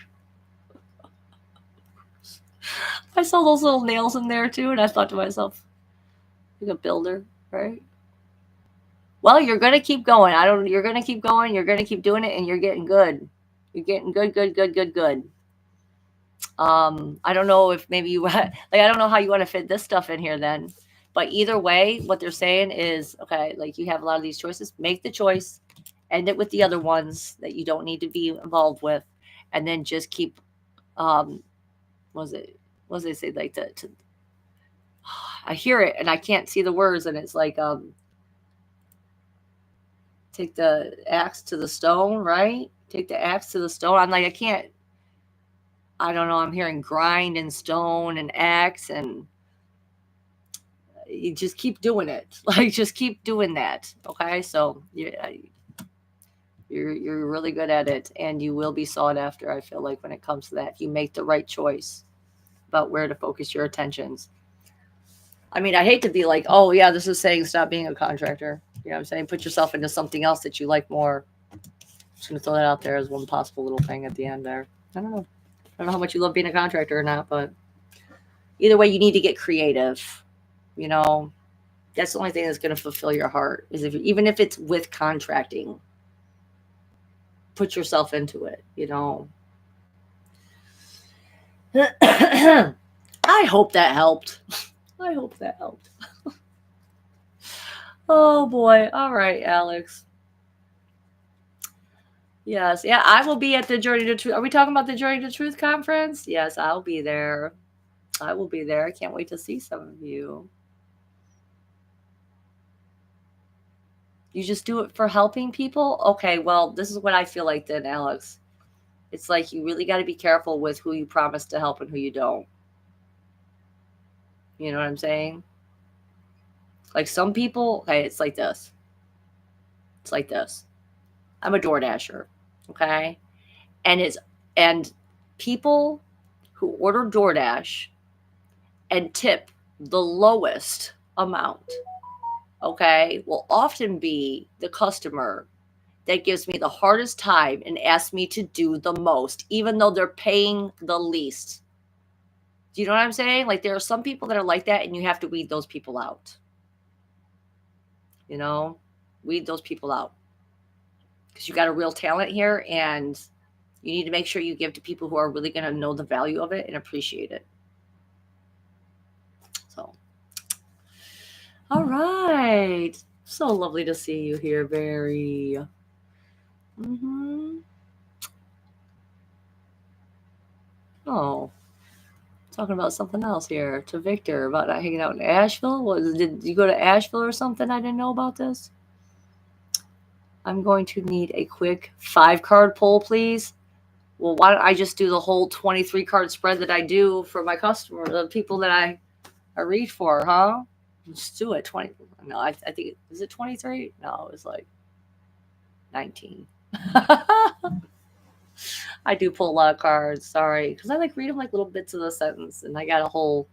I saw those little nails in there too, and I thought to myself, like a builder, right? Well, you're gonna keep going. You're gonna keep going. You're gonna keep doing it, and you're getting good. You're getting good, good, good, good, good. I don't know if maybe you like. I don't know how you want to fit this stuff in here then. But either way, what they're saying is, okay, like, you have a lot of these choices. Make the choice, end it with the other ones that you don't need to be involved with, and then just keep. What was it? What does they say? Like, I hear it and I can't see the words, and it's like, take the axe to the stone, right? Take the axe to the stone. I'm like, I don't know. I'm hearing grind and stone and axe, and you just keep doing it. Like, just keep doing that. Okay. So you're really good at it, and you will be sought after. I feel like, when it comes to that, if you make the right choice about where to focus your attentions. I mean, I hate to be like, oh yeah, this is saying stop being a contractor. You know what I'm saying? Put yourself into something else that you like more. Just gonna throw that out there as one possible little thing at the end there. I don't know. I don't know how much you love being a contractor or not, but either way, you need to get creative. You know, that's the only thing that's going to fulfill your heart, is even if it's with contracting, put yourself into it, you know. I hope that helped. I hope that helped. Oh boy. All right, Alex. Yes. Yeah, I will be at the Journey to Truth. Are we talking about the Journey to Truth conference? Yes, I'll be there. I will be there. I can't wait to see some of you. You just do it for helping people? Okay, well, this is what I feel like then, Alex. It's like, you really got to be careful with who you promise to help and who you don't. You know what I'm saying? Like, some people, okay, it's like this. It's like this. I'm a DoorDasher, okay? And people who order DoorDash and tip the lowest amount, okay, will often be the customer that gives me the hardest time and asks me to do the most, even though they're paying the least. Do you know what I'm saying? Like, there are some people that are like that, and you have to weed those people out. You know, weed those people out, because you got a real talent here, and you need to make sure you give to people who are really going to know the value of it and appreciate it. So, all right. So lovely to see you here, Barry. Oh, talking about something else here to Victor about not hanging out in Asheville. Did you go to Asheville or something? I didn't know about this. I'm going to need a quick 5-card pull, please. Well, why don't I just do the whole 23-card spread that I do for my customer, the people that I read for, huh? Let's do it. 20. No, I think, is it 23? No, it was like 19. I do pull a lot of cards. Sorry, because I like read them like little bits of the sentence, and I got a whole.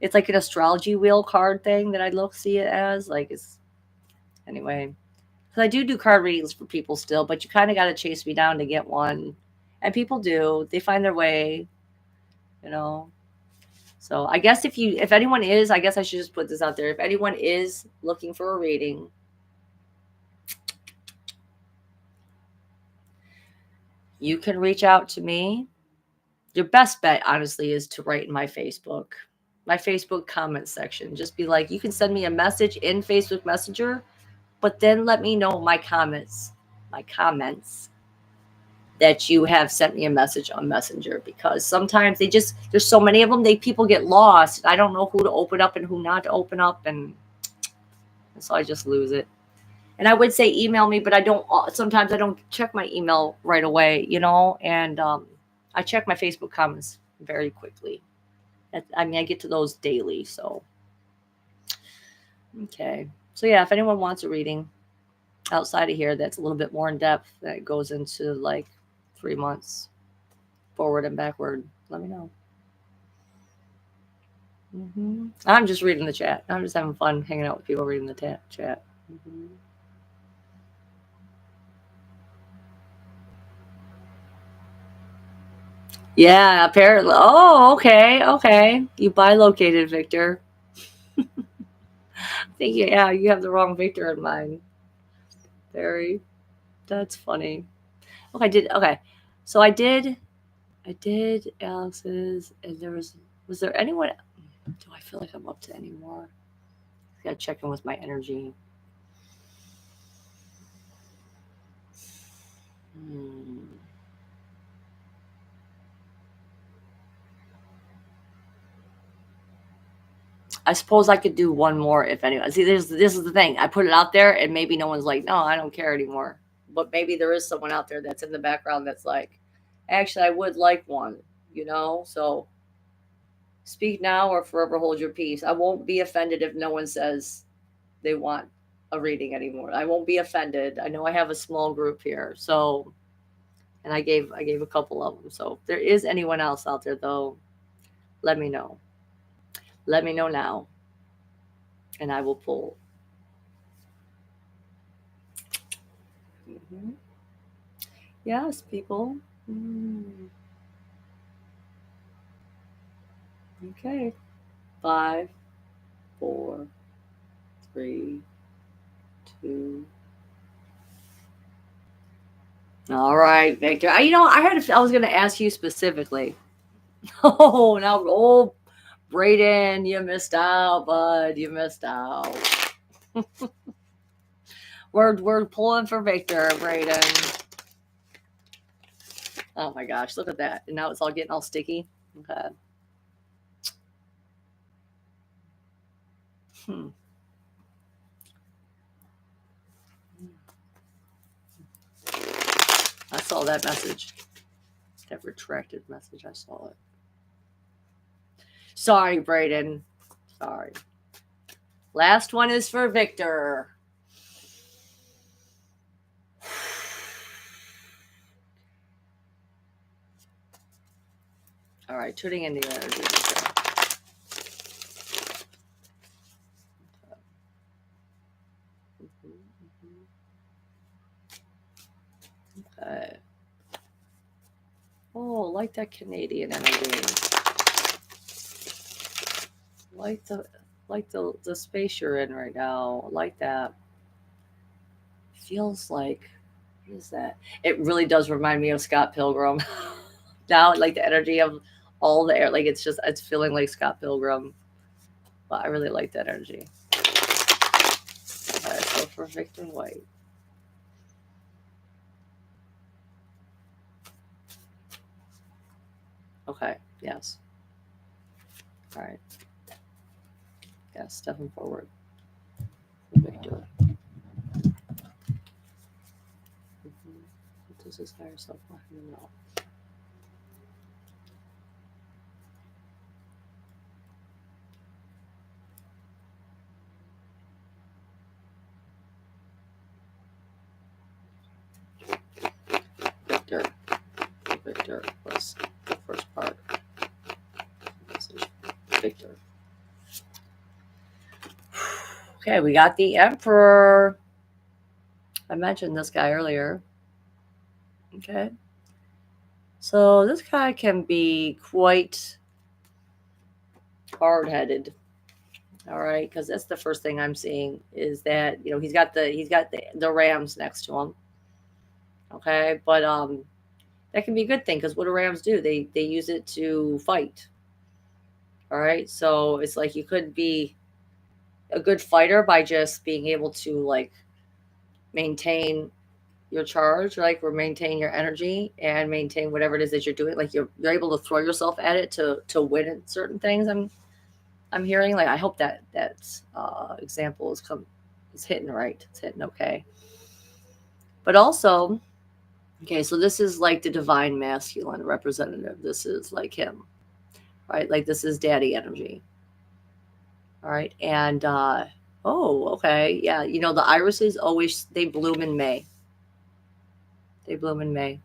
It's like an astrology wheel card thing that I see it as. Like, it's anyway. Because I do card readings for people still, but you kind of got to chase me down to get one, and people do. They find their way, you know. So I guess if anyone is, I guess I should just put this out there. If anyone is looking for a reading, you can reach out to me. Your best bet, honestly, is to write in my Facebook comment section. Just be like, you can send me a message in Facebook Messenger, but then let me know my comments that you have sent me a message on Messenger, because sometimes there's so many of them, people get lost. I don't know who to open up and who not to open up, and so I just lose it. And I would say email me, but sometimes I don't check my email right away, and I check my Facebook comments very quickly. I mean, I get to those daily. So, okay. So, yeah, if anyone wants a reading outside of here that's a little bit more in depth, that goes into like 3 months forward and backward, let me know. I'm just reading the chat. I'm just having fun hanging out with people reading the chat. Yeah, apparently. Oh, okay, okay. You bilocated, Victor. I think yeah, you have the wrong Victor in mind. Very. That's funny. Okay. So I did Alex's, and was there anyone? Do I feel like I'm up to any more? I gotta check in with my energy. Hmm. I suppose I could do one more if anyone. See, this is the thing. I put it out there, and maybe no one's like, no, I don't care anymore. But maybe there is someone out there that's in the background that's like, actually, I would like one. So speak now or forever hold your peace. I won't be offended if no one says they want a reading anymore. I won't be offended. I know I have a small group here, so and I gave a couple of them. So if there is anyone else out there though, let me know. Let me know now, and I will pull. Hmm. Yes, people. Mm. Okay. 5, 4, 3, 2. All right, Victor. I was going to ask you specifically. Oh, Brayden, you missed out, bud. You missed out. We're pulling for Victor, Brayden. Oh my gosh, look at that. And now it's all getting all sticky. Okay. Hmm. I saw that message. That retracted message. I saw it. Sorry, Brayden. Sorry. Last one is for Victor. All right, tuning into your energy. Okay. Oh, like that Canadian energy. Like the space you're in right now. Like that. Feels like, what is that? It really does remind me of Scott Pilgrim. Now, like the energy of all the air, like it's feeling like Scott Pilgrim. But I really like that energy. Okay, so for Victor White. Okay, yes. All right. Yes, stepping forward. Victor. What does his higher self want him to know? Victor was the first part. Victor. Okay, we got the Emperor. I mentioned this guy earlier. Okay. So this guy can be quite hard-headed. All right, because that's the first thing I'm seeing is that he's got the Rams next to him. Okay, but that can be a good thing because what do Rams do? They use it to fight. All right, so it's like you could be a good fighter by just being able to like maintain your charge, like or maintain your energy and maintain whatever it is that you're doing. Like you're able to throw yourself at it to win at certain things. I'm hearing like I hope that example is It's hitting right. It's hitting okay. But also, okay, so this is like the divine masculine representative. This is like him, right? Like this is daddy energy. All right. And oh, okay. Yeah, you know, the irises always they bloom in May. They bloom in May.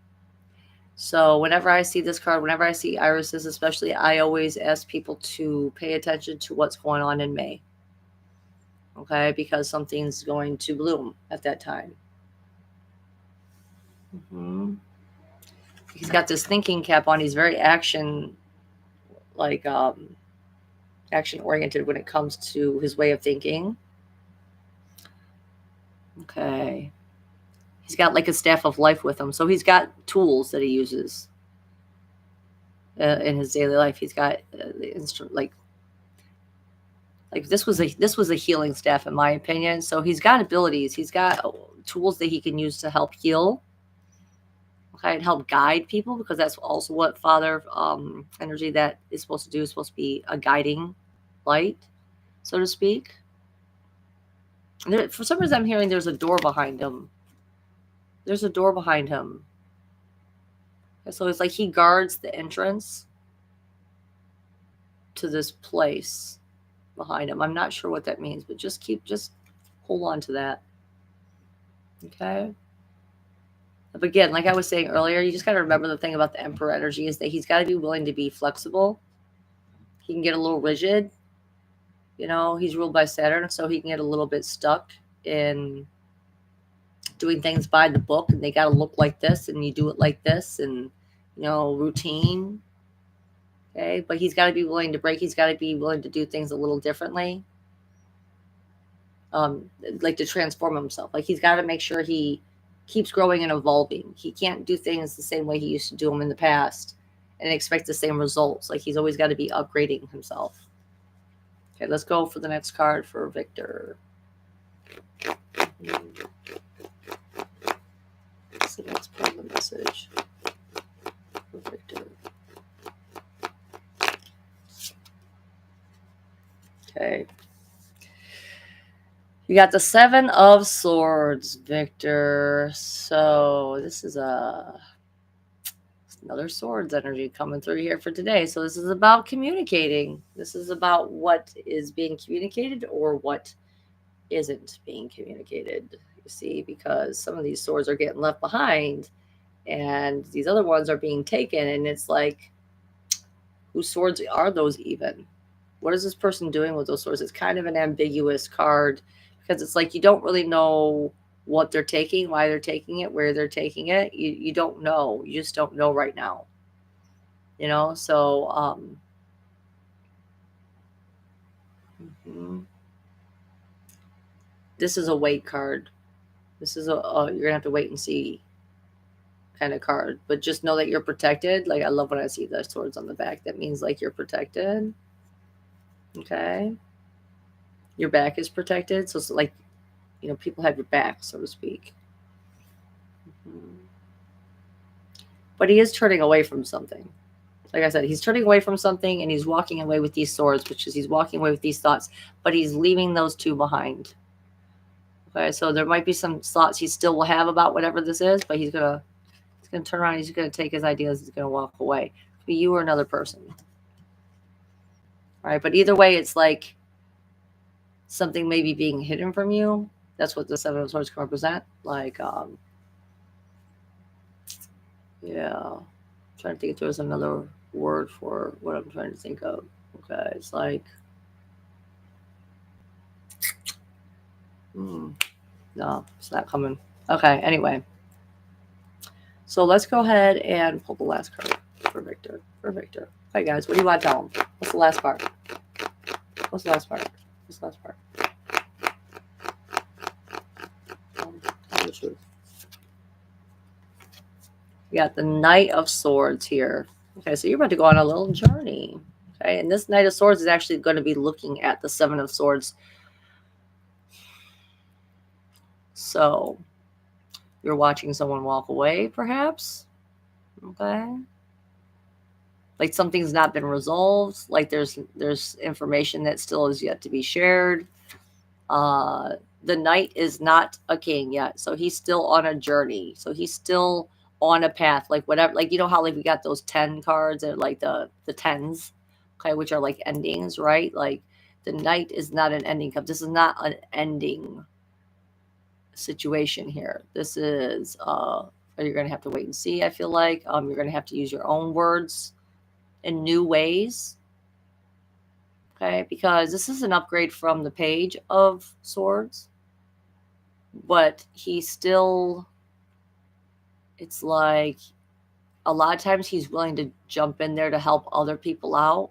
So whenever I see this card, whenever I see irises, especially, I always ask people to pay attention to what's going on in May. Okay, because something's going to bloom at that time. Hmm. He's got this thinking cap on. He's very like action oriented when it comes to his way of thinking. Okay. He's got like a staff of life with him. So he's got tools that he uses in his daily life. He's got the instrument like this was a healing staff in my opinion. So he's got abilities. He's got tools that he can use to help heal. Okay, and help guide people, because that's also what father energy that is supposed to do, is supposed to be a guiding light, so to speak. There, for some reason I'm hearing there's a door behind him. There's a door behind him. So it's like he guards the entrance to this place behind him. I'm not sure what that means, but just hold on to that. Okay. But again, like I was saying earlier, you just got to remember the thing about the Emperor energy is that he's got to be willing to be flexible. He can get a little rigid. You know, he's ruled by Saturn, so he can get a little bit stuck in doing things by the book, and they got to look like this, and you do it like this, and, you know, routine. Okay. But he's got to be willing to break. He's got to be willing to do things a little differently. Like to transform himself. Like he's got to make sure he keeps growing and evolving. He can't do things the same way he used to do them in the past and expect the same results. Like he's always got to be upgrading himself. Okay, let's go for the next card for Victor. So let's put the message for Victor. Okay. You got the Seven of Swords, Victor. So this is another swords energy coming through here for today. So this is about communicating. This is about what is being communicated or what isn't being communicated. You see, because some of these swords are getting left behind and these other ones are being taken. And it's like, whose swords are those even? What is this person doing with those swords? It's kind of an ambiguous card, because it's like you don't really know what they're taking, why they're taking it, where they're taking it. You don't know. You just don't know right now. You know, so this is a wait card. This is you're gonna have to wait and see kind of card. But just know that you're protected. Like I love when I see the swords on the back. That means like you're protected. Okay. Your back is protected. So it's like, you know, people have your back, so to speak. But he is turning away from something. Like I said, he's turning away from something and he's walking away with these swords, which is he's walking away with these thoughts, but he's leaving those two behind. Okay, so there might be some thoughts he still will have about whatever this is, but he's gonna turn around, he's gonna take his ideas, he's gonna walk away. It could be you or another person. All right, but either way, it's like something may be being hidden from you. That's what the Seven of Swords can represent. Like, yeah. I'm trying to think if there was another word for what I'm trying to think of. Okay, it's like, no, it's not coming. Okay, anyway. So let's go ahead and pull the last card for Victor. Hi guys, what do you want to tell him? What's the last part? What's the last part? Tell the truth. You got the Knight of Swords here. Okay, so you're about to go on a little journey. Okay, and this Knight of Swords is actually going to be looking at the Seven of Swords. So you're watching someone walk away, perhaps. Okay. Like something's not been resolved. Like there's information that still is yet to be shared. The knight is not a king yet, so he's still on a journey. So he's still on a path, like whatever. Like, you know how like we got those 10 cards and like the tens, okay, which are like endings, right? Like the knight is not an ending cup. This is not an ending situation here. This is you're gonna have to wait and see. I feel like you're gonna have to use your own words in new ways. Okay, because this is an upgrade from the Page of Swords, but he's still, it's like a lot of times he's willing to jump in there to help other people out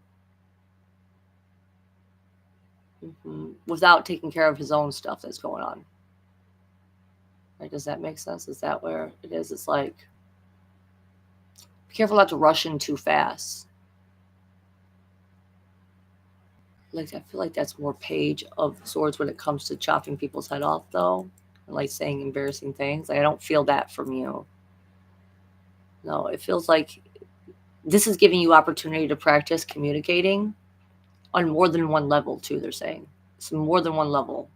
without taking care of his own stuff that's going on. Right? Does that make sense? Is that where it is? It's like, be careful not to rush in too fast. Like, I feel like that's more Page of Swords when it comes to chopping people's head off, though. Like saying embarrassing things. Like, I don't feel that from you. No, it feels like this is giving you opportunity to practice communicating on more than one level, too, they're saying. So more than one level.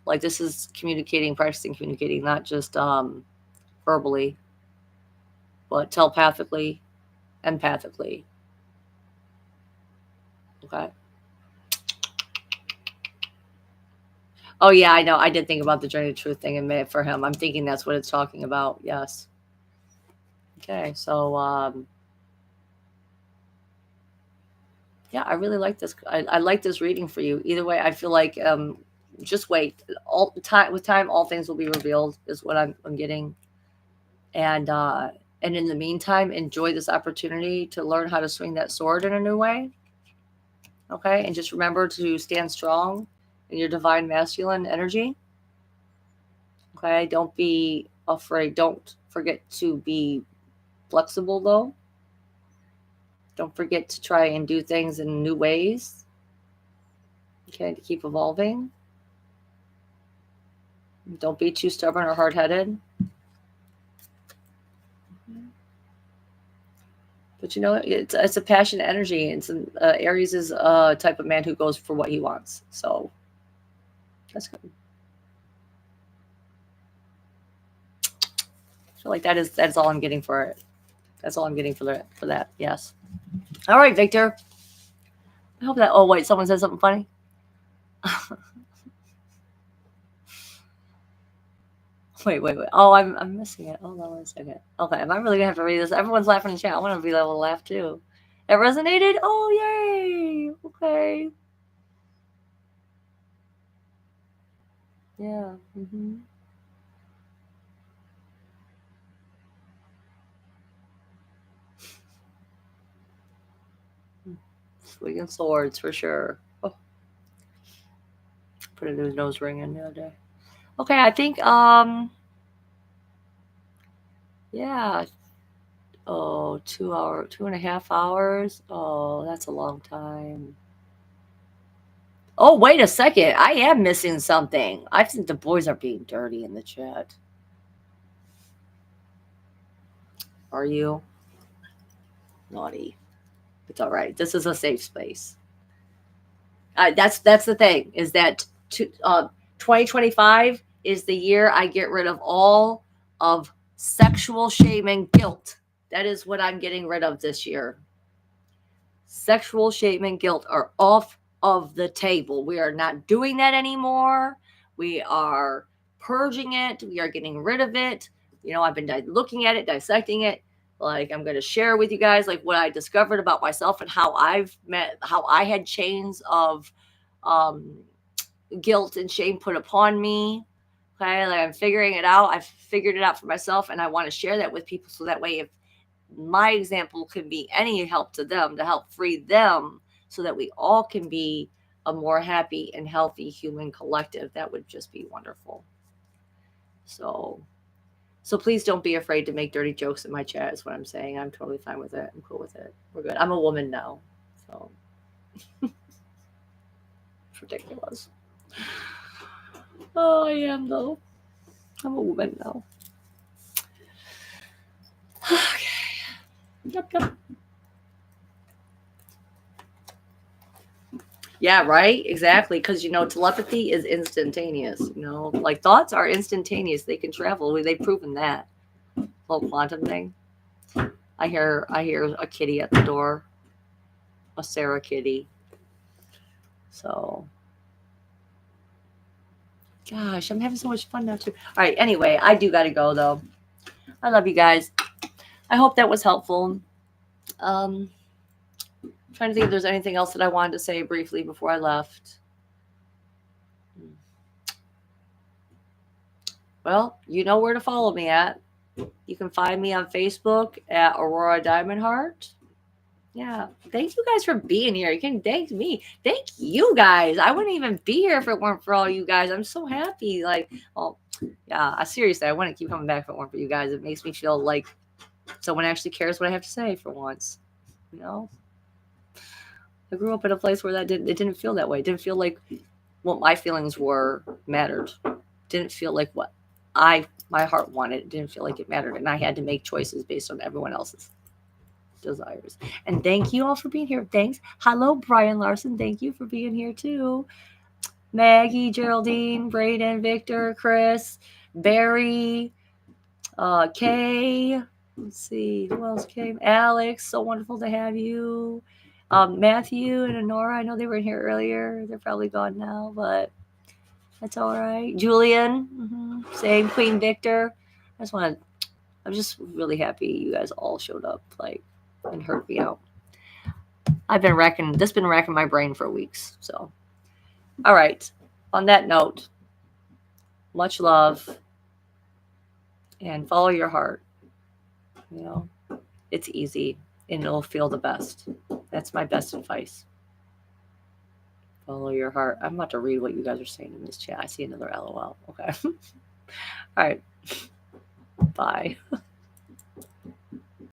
Like, this is communicating, practicing communicating, not just verbally, but telepathically, empathically. Okay. Oh, yeah, I know. I did think about the Journey to Truth thing and for him. I'm thinking that's what it's talking about. Yes. Okay, so yeah, I really like this. I like this reading for you. Either way, I feel like just wait. All time with time, all things will be revealed. Is what I'm getting. And in the meantime, enjoy this opportunity to learn how to swing that sword in a new way. Okay, and just remember to stand strong in your divine masculine energy. Okay, don't be afraid. Don't forget to be flexible, though. Don't forget to try and do things in new ways. Okay, to keep evolving. Don't be too stubborn or hard-headed. But you know, it's a passionate energy, and some Aries is a type of man who goes for what he wants. So that's good. I feel like that's all I'm getting for it. That's all I'm getting for that. Yes. All right, Victor. I hope that. Oh wait, someone said something funny. Wait. Oh, I'm missing it. Hold on 1 second. Okay, am I really gonna have to read this? Everyone's laughing in the chat. I want to be able to laugh too. It resonated. Oh yay! Okay. Yeah. Swinging swords for sure. Oh, put a new nose ring in the other day. Okay, I think yeah. Oh, 2 hour, 2.5 hours. Oh, that's a long time. Oh, wait a second. I am missing something. I think the boys are being dirty in the chat. Are you? Naughty. It's all right. This is a safe space. That's the thing, is that 2025 is the year I get rid of all of sexual shame and guilt. That is what I'm getting rid of this year. Sexual shame and guilt are off of the table. We are not doing that anymore. We are purging it. We are getting rid of it. You know, I've been looking at it, dissecting it. Like, I'm going to share with you guys like what I discovered about myself and how I had chains of guilt and shame put upon me. Okay, like I'm figuring it out. I've figured it out for myself, and I want to share that with people so that way, if my example can be any help to them, to help free them, so that we all can be a more happy and healthy human collective, that would just be wonderful. So please don't be afraid to make dirty jokes in my chat, is what I'm saying. I'm totally fine with it. I'm cool with it. We're good. I'm a woman now. So it's ridiculous. Oh, I am though. I'm a woman now. Okay. Yep. Yeah, right. Exactly. Because, telepathy is instantaneous. Like thoughts are instantaneous. They can travel. They've proven that. Whole quantum thing. I hear a kitty at the door, a Sarah kitty. So, gosh, I'm having so much fun now too. All right. Anyway, I do got to go though. I love you guys. I hope that was helpful. Um, trying to think if there's anything else that I wanted to say briefly before I left. Well, you know where to follow me at. You can find me on Facebook at Aurora Diamond Heart. Yeah. Thank you guys for being here. You can thank me. Thank you guys. I wouldn't even be here if it weren't for all you guys. I'm so happy. Yeah, seriously, I wouldn't keep coming back if it weren't for you guys. It makes me feel like someone actually cares what I have to say for once. You know? I grew up in a place where it didn't feel that way. It didn't feel like what my feelings were mattered. It didn't feel like what my heart wanted. It didn't feel like it mattered. And I had to make choices based on everyone else's desires. And thank you all for being here. Thanks. Hello, Brian Larson. Thank you for being here too. Maggie, Geraldine, Braden, Victor, Chris, Barry, Kay. Let's see who else came. Alex, so wonderful to have you. Matthew and Honora, I know they were in here earlier. They're probably gone now, but that's all right. Julian, same. Queen Victor. I'm just really happy you guys all showed up, and heard me out. This been racking my brain for weeks. So, all right. On that note, much love and follow your heart. It's easy and it'll feel the best. That's my best advice. Follow your heart. I'm about to read what you guys are saying in this chat. I see another LOL. Okay. All right. Bye.